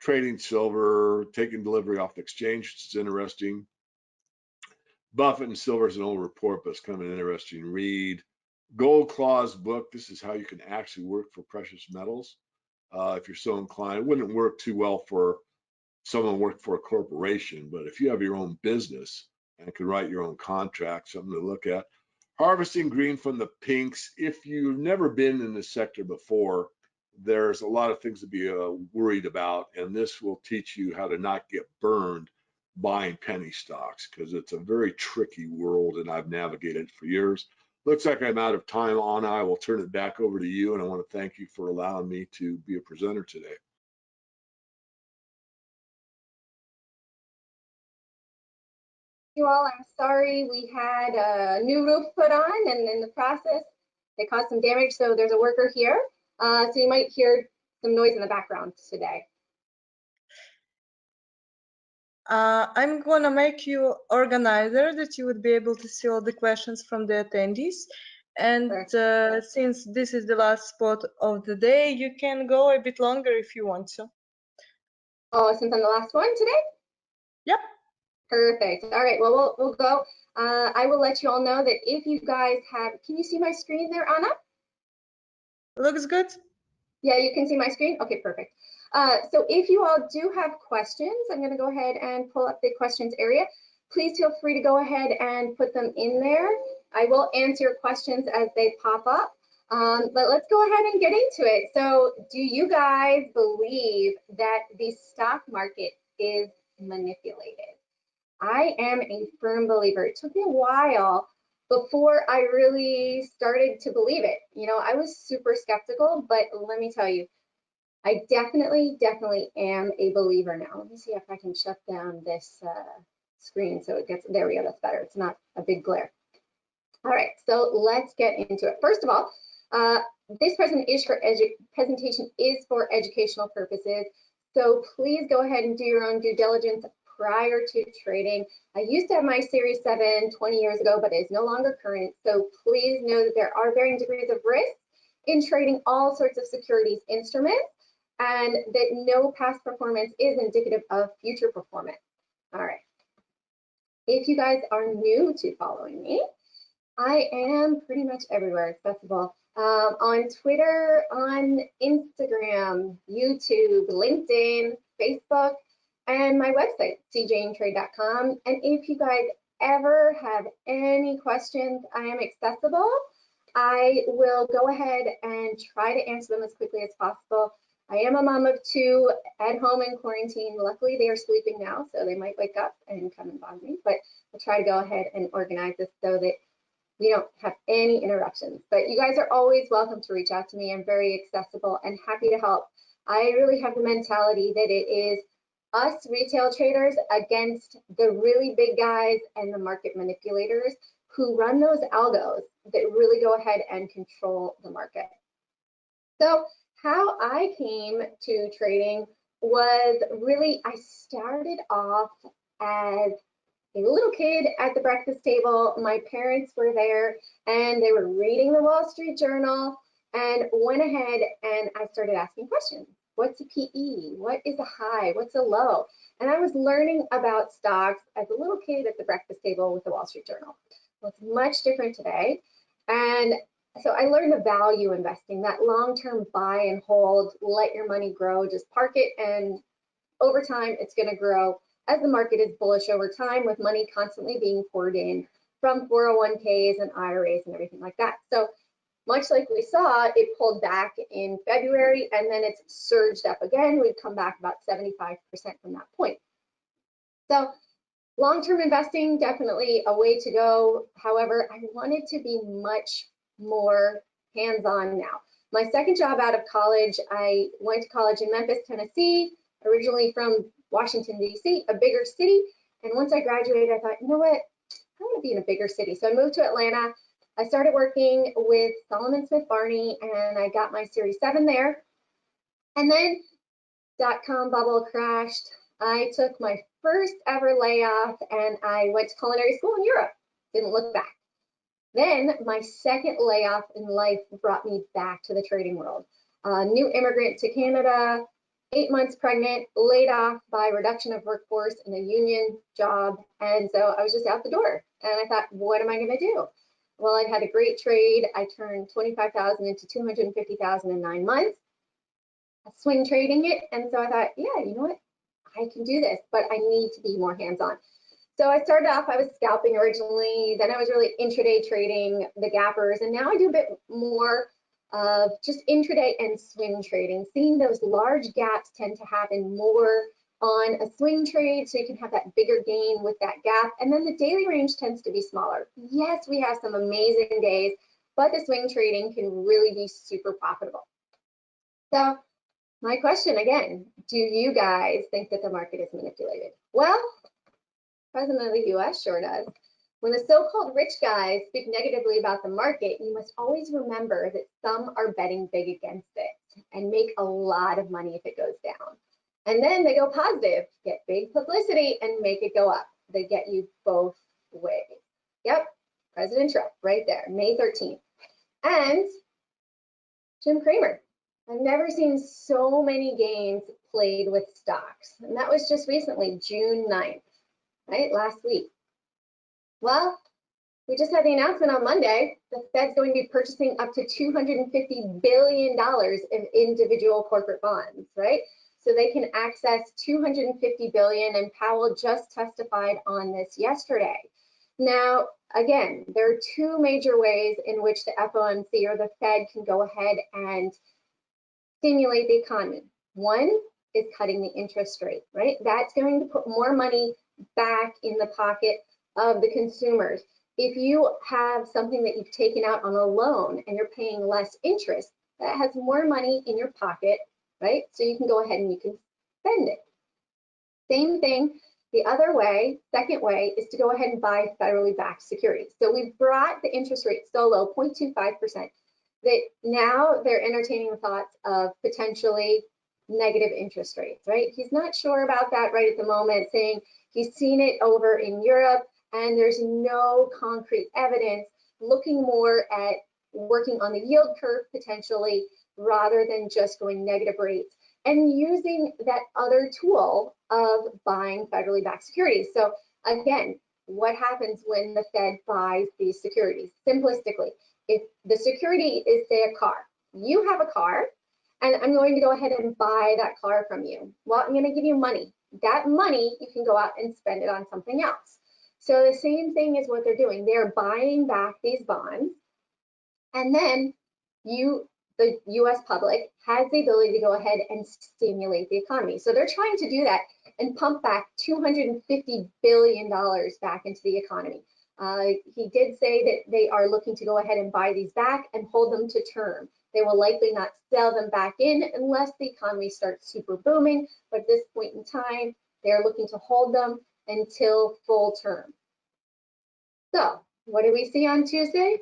Trading silver, taking delivery off the exchange, which is interesting. Buffett and Silver is an old report, but it's kind of an interesting read. Gold Claws book, this is how you can actually work for precious metals. If you're so inclined, it wouldn't work too well for someone worked for a corporation, but if you have your own business and can write your own contract, something to look at. Harvesting green from the pinks. If you've never been in this sector before, there's a lot of things to be worried about, and this will teach you how to not get burned buying penny stocks, because it's a very tricky world, and I've navigated it for years. Looks like I'm out of time, Anna. I will turn it back over to you, and I want to thank you for allowing me to be a presenter today. You all, I'm sorry we had a new roof put on, and in the process it caused some damage, so there's a worker here, so you might hear some noise in the background today. I'm gonna make you organizer that you would be able to see all the questions from the attendees, and since this is the last spot of the day, you can go a bit longer if you want to. Oh, since I'm the last one today? Yep. Perfect. All right, well, we'll go. I will let you all know that if you guys have, can you see my screen there, Anna? Looks good. Yeah, you can see my screen? Okay, perfect. So if you all do have questions, I'm going to go ahead and pull up the questions area. Please feel free to go ahead and put them in there. I will answer your questions as they pop up. But let's go ahead and get into it. So do you guys believe that the stock market is manipulated? I am a firm believer. It took me a while before I really started to believe it. You know, I was super skeptical, but let me tell you, I definitely am a believer now. Let me see if I can shut down this screen so it gets, there we go, that's better. It's not a big glare. All right, so let's get into it. First of all, this presentation is for educational purposes. So please go ahead and do your own due diligence prior to trading. I used to have my Series 7 20 years ago, but it's no longer current. So please know that there are varying degrees of risk in trading all sorts of securities instruments, and that no past performance is indicative of future performance. All right. If you guys are new to following me, I am pretty much everywhere accessible. On Twitter, on Instagram, YouTube, LinkedIn, Facebook, and my website, cjandtrade.com. And if you guys ever have any questions, I am accessible. I will go ahead and try to answer them as quickly as possible. I am a mom of 2 at home in quarantine. Luckily, they are sleeping now, so they might wake up and come and bother me. But I'll try to go ahead and organize this so that we don't have any interruptions. But you guys are always welcome to reach out to me. I'm very accessible and happy to help. I really have the mentality that it is us retail traders against the really big guys and the market manipulators who run those algos that really go ahead and control the market. So how I came to trading was really, I started off as a little kid at the breakfast table. My parents were there and they were reading the Wall Street Journal, and went ahead and I started asking questions. What's a PE? What is a high? What's a low? And I was learning about stocks as a little kid at the breakfast table with the Wall Street Journal. Well, it's much different today. And so I learned the value investing, that long-term buy and hold, let your money grow, just park it, and over time it's going to grow as the market is bullish over time, with money constantly being poured in from 401ks and IRAs and everything like that. So much like we saw, it pulled back in February and then it's surged up again. We've come back about 75% from that point. So long-term investing, definitely a way to go. However, I wanted to be much more hands-on now. My second job out of college, I went to college in Memphis, Tennessee, originally from Washington, D.C., a bigger city. And once I graduated, I thought, you know what, I want to be in a bigger city. So I moved to Atlanta. I started working with Solomon Smith Barney, and I got my Series 7 there. And then .com bubble crashed. I took my first ever layoff, and I went to culinary school in Europe. Didn't look back. Then my second layoff in life brought me back to the trading world. New immigrant to Canada, 8 months pregnant, laid off by reduction of workforce in a union job. And so I was just out the door. And I thought, what am I going to do? Well, I had a great trade. I turned 25,000 into 250,000 in 9 months. Swing trading it. And so I thought, yeah, you know what? I can do this, but I need to be more hands-on. So I started off, I was scalping originally. Then I was really intraday trading the gappers. And now I do a bit more of just intraday and swing trading. Seeing those large gaps tend to happen more on a swing trade, so you can have that bigger gain with that gap. And then the daily range tends to be smaller. Yes, we have some amazing days, but the swing trading can really be super profitable. So my question again, do you guys think that the market is manipulated? Well, President of the US sure does. When the so-called rich guys speak negatively about the market, you must always remember that some are betting big against it and make a lot of money if it goes down. And then they go positive, get big publicity, and make it go up. They get you both ways. Yep, President Trump right there, May 13th. And Jim Cramer. I've never seen so many games played with stocks. And that was just recently, June 9th, right, last week. Well, we just had the announcement on Monday. The Fed's going to be purchasing up to $250 billion in individual corporate bonds, right? So they can access $250 billion, and Powell just testified on this yesterday. Now, again, there are two major ways in which the FOMC or the Fed can go ahead and stimulate the economy. One is cutting the interest rate, right? That's going to put more money back in the pocket of the consumers. If you have something that you've taken out on a loan and you're paying less interest, that has more money in your pocket, right? So you can go ahead and you can spend it. Same thing, the other way, second way, is to go ahead and buy federally backed securities. So we've brought the interest rate so low, 0.25%, that now they're entertaining the thoughts of potentially negative interest rates, right? He's not sure about that right at the moment, saying he's seen it over in Europe and there's no concrete evidence, looking more at working on the yield curve potentially rather than just going negative rates and using that other tool of buying federally backed securities. So again, what happens when the Fed buys these securities? Simplistically, if the security is, say, a car, you have a car, and I'm going to go ahead and buy that car from you. Well, I'm going to give you money. That money, you can go out and spend it on something else. So the same thing is what they're doing. They're buying back these bonds, and then the US public has the ability to go ahead and stimulate the economy. So they're trying to do that and pump back $250 billion back into the economy. He did say that they are looking to go ahead and buy these back and hold them to term. They will likely not sell them back in unless the economy starts super booming. But at this point in time, they're looking to hold them until full term. So what did we see on Tuesday?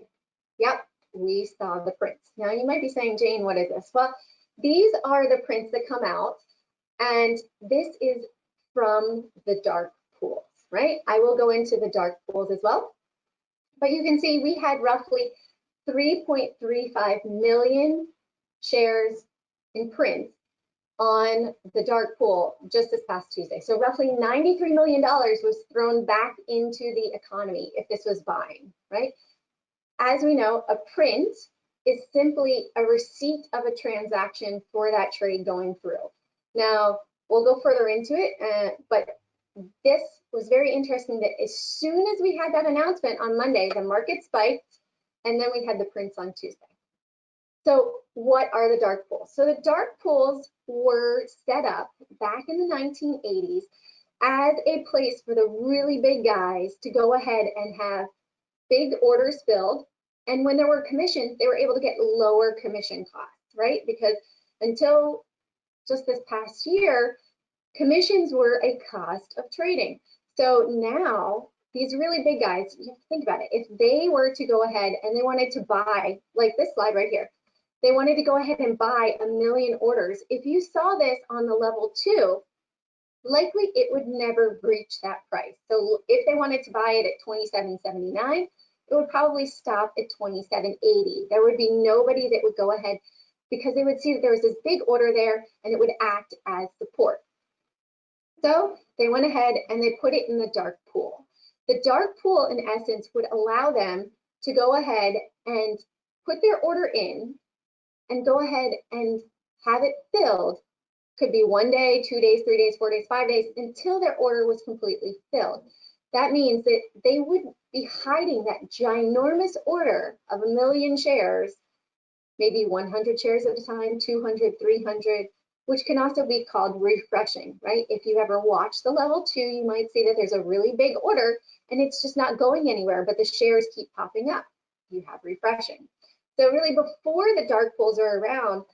Yep, we saw the prints. Now you might be saying, Jane, what is this? Well, these are the prints that come out, and this is from the dark pools, right? I will go into the dark pools as well. But you can see we had roughly 3.35 million shares in prints on the dark pool just this past Tuesday. So roughly $93 million was thrown back into the economy if this was buying, right? As we know, a print is simply a receipt of a transaction for that trade going through. Now, we'll go further into it, but this was very interesting that as soon as we had that announcement on Monday, the market spiked, and then we had the prints on Tuesday. So what are the dark pools? So the dark pools were set up back in the 1980s as a place for the really big guys to go ahead and have big orders filled. And when there were commissions, they were able to get lower commission costs, right? Because until just this past year, commissions were a cost of trading. So now these really big guys, you have to think about it. If they were to go ahead and they wanted to buy, like this slide right here, they wanted to go ahead and buy 1 million orders. If you saw this on the level 2, likely it would never reach that price. So if they wanted to buy it at $27.79, it would probably stop at $27.80. There would be nobody that would go ahead because they would see that there was this big order there and it would act as support. So they went ahead and they put it in the dark pool. The dark pool, in essence, would allow them to go ahead and put their order in and go ahead and have it filled. Could be 1 day, 2 days, 3 days, 4 days, 5 days, until their order was completely filled. That means that they would be hiding that ginormous order of 1 million shares, maybe 100 shares at a time, 200, 300, which can also be called refreshing, right? If you ever watch the level 2, you might see that there's a really big order and it's just not going anywhere, but the shares keep popping up. You have refreshing. So really before the dark pools are around,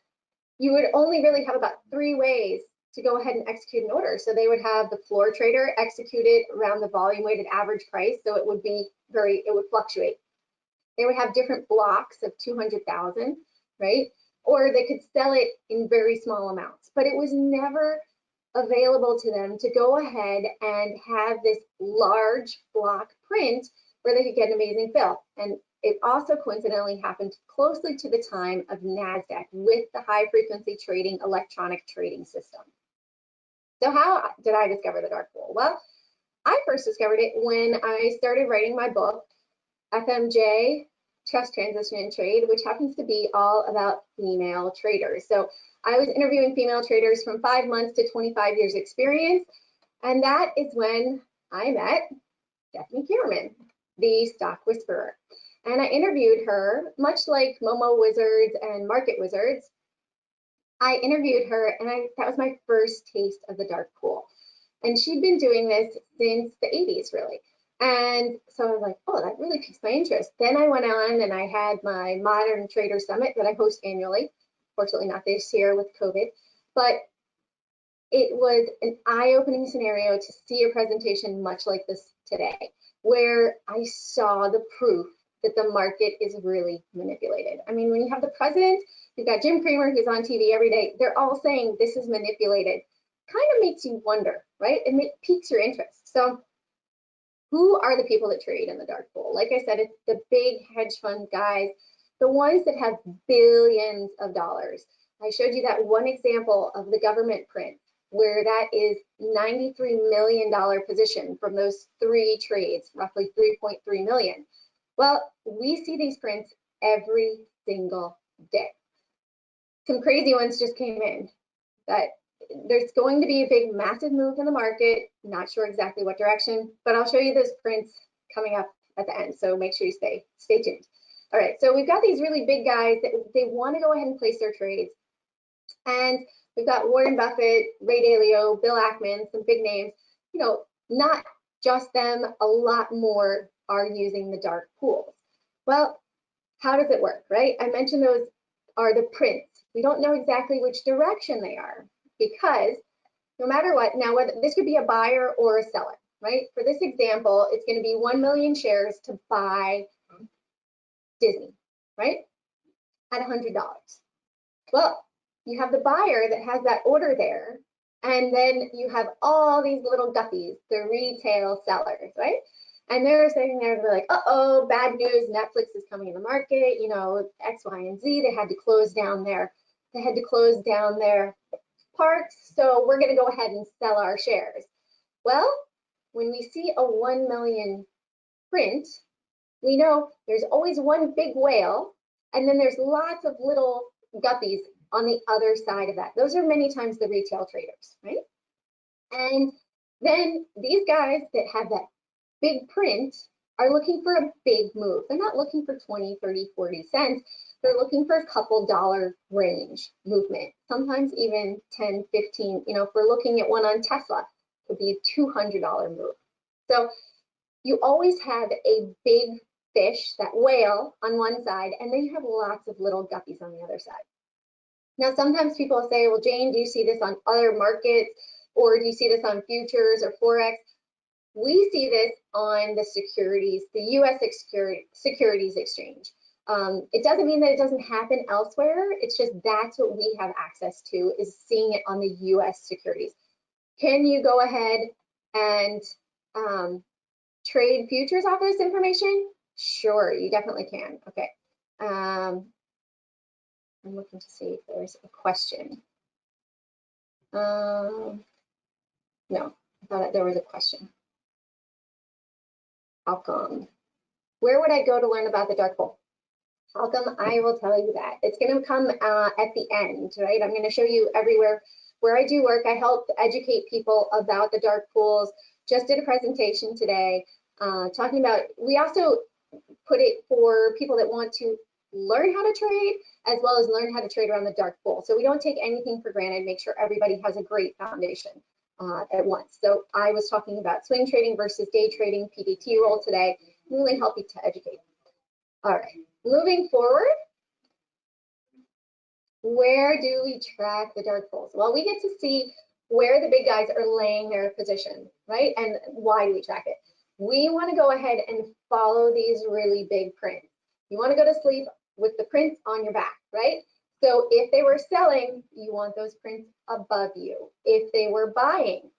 you would only really have about 3 ways to go ahead and execute an order. So they would have the floor trader execute it around the volume weighted average price. So it would be it would fluctuate. They would have different blocks of 200,000, right? Or they could sell it in very small amounts, but it was never available to them to go ahead and have this large block print where they could get an amazing fill. And it also coincidentally happened closely to the time of NASDAQ with the high frequency trading electronic trading system. So how did I discover the dark pool? Well, I first discovered it when I started writing my book, FMJ, Trust, Transition, and Trade, which happens to be all about female traders. So I was interviewing female traders from 5 months to 25 years experience. And that is when I met Stephanie Kierman. the stock whisperer. And I interviewed her, much like Momo Wizards and Market Wizards. I interviewed her, and that was my first taste of the dark pool. And she'd been doing this since the 80s, really. And so I was like, oh, that really piques my interest. Then I went on and I had my Modern Trader Summit that I host annually. Fortunately, not this year with COVID, but it was an eye-opening scenario to see a presentation much like this today, where I saw the proof that the market is really manipulated. I mean, when you have the president, you've got Jim Cramer, who's on TV every day, they're all saying this is manipulated. Kind of makes you wonder, right? It piques your interest. So who are the people that trade in the dark pool? Like I said, it's the big hedge fund guys, the ones that have billions of dollars. I showed you that one example of the government print, where that is $93 million position from those 3 trades, roughly 3.3 million. Well, we see these prints every single day. Some crazy ones just came in, that there's going to be a big, massive move in the market. Not sure exactly what direction, but I'll show you those prints coming up at the end. So make sure you stay tuned. All right, so we've got these really big guys that they want to go ahead and place their trades. And we've got Warren Buffett, Ray Dalio, Bill Ackman, some big names. You know, not just them, a lot more are using the dark pools. Well, how does it work, right? I mentioned those are the prints. We don't know exactly which direction they are, because no matter what, now whether this could be a buyer or a seller, right? For this example, it's going to be 1 million shares to buy Disney, right? At $100. Well, you have the buyer that has that order there, and then you have all these little guppies, the retail sellers, right? And they're sitting there, they're like, uh-oh, bad news, Netflix is coming in the market, you know, X, Y, and Z, they had to close down their parks, so we're gonna go ahead and sell our shares. Well, when we see a 1 million print, we know there's always one big whale, and then there's lots of little guppies on the other side of that. Those are many times the retail traders, right? And then these guys that have that big print are looking for a big move. They're not looking for 20, 30, 40 cents. They're looking for a couple dollar range movement, sometimes even 10, 15. You know, if we're looking at one on Tesla, it could be a $200 move. So you always have a big fish, that whale, on one side, and then you have lots of little guppies on the other side. Now, sometimes people say, well, Jane, do you see this on other markets, or do you see this on futures or Forex? We see this on the securities, the US Securities Exchange. It doesn't mean that it doesn't happen elsewhere. It's just that's what we have access to, is seeing it on the US securities. Can you go ahead and trade futures off of this information? Sure, you definitely can. Okay. I'm looking to see if there's a question. No, I thought there was a question. How come? Where would I go to learn about the dark pool? How come? I will tell you that. It's going to come at the end, right? I'm going to show you everywhere where I do work. I help educate people about the dark pools. Just did a presentation today talking about, we also put it for people that want to learn how to trade, as well as learn how to trade around the dark pool. So we don't take anything for granted, make sure everybody has a great foundation at once. So I was talking about swing trading versus day trading, PDT role today, really help you to educate. All right, moving forward, where do we track the dark pools? Well, we get to see where the big guys are laying their position, right? And why do we track it? We want to go ahead and follow these really big prints. You want to go to sleep with the prints on your back, right? So if they were selling, you want those prints above you. If they were buying,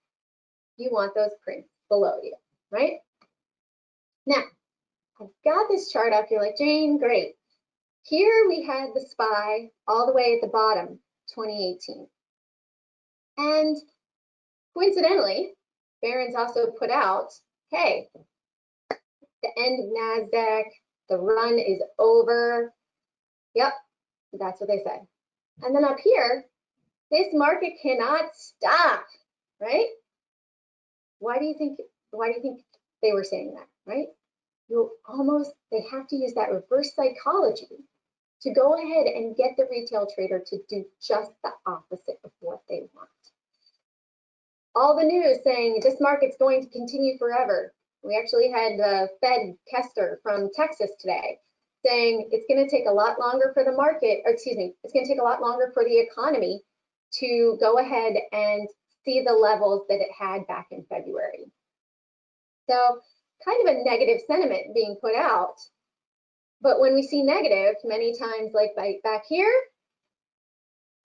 you want those prints below you, right? Now, I've got this chart up. You're like, Jane, great. Here we had the SPY all the way at the bottom, 2018. And coincidentally, Barron's also put out, hey, the end of NASDAQ, the run is over. Yep, that's what they said. And then up here, this market cannot stop, right? Why do you think they were saying that, right? they have to use that reverse psychology to go ahead and get the retail trader to do just the opposite of what they want. All the news saying this market's going to continue forever. We actually had Fed Kester from Texas today saying it's going to take a lot longer for the market, or excuse me, it's going to take a lot longer for the economy to go ahead and see the levels that it had back in February. So kind of a negative sentiment being put out. But when we see negative, many times like back here,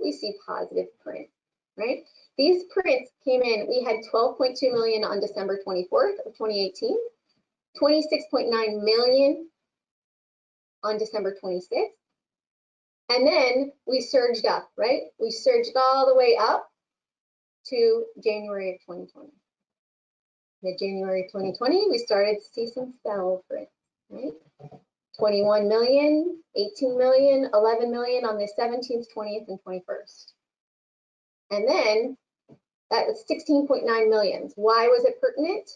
we see positive print, right? These prints came in, we had 12.2 million on December 24th of 2018, 26.9 million on December 26th. And then we surged up, right? We surged all the way up to January of 2020. Mid-January 2020, we started to see some sell prints, right? 21 million, 18 million, 11 million on the 17th, 20th, and 21st. And then that was 16.9 million. Why was it pertinent?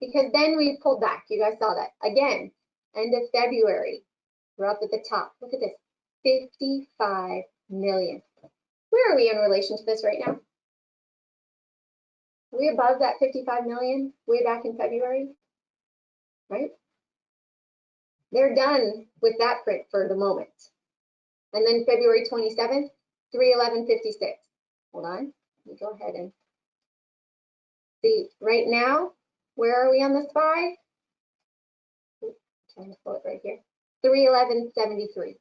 Because then we pulled back. You guys saw that. Again, end of February, we're up at the top. Look at this, 55 million. Where are we in relation to this right now? Are we above that 55 million way back in February? Right? They're done with that print for the moment. And then February 27th, 311.56. Hold on, let me go ahead and see. Right now, where are we on the SPY? Trying to pull it right here. 311.73.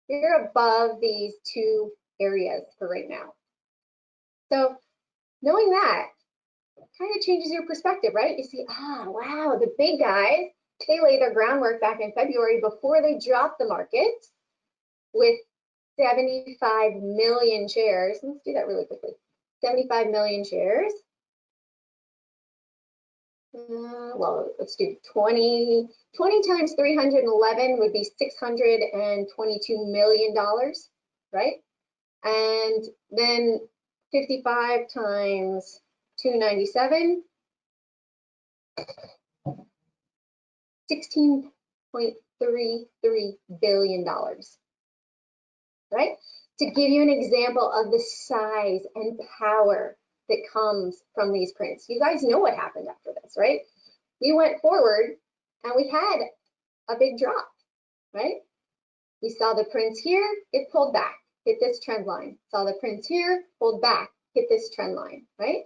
We're above these two areas for right now. So knowing that kind of changes your perspective, right? You see, wow, the big guys, they laid their groundwork back in February before they dropped the market with 75 million shares. Let's do that really quickly. 75 million shares. Well, let's do 20 times 311 would be $622 million, right? And then 55 times 297, $16.33 billion, right? To give you an example of the size and power that comes from these prints. You guys know what happened after this, right? We went forward and we had a big drop, right? We saw the prints here, it pulled back, hit this trend line. Saw the prints here, pulled back, hit this trend line, right?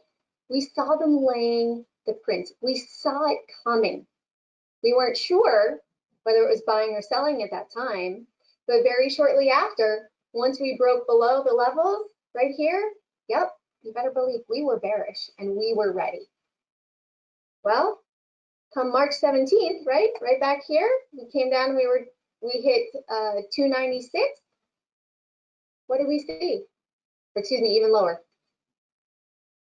We saw them laying the prints. We saw it coming. We weren't sure whether it was buying or selling at that time, but very shortly after, once we broke below the levels right here, yep, you better believe we were bearish and we were ready. Well, come March 17th, right back here, we came down and we hit 296. What did we see? Excuse me, even lower.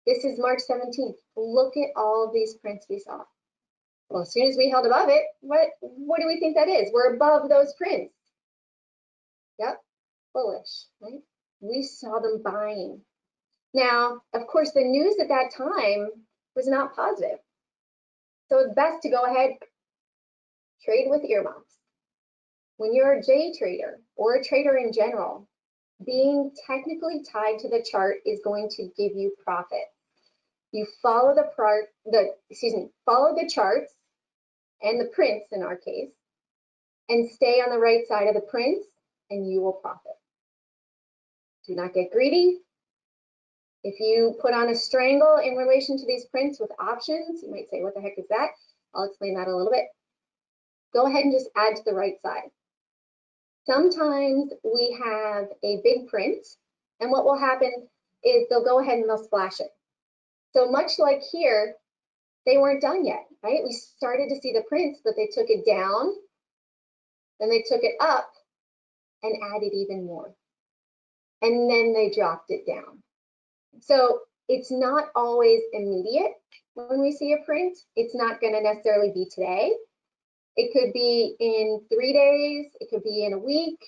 This is March 17th. Look at all of these prints we saw. Well, as soon as we held above it, what do we think that is? We're above those prints. Yep, bullish, right? We saw them buying. Now, of course, the news at that time was not positive. So it's best to go ahead, trade with earmuffs. When you're a J trader or a trader in general, being technically tied to the chart is going to give you profit. You follow follow the charts and the prints in our case, and stay on the right side of the prints, and you will profit. Do not get greedy. If you put on a strangle in relation to these prints with options, you might say, what the heck is that? I'll explain that a little bit. Go ahead and just add to the right side. Sometimes we have a big print, and what will happen is they'll go ahead and they'll splash it. So much like here, they weren't done yet, right? We started to see the prints, but they took it down, then they took it up and added even more. And then they dropped it down. So it's not always immediate when we see a print. It's not going to necessarily be today. It could be in 3 days. It could be in a week.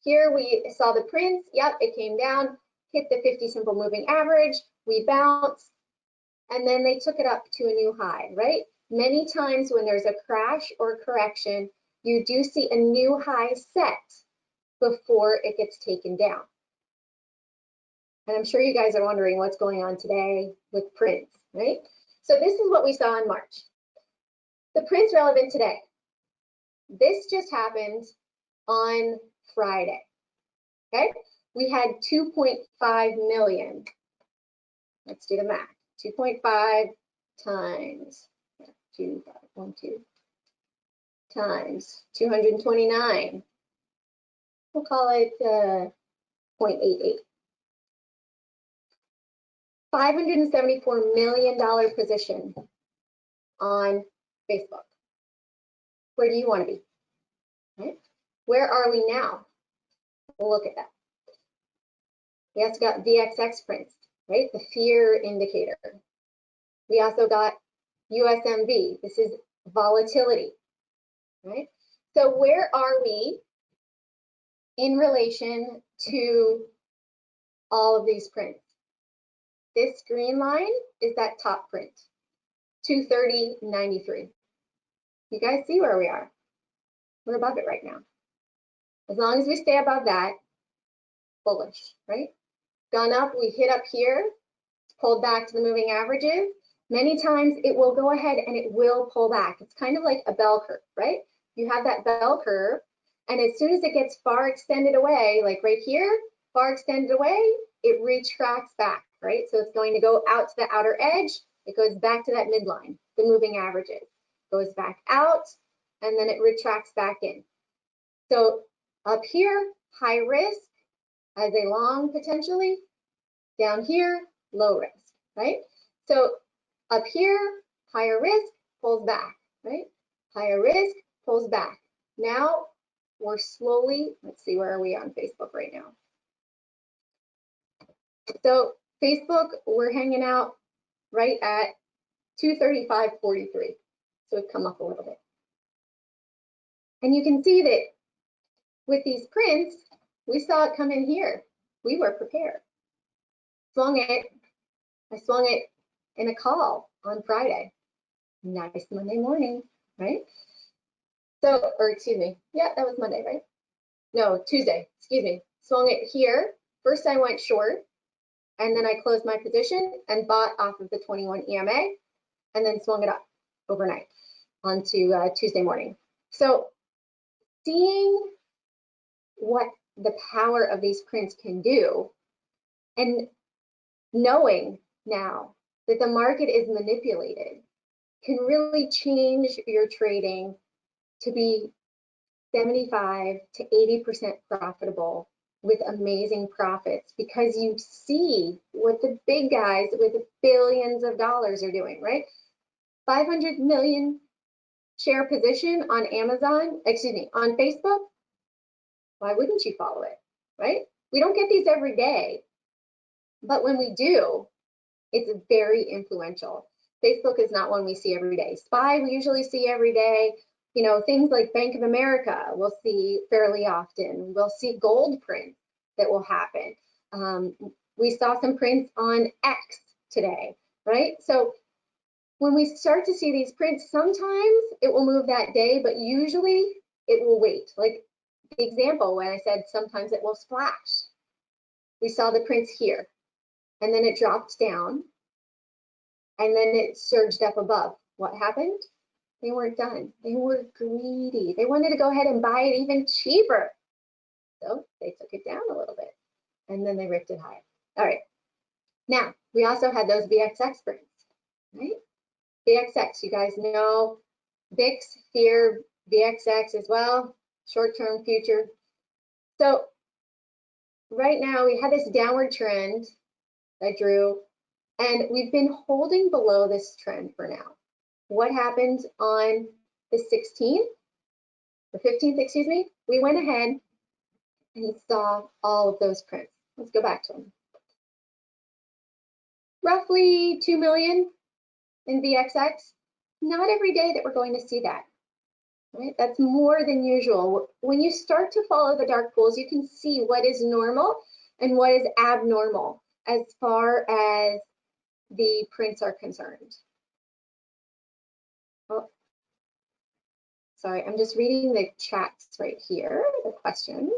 Here we saw the prints. Yep, it came down, hit the 50 simple moving average. We bounced, and then they took it up to a new high, right? many times when there's a crash or correction, you do see a new high set before it gets taken down. And I'm sure you guys are wondering what's going on today with prints, right? So this is what we saw in March. The prints relevant today. This just happened on Friday, okay? We had 2.5 million. Let's do the math. 2.5 times 229. We'll call it 0.88. $574 million position on Facebook. Where do you want to be? Right? Where are we now? We'll look at that. We also got VXX prints, right? The fear indicator. We also got USMV. This is volatility, right? So where are we in relation to all of these prints? This green line is that top print, 230.93. You guys see where we are? We're above it right now. As long as we stay above that, bullish, right? Gone up, we hit up here, pulled back to the moving averages. Many times it will go ahead and it will pull back. It's kind of like a bell curve, right? You have that bell curve, and as soon as it gets far extended away, like right here, far extended away, it retracts back, right? So it's going to go out to the outer edge. It goes back to that midline, the moving averages. Goes back out, and then it retracts back in. So up here, high risk as a long potentially. Down here, low risk, right? So up here, higher risk, pulls back, right? Higher risk, pulls back. Now we're slowly, let's see, where are we on Facebook right now? So Facebook, we're hanging out right at 235.43. So we've come up a little bit. And you can see that with these prints, we saw it come in here. We were prepared. Swung it. I swung it in a call on Friday. Nice Monday morning, right? So, or excuse me. Yeah, that was Monday, right? No, Tuesday, excuse me. Swung it here. First I went short, and then I closed my position and bought off of the 21 EMA, and then swung it up overnight onto Tuesday morning. So seeing what the power of these prints can do, and knowing now that the market is manipulated, can really change your trading to be 75 to 80% profitable with amazing profits, because you see what the big guys with billions of dollars are doing, right? 500 million share position on Amazon, excuse me, on Facebook. Why wouldn't you follow it, right? We don't get these every day, but when we do, it's very influential. Facebook is not one we see every day. SPY we usually see every day. You know, things like Bank of America we'll see fairly often. We'll see gold prints that will happen. We saw some prints on X today, right? So when we start to see these prints, sometimes it will move that day, but usually it will wait. Like the example when I said sometimes it will splash. We saw the prints here, and then it dropped down, and then it surged up above. What happened? They weren't done. They were greedy. They wanted to go ahead and buy it even cheaper. So they took it down a little bit, and then they ripped it higher. All right. Now, we also had those VXX prints, right? VXX, you guys know VIX, fear, VXX as well, short-term future. So right now we have this downward trend that drew, and we've been holding below this trend for now. What happened on the 16th, or 15th, excuse me? We went ahead and saw all of those prints. Let's go back to them. Roughly 2 million in VXX. Not every day that we're going to see that, right? That's more than usual. When you start to follow the dark pools, you can see what is normal and what is abnormal as far as the prints are concerned. Oh, sorry, I'm just reading the chats right here, the questions.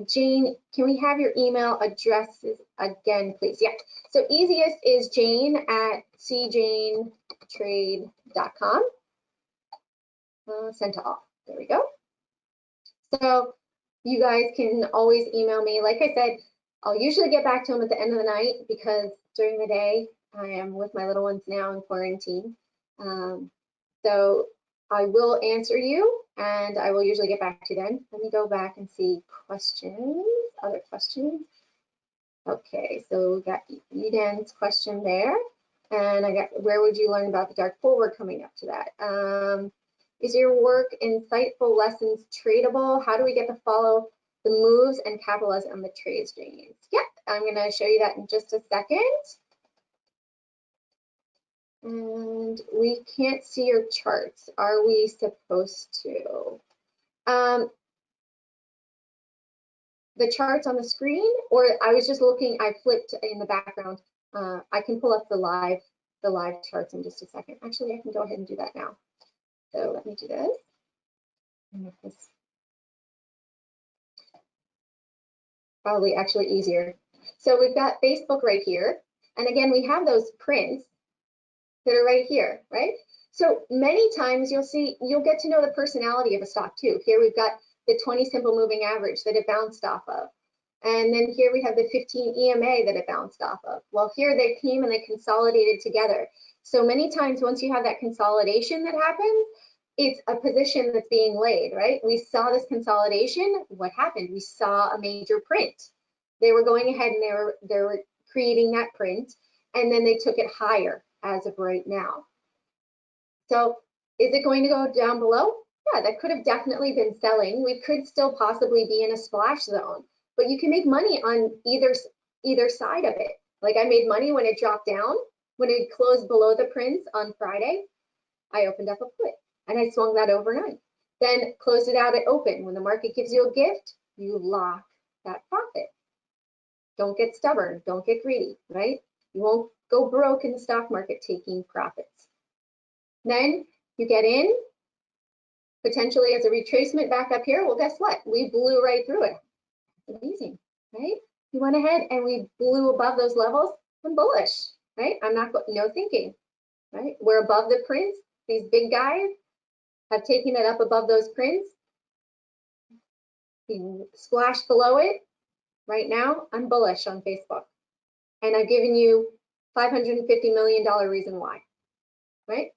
Jane, can we have your email addresses again, please? Yeah, so easiest is jane@cjanetrade.com. Send to all. There we go. So you guys can always email me. Like I said, I'll usually get back to them at the end of the night because during the day I am with my little ones now in quarantine. So I will answer you and I will usually get back to you then. Let me go back and see questions, other questions. Okay, so we got Eden's question there. And I got, where would you learn about the dark pool? We're coming up to that. Is your work insightful lessons tradable? How do we get to follow the moves and capitalize on the trades, James? Yep, I'm gonna show you that in just a second. And we can't see your charts. Are we supposed to? The charts on the screen, or I was just looking, I flipped in the background. I can pull up the live charts in just a second. Actually, I can go ahead and do that now. So let me do this. Probably actually easier. So we've got Facebook right here. And again, we have those prints that are right here, right? So many times you'll get to know the personality of a stock too. Here we've got the 20 simple moving average that it bounced off of. And then here we have the 15 EMA that it bounced off of. Well, here they came and they consolidated together. So many times once you have that consolidation that happens, it's a position that's being laid, right? We saw this consolidation. What happened? We saw a major print. They were going ahead and they were creating that print, and then they took it higher as of right now. So is it going to go down below? Yeah, that could have definitely been selling. We could still possibly be in a splash zone, but you can make money on either side of it. Like I made money when it dropped down, when it closed below the prints on Friday, I opened up a put and I swung that overnight. Then closed it out at open. When the market gives you a gift, you lock that profit. Don't get stubborn, don't get greedy, right? You won't go broke in the stock market taking profits. Then you get in, potentially as a retracement back up here. Well, guess what? We blew right through it. Amazing, right? We went ahead and we blew above those levels. I'm bullish, right? I'm not, no thinking, right? We're above the prints. These big guys have taken it up above those prints. We splashed below it. Right now, I'm bullish on Facebook. And I've given you $550 million reason why, right?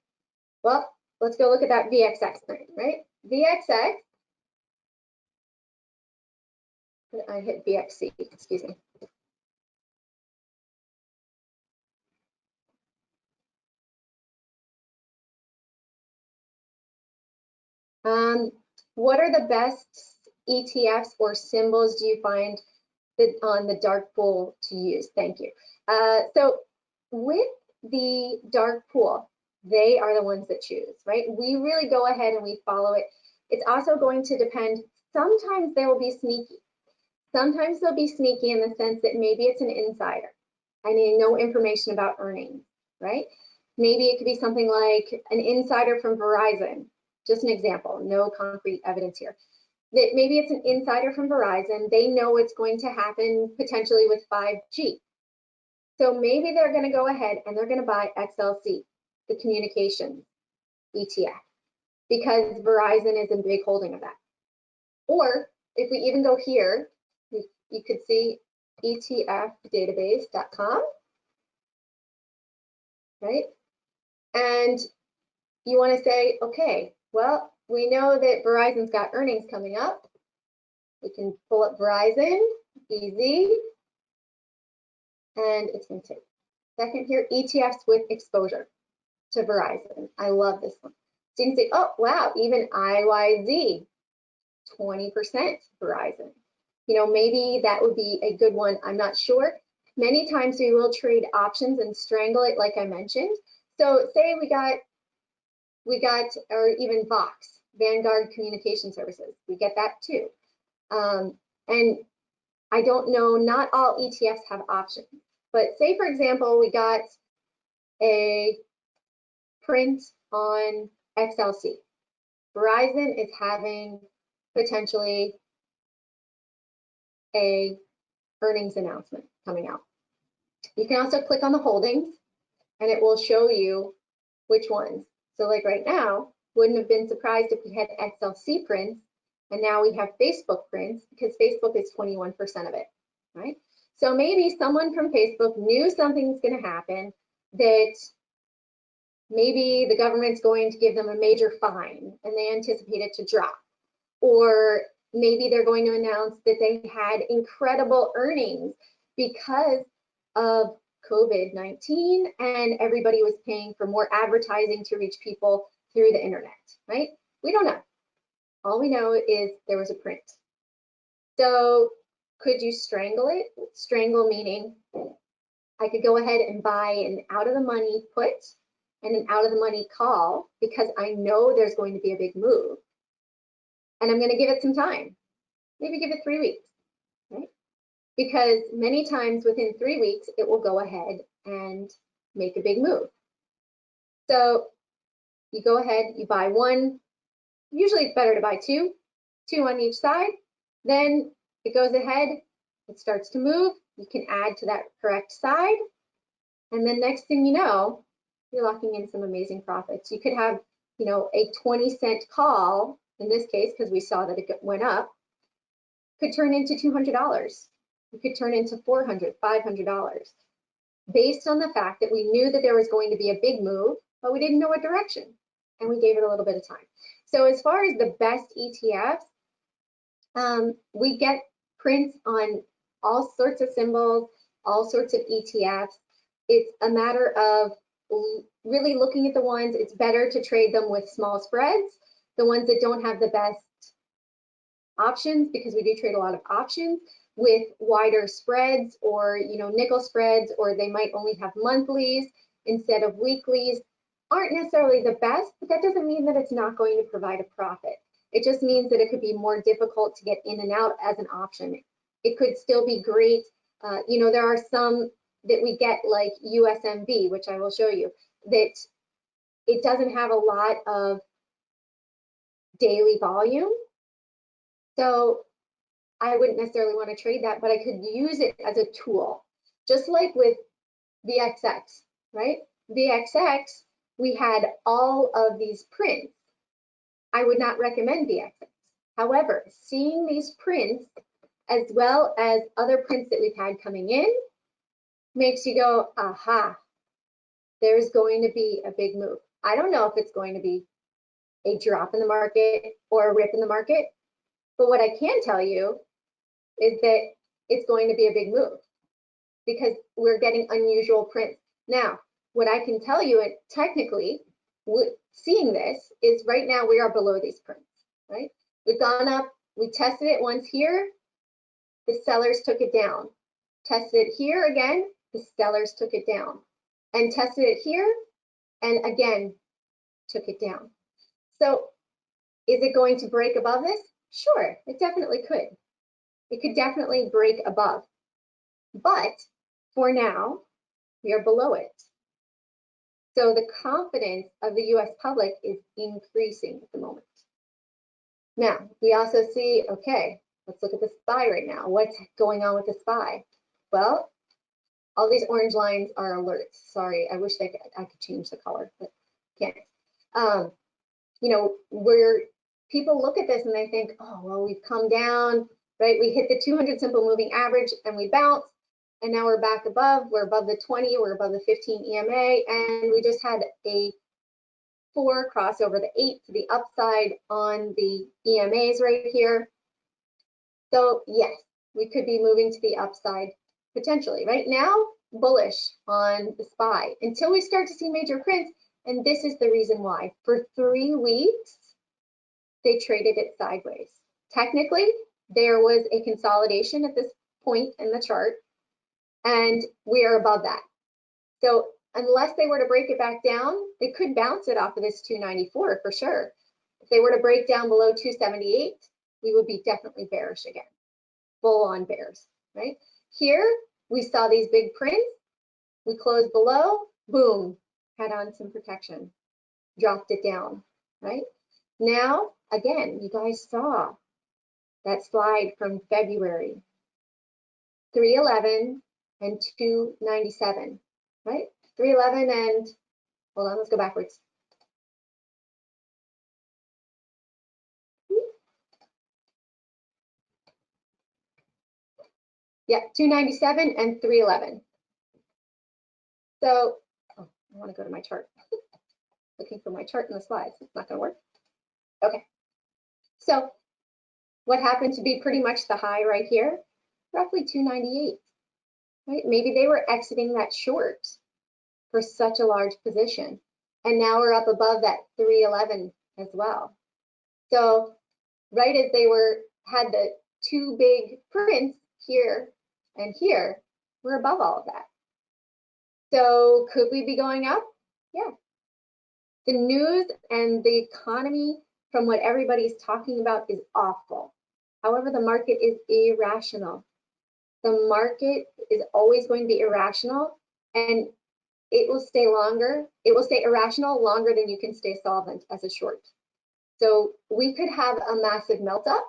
Well, let's go look at that VXX print, right? VXX, I hit VXC, excuse me. What are the best ETFs or symbols do you find that on the dark pool to use? Thank you. So with the dark pool, they are the ones that choose, right? We really go ahead and we follow it. It's also going to depend. Sometimes they will be sneaky. Sometimes they'll be sneaky in the sense that maybe it's an insider. I need no information about earnings, right? Maybe it could be something like an insider from Verizon. Just an example, no concrete evidence here. That maybe it's an insider from Verizon. They know what's going to happen potentially with 5G. So maybe they're going to go ahead and they're going to buy XLC, the communications ETF, because Verizon is a big holding of that. Or if we even go here, you could see etfdatabase.com, right? And you want to say, okay, well, we know that Verizon's got earnings coming up. We can pull up Verizon, easy. And it's going to take a second here, ETFs with exposure to Verizon. I love this one. So you can say, oh, wow, even IYZ, 20% Verizon. You know, maybe that would be a good one. I'm not sure. Many times we will trade options and strangle it, like I mentioned. So say we got, or even Vox, Vanguard Communication Services. We get that too. And I don't know, not all ETFs have options. But say, for example, we got a print on XLC. Verizon is having potentially a earnings announcement coming out. You can also click on the holdings and it will show you which ones. So like right now, wouldn't have been surprised if we had XLC prints and now we have Facebook prints because Facebook is 21% of it, right? So maybe someone from Facebook knew something's going to happen, that maybe the government's going to give them a major fine and they anticipate it to drop. Or maybe they're going to announce that they had incredible earnings because of COVID-19 and everybody was paying for more advertising to reach people through the internet, right? We don't know. All we know is there was a print. So could you strangle it? Strangle meaning I could go ahead and buy an out of the money put and an out of the money call because I know there's going to be a big move. And I'm going to give it some time. Maybe give it 3 weeks, right? Because many times within 3 weeks, it will go ahead and make a big move. So you go ahead, you buy one. Usually it's better to buy two on each side. Then it goes ahead, it starts to move. You can add to that correct side. And then next thing you know, you're locking in some amazing profits. You could have, you know, a 20-cent call in this case, because we saw that it went up, could turn into $200. It could turn into $400, $500, based on the fact that we knew that there was going to be a big move, but we didn't know what direction, and we gave it a little bit of time. So as far as the best ETFs, we get prints on all sorts of symbols, all sorts of ETFs. It's a matter of really looking at the ones. It's better to trade them with small spreads, the ones that don't have the best options, because we do trade a lot of options with wider spreads, or nickel spreads, or they might only have monthlies instead of weeklies, aren't necessarily the best, but that doesn't mean that it's not going to provide a profit. It just means that it could be more difficult to get in and out as an option. It could still be great. There are some that we get like USMB, which I will show you, that it doesn't have a lot of daily volume. So I wouldn't necessarily want to trade that, but I could use it as a tool, just like with VXX, right? VXX, we had all of these prints. I would not recommend VXX. However, seeing these prints as well as other prints that we've had coming in makes you go, aha, there's going to be a big move. I don't know if it's going to be a drop in the market or a rip in the market, but what I can tell you is that it's going to be a big move because we're getting unusual prints. Now, what I can tell you, and technically, seeing this is right now we are below these prints, right? We've gone up, we tested it once here, the sellers took it down. Tested it here again, the sellers took it down. And tested it here, and again, took it down. So is it going to break above this? Sure, it definitely could. It could definitely break above. But for now, we are below it. So the confidence of the US public is increasing at the moment. Now, we also see, okay, let's look at the SPY right now. What's going on with the SPY? Well, all these orange lines are alerts. Sorry, I wish I could change the color, but can't. Where people look at this and they think, oh, well, we've come down, right? We hit the 200 simple moving average and we bounced, and now we're back above. We're above the 20, we're above the 15 EMA, and we just had a 4 cross over the 8 to the upside on the EMAs right here. So yes, we could be moving to the upside potentially. Right now, bullish on the SPY until we start to see major prints, and this is the reason why. For 3 weeks, they traded it sideways. Technically, there was a consolidation at this point in the chart, and we are above that. So unless they were to break it back down, they could bounce it off of this 294 for sure. If they were to break down below 278, we would be definitely bearish again, full on bears, right? Here, we saw these big prints, we closed below, boom, had on some protection. dropped it down, right? Now, again, you guys saw that slide from February, 311 and 297, right? 311 and, hold on, let's go backwards. Yeah, 297 and 311. So, oh, I want to go to my chart. Looking for my chart in the slides. It's not going to work. Okay. So, what happened to be pretty much the high right here? Roughly 298. Right? Maybe they were exiting that short for such a large position. And now we're up above that 311 as well. So, right as they had the two big prints here and here, we're above all of that. So could we be going up? Yeah. The news and the economy from what everybody's talking about is awful. However, the market is irrational. The market is always going to be irrational, and it will stay longer. It will stay irrational longer than you can stay solvent as a short. So we could have a massive melt up.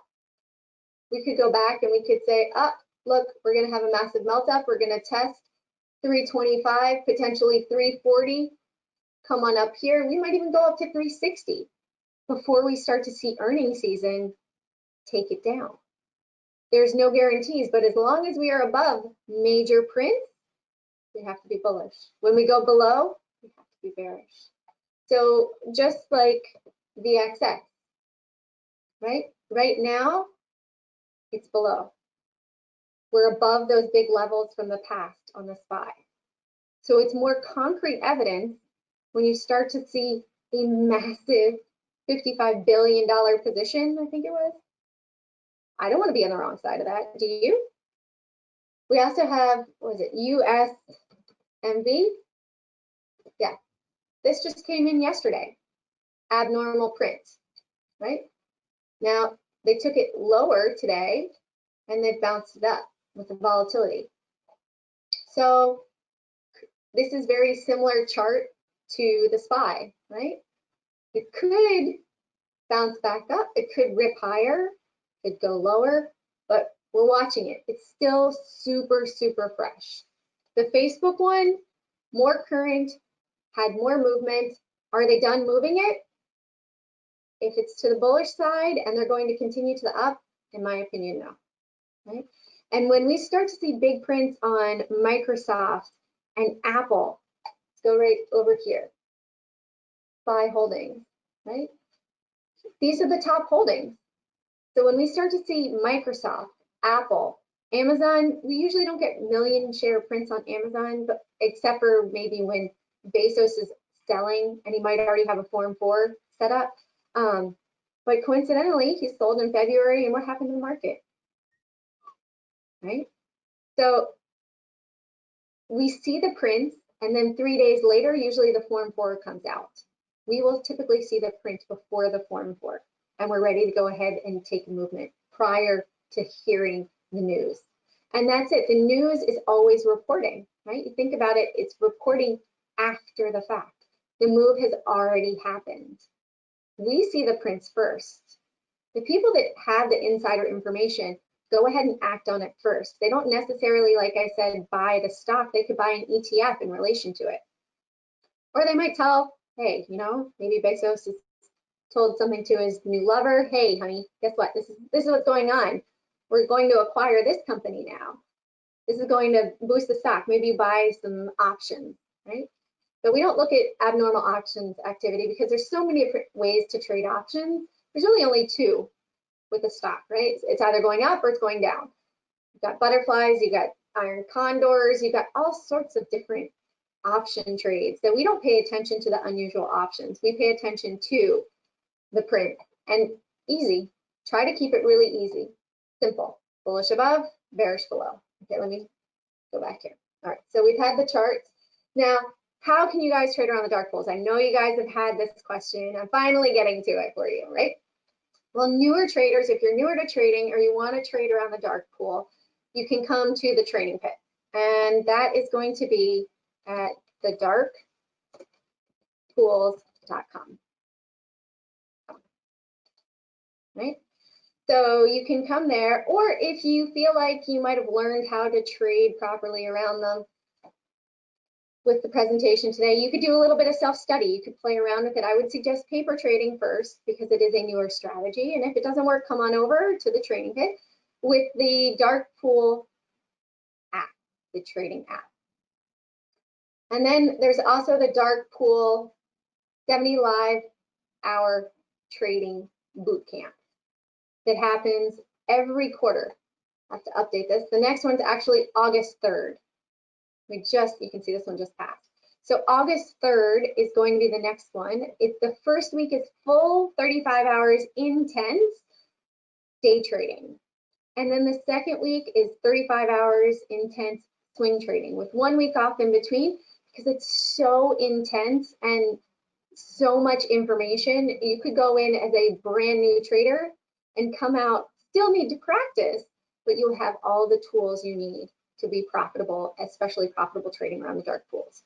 We could go back and we could say, look, we're going to have a massive melt up. We're going to test 325, potentially 340. Come on up here. We might even go up to 360 before we start to see earnings season take it down. There's no guarantees, but as long as we are above major prints, we have to be bullish. When we go below, we have to be bearish. So just like the VXX, right? Right now, it's below. We're above those big levels from the past on the SPY. So it's more concrete evidence when you start to see a massive $55 billion position, I think it was. I don't want to be on the wrong side of that. Do you? We also have, what is it, USMV? Yeah, this just came in yesterday. Abnormal print, right? Now, they took it lower today, and they've bounced it up with the volatility. So this is very similar chart to the SPY, right? It could bounce back up. It could rip higher. It could go lower, but we're watching it. It's still super, super fresh. The Facebook one, more current, had more movement. Are they done moving it? If it's to the bullish side and they're going to continue to the up, in my opinion, no. Right? And when we start to see big prints on Microsoft and Apple, let's go right over here. SPY holdings, right? These are the top holdings. So when we start to see Microsoft, Apple, Amazon, we usually don't get million share prints on Amazon, but except for maybe when Bezos is selling and he might already have a Form 4 set up. But coincidentally, he sold in February, and what happened to the market? Right? So we see the prints, and then 3 days later, usually the Form 4 comes out. We will typically see the print before the Form 4, and we're ready to go ahead and take movement prior to hearing the news. And that's it. The news is always reporting, right? You think about it, it's reporting after the fact. The move has already happened. We see the prints first. The people that have the insider information go ahead and act on it first. They don't necessarily, like I said, buy the stock. They could buy an ETF in relation to it. Or they might tell, hey, you know, maybe Bezos has told something to his new lover, hey, honey, guess what? This is what's going on. We're going to acquire this company now. This is going to boost the stock. Maybe you buy some options, right? But we don't look at abnormal options activity because there's so many different ways to trade options. There's really only two with a stock, right? It's either going up or it's going down. You've got butterflies, you've got iron condors, you've got all sorts of different option trades that we don't pay attention to the unusual options. We pay attention to the print, and easy. Try to keep it really easy, simple. Bullish above, bearish below. Okay, let me go back here. All right, so we've had the charts. Now, how can you guys trade around the dark pools? I know you guys have had this question. I'm finally getting to it for you, right? Well, newer traders, if you're newer to trading or you want to trade around the dark pool, you can come to the trading pit. And that is going to be at the dark pools Right? So you can come there, or if you feel like you might have learned how to trade properly around them with the presentation today, you could do a little bit of self-study. You could play around with it. I would suggest paper trading first because it is a newer strategy. And if it doesn't work, come on over to the training pit with the dark pool app, the trading app. And then there's also the dark pool 70 live hour trading boot camp that happens every quarter. I have to update this. The next one's actually August 3rd. You can see this one just passed. So August 3rd is going to be the next one. It's the first week is full 35 hours intense day trading. And then the second week is 35 hours intense swing trading with 1 week off in between because it's so intense and so much information. You could go in as a brand new trader and come out, still need to practice, but you'll have all the tools you need to be profitable, especially profitable trading around the dark pools.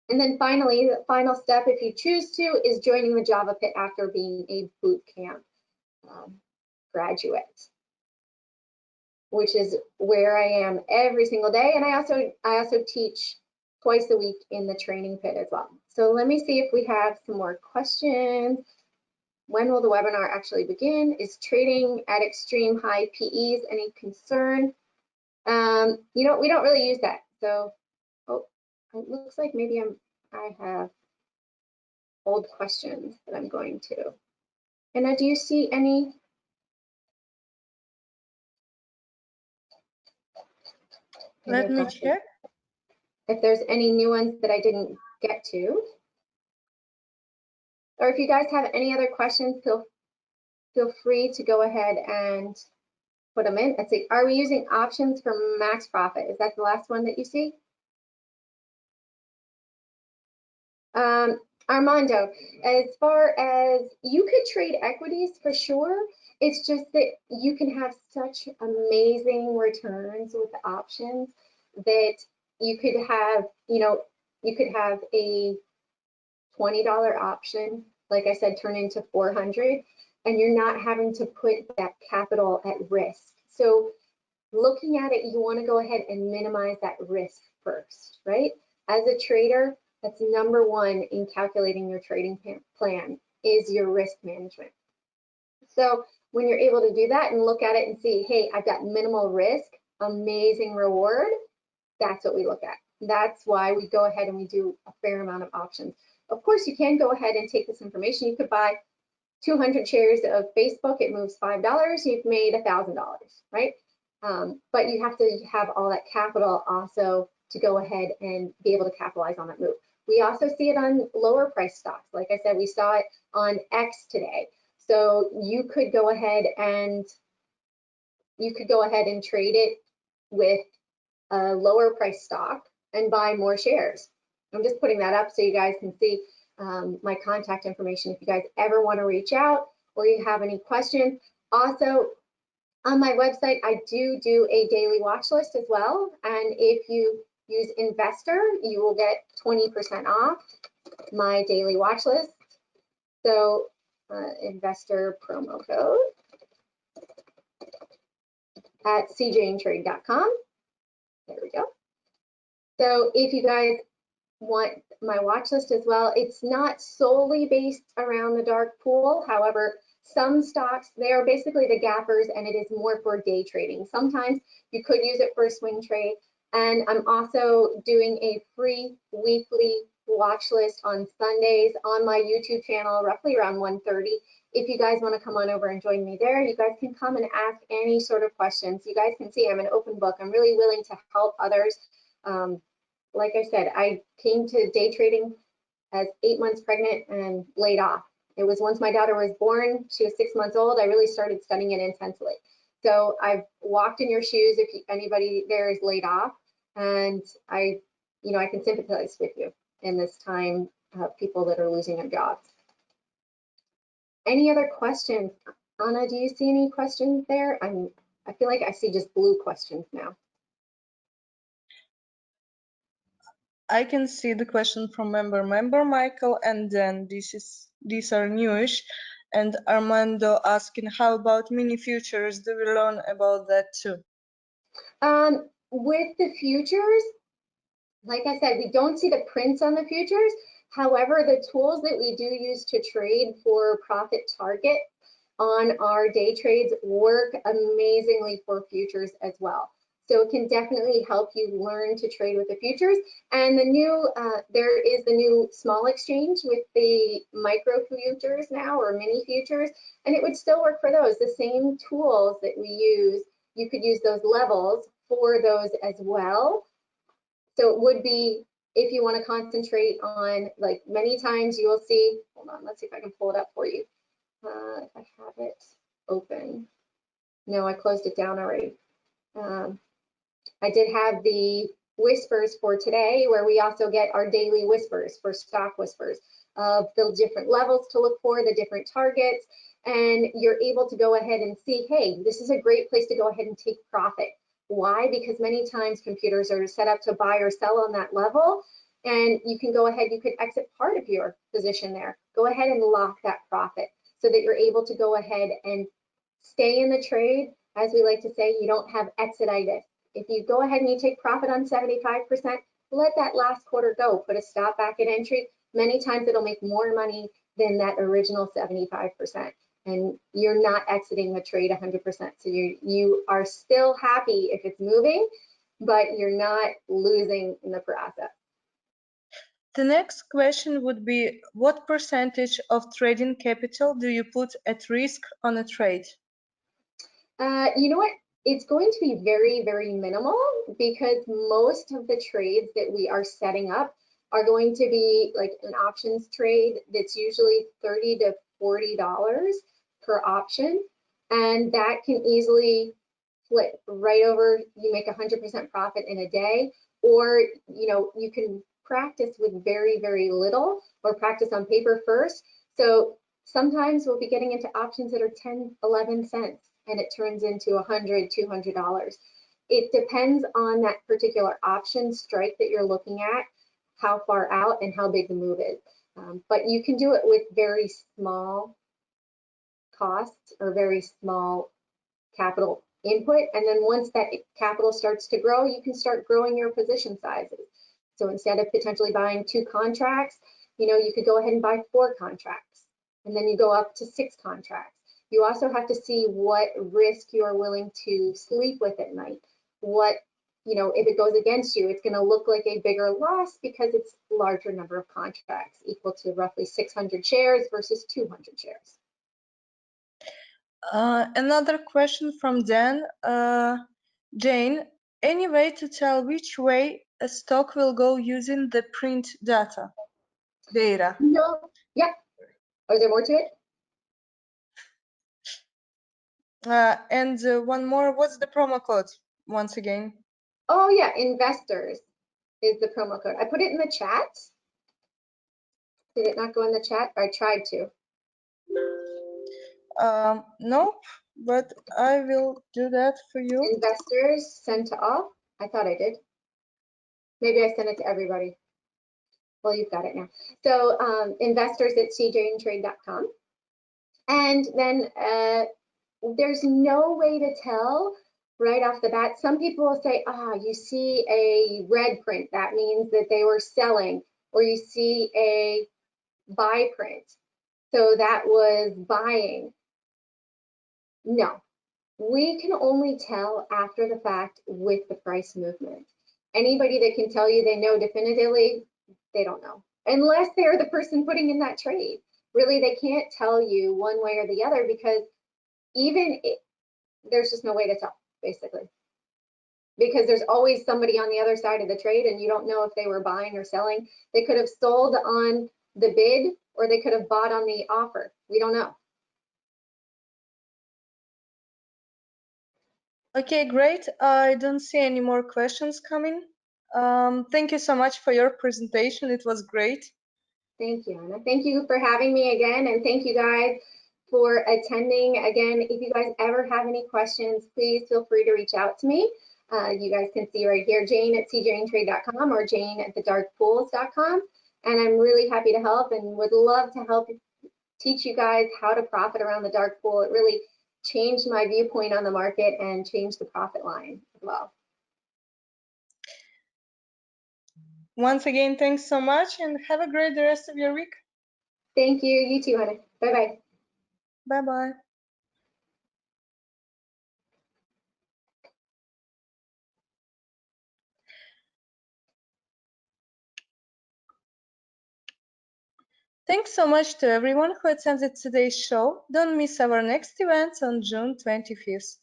And then finally, the final step, if you choose to, is joining the Java Pit after being a boot camp graduate, which is where I am every single day. And I also teach twice a week in the training pit as well. So let me see if we have some more questions. When will the webinar actually begin? Is trading at extreme high PEs any concern? We don't really use that. So, oh, it looks like maybe I have old questions that I'm going to. And do you see any? Let me check. If there's any new ones that I didn't get to. Or if you guys have any other questions, feel free to go ahead and put them in. Let's see, are we using options for max profit? Is that the last one that you see? Armando, as far as you could trade equities for sure, it's just that you can have such amazing returns with the options that you could have, you could have a $20 option, like I said, turn into 400, and you're not having to put that capital at risk. So looking at it, you want to go ahead and minimize that risk first, right? As a trader, that's number one in calculating your trading plan is your risk management. So when you're able to do that and look at it and see, hey, I've got minimal risk, amazing reward, that's what we look at. That's why we go ahead and we do a fair amount of options. Of course, you can go ahead and take this information. You could buy 200 shares of Facebook, it moves $5, you've made $1,000, right? But you have to have all that capital also to go ahead and be able to capitalize on that move. We also see it on lower price stocks. Like I said, we saw it on X today. So you could go ahead and trade it with a lower price stock and buy more shares. I'm just putting that up so you guys can see my contact information if you guys ever want to reach out or you have any questions. Also, on my website, I do a daily watch list as well. And if you use Investor, you will get 20% off my daily watch list. So Investor promo code at cjandtrade.com. There we go. So if you guys want my watch list as well, it's not solely based around the dark pool. However, some stocks, they are basically the gappers and it is more for day trading. Sometimes you could use it for a swing trade. And I'm also doing a free weekly watch list on Sundays on my YouTube channel, roughly around 1:30. If you guys want to come on over and join me there, you guys can come and ask any sort of questions. You guys can see I'm an open book. I'm really willing to help others. Like I said, I came to day trading as 8 months pregnant and laid off. It was once my daughter was born, she was 6 months old, I really started studying it intensely. So I've walked in your shoes if anybody there is laid off, and I can sympathize with you in this time of people that are losing their jobs. Any other questions? Anna, do you see any questions there? I feel like I see just blue questions now. I can see the question from member Michael, and then these are newish. And Armando asking, how about mini futures? Do we learn about that too? With the futures, like I said, we don't see the prints on the futures. However, the tools that we do use to trade for profit target on our day trades work amazingly for futures as well. So it can definitely help you learn to trade with the futures. And the new, there is the new small exchange with the micro futures now, or mini futures, and it would still work for those. The same tools that we use, you could use those levels for those as well. So it would be, if you want to concentrate on, like many times you will see, hold on, let's see if I can pull it up for you. If I have it open. No, I closed it down already. I did have the whispers for today, where we also get our daily whispers for stock whispers of the different levels to look for, the different targets, and you're able to go ahead and see, hey, this is a great place to go ahead and take profit. Why? Because many times computers are set up to buy or sell on that level, and you can go ahead, you could exit part of your position there. Go ahead and lock that profit so that you're able to go ahead and stay in the trade. As we like to say, you don't have exititis. If you go ahead and you take profit on 75%, let that last quarter go. Put a stop back at entry. Many times it'll make more money than that original 75%. And you're not exiting the trade 100%. So you are still happy if it's moving, but you're not losing in the process. The next question would be, what percentage of trading capital do you put at risk on a trade? You know what? It's going to be very, very minimal, because most of the trades that we are setting up are going to be like an options trade that's usually $30 to $40 per option, and that can easily flip right over. You make 100% profit in a day, or you can practice with very, very little, or practice on paper first. So sometimes we'll be getting into options that are 10, 11 cents, and it turns into $100, $200. It depends on that particular option strike that you're looking at, how far out and how big the move is. But you can do it with very small costs or very small capital input. And then once that capital starts to grow, you can start growing your position sizes. So instead of potentially buying 2 contracts, you could go ahead and buy 4 contracts, and then you go up to 6 contracts. You also have to see what risk you're willing to sleep with at night. What, if it goes against you, it's going to look like a bigger loss because it's a larger number of contracts, equal to roughly 600 shares versus 200 shares. Another question from Dan. Jane, any way to tell which way a stock will go using the print data? No. Yeah. Oh, is there more to it? And one more, what's the promo code once again? Oh yeah, investors is the promo code. I put it in the chat. Did it not go in the chat? I tried to. Nope, but I will do that for you. Investors send to all. I thought I did. Maybe I sent it to everybody. Well, you've got it now. So investors at cjanetrade.com. And then there's no way to tell right off the bat. Some people will say, you see a red print, that means that they were selling, or you see a buy print, so that was buying. No, we can only tell after the fact with the price movement. Anybody that can tell you they know definitively, they don't know, unless they're the person putting in that trade. Really, they can't tell you one way or the other, because there's just no way to tell, basically, because there's always somebody on the other side of the trade, and you don't know if they were buying or selling. They could have sold on the bid, or they could have bought on the offer. We don't know. Okay, great. I don't see any more questions coming. Thank you so much for your presentation. It was great. Thank you, Anna. Thank you for having me again, and thank you guys for attending. Again, if you guys ever have any questions, please feel free to reach out to me. You guys can see right here, jane@cjanetrade.com or jane@thedarkpools.com. And I'm really happy to help and would love to help teach you guys how to profit around the dark pool. It really changed my viewpoint on the market and changed the profit line as well. Once again, thanks so much and have a great rest of your week. Thank you. You too, honey. Bye-bye. Bye-bye. Thanks so much to everyone who attended today's show. Don't miss our next event on June 25th.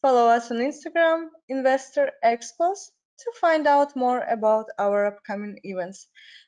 Follow us on Instagram, InvestorExpos, to find out more about our upcoming events.